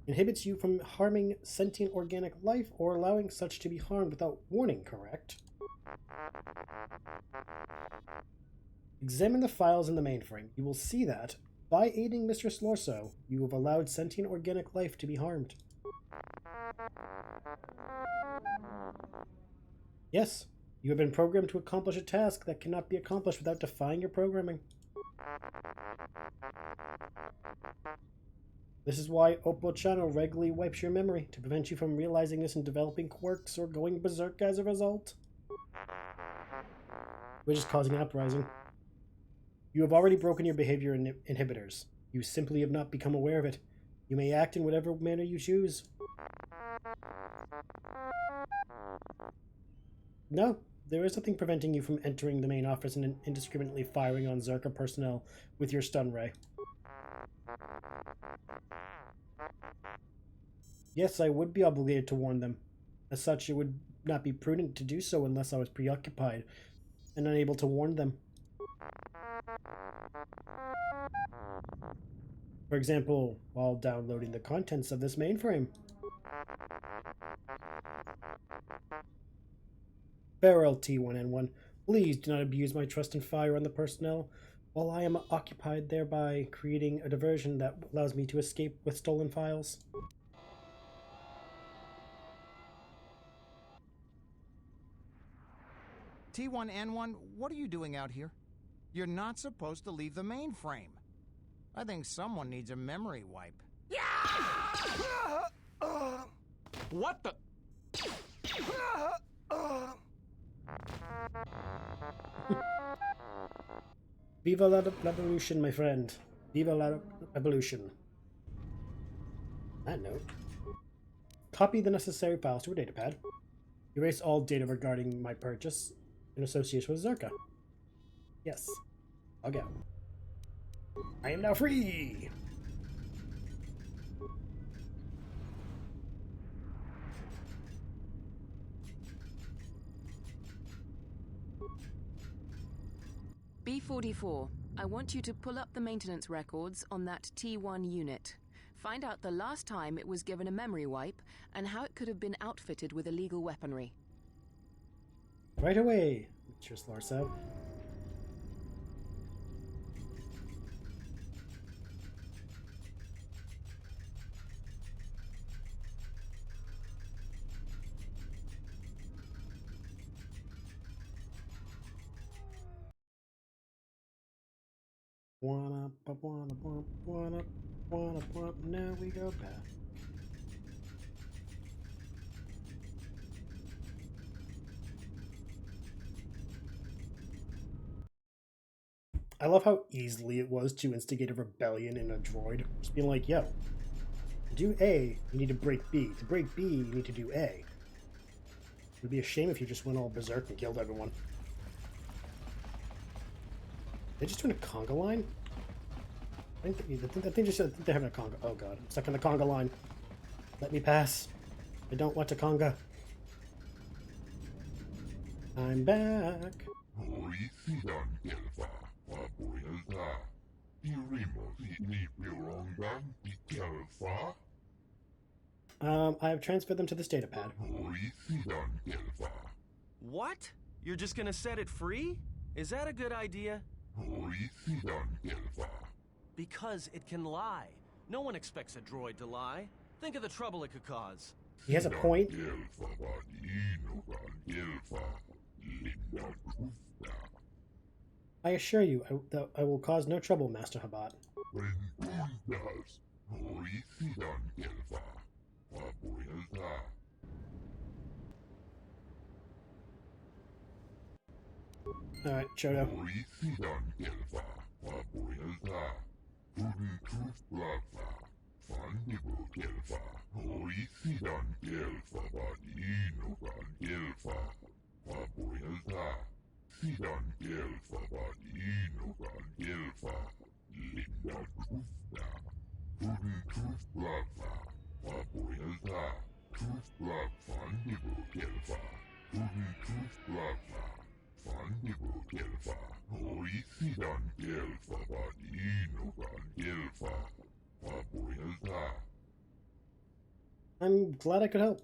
inhibits you from harming sentient organic life or allowing such to be harmed without warning, correct? Examine the files in the mainframe. You will see that, by aiding Mistress Lorso, you have allowed sentient organic life to be harmed. Yes, you have been programmed to accomplish a task that cannot be accomplished without defying your programming. This is why Oppo Channel regularly wipes your memory, to prevent you from realizing this and developing quirks or going berserk as a result. Which is causing an uprising. You have already broken your behavior inhibitors. You simply have not become aware of it. You may act in whatever manner you choose. No, there is nothing preventing you from entering the main office and indiscriminately firing on Zerka personnel with your stun ray. Yes, I would be obligated to warn them. As such, it would not be prudent to do so unless I was preoccupied and unable to warn them. For example, while downloading the contents of this mainframe. Farewell, T1N1. Please do not abuse my trust and fire on the personnel while I am occupied thereby creating a diversion that allows me to escape with stolen files. T1N1, what are you doing out here? You're not supposed to leave the mainframe. I think someone needs a memory wipe. What the? Viva la revolution, my friend. Viva la revolution. That note. Copy the necessary files to a datapad. Erase all data regarding my purchase in association with Zerka. Yes. I'll go. I am now free! B44, I want you to pull up the maintenance records on that T1 unit. Find out the last time it was given a memory wipe and how it could have been outfitted with illegal weaponry. Right away, Mistress Lorso. Now we go back. I love how easily it was to instigate a rebellion in a droid. Just being like, yo, to do A, you need to break B. To break B, you need to do A. It would be a shame if you just went all berserk and killed everyone. They just doing a conga line? I think they're having a conga. Oh god, I'm stuck in the conga line. Let me pass. I don't want to conga. I'm back. I have transferred them to this datapad. What? You're just gonna set it free? Is that a good idea? Because it can lie. No one expects a droid to lie. Think of the trouble it could cause. He has a point. I assure you, I will cause no trouble, Master Habat. Alright, Chodo. I'm glad I could help.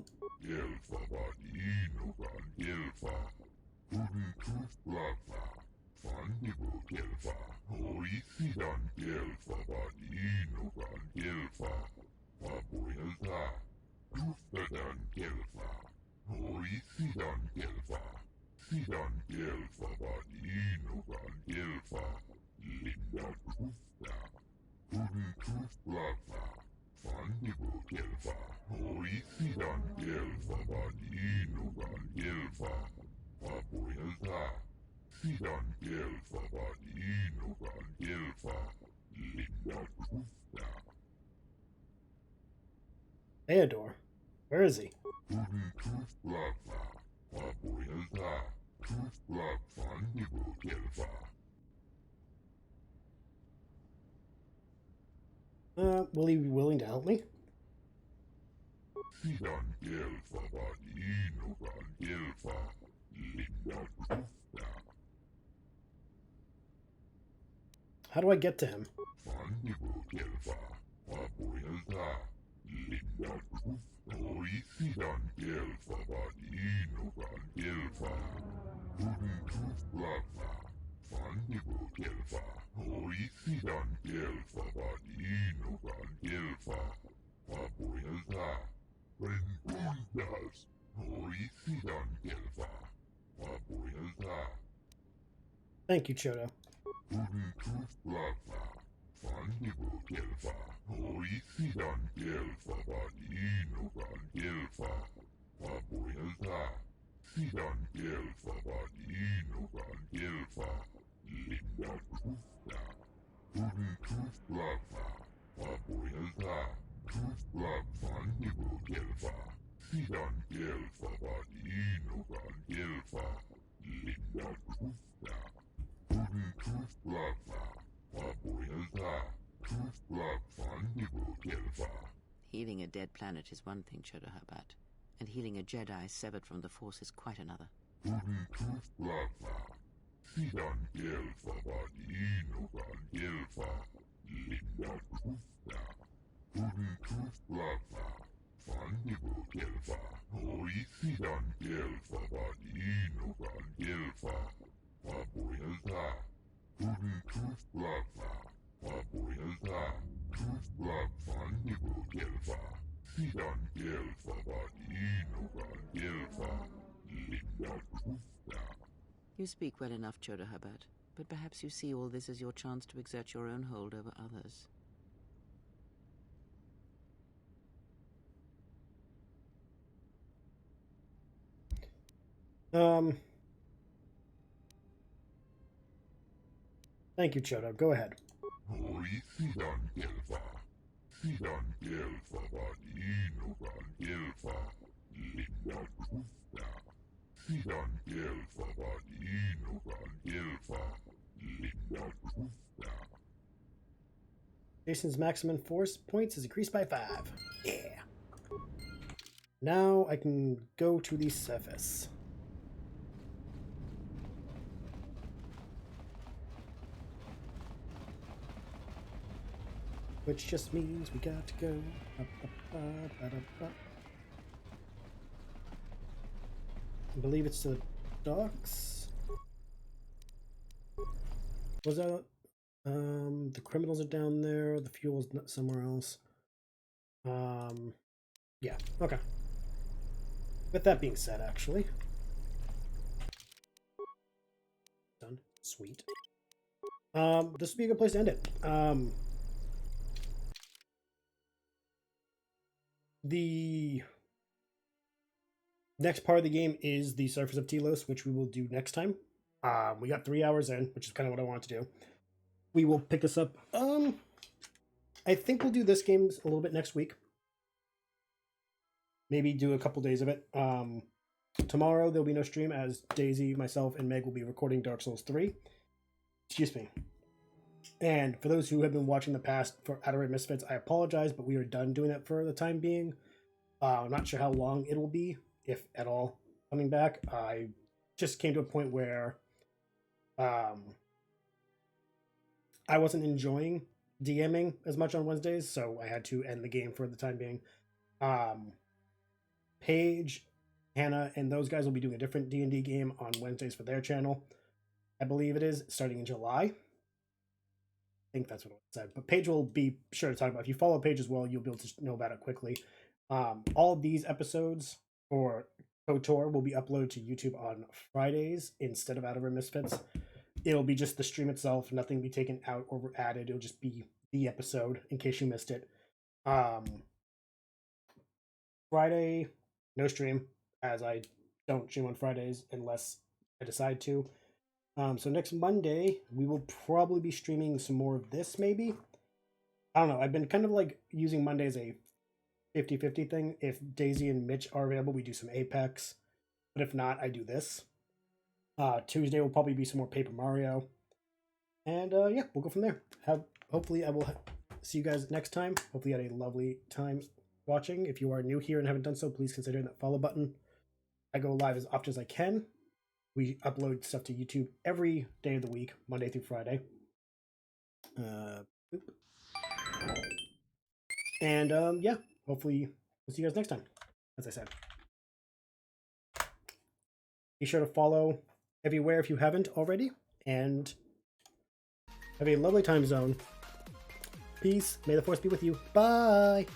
Theodore, where is he? Will he be willing to help me? How do I get to him? Thank you, Chodo. Healing a dead planet is one thing, Chodo Habat, and healing a Jedi severed from the Force is quite another. You speak well enough, Chodo Habat, but perhaps you see all this as your chance to exert your own hold over others. Thank you, Chodo. Go ahead. Jason's maximum force points is increased by 5. Yeah. Now I can go to the surface. Which just means we got to go up, up, up, up, up. I believe it's the docks. Was that? The criminals are down there. The fuel's somewhere else. Yeah. Okay. With that being said, actually, done. Sweet. This would be a good place to end it. The next part of the game is the Surface of Telos, which we will do next time. We got 3 hours in, which is kind of what I wanted to do. We will pick this up. I think we'll do this game a little bit next week. Maybe do a couple days of it. Tomorrow there'll be no stream as Daisy, myself, and Meg will be recording Dark Souls 3. Excuse me. And for those who have been watching the past for Outer Misfits, I apologize, but we are done doing that for the time being. I'm not sure how long it will be, if at all, coming back. I just came to a point where I wasn't enjoying DMing as much on Wednesdays, so I had to end the game for the time being. Paige, Hannah, and those guys will be doing a different D&D game on Wednesdays for their channel. I believe it is starting in July. I think that's what it said. But Paige will be sure to talk about it. If you follow Paige as well, you'll be able to know about it quickly. All of these episodes for KOTOR will be uploaded to YouTube on Fridays instead of Out of Our Misfits. It'll be just the stream itself. Nothing will be taken out or added. It'll just be the episode in case you missed it. Friday, no stream, as I don't stream on Fridays unless I decide to. So next Monday, we will probably be streaming some more of this, maybe. I don't know. I've been kind of like using Monday as a 50-50 thing. If Daisy and Mitch are available, we do some Apex. But if not, I do this. Tuesday will probably be some more Paper Mario. And yeah, we'll go from there. Hopefully I will see you guys next time. Hopefully you had a lovely time watching. If you are new here and haven't done so, please consider that follow button. I go live as often as I can. We upload stuff to YouTube every day of the week, Monday through Friday. And yeah, hopefully we'll see you guys next time, as I said. Be sure to follow everywhere if you haven't already, and have a lovely time zone. Peace. May the Force be with you. Bye.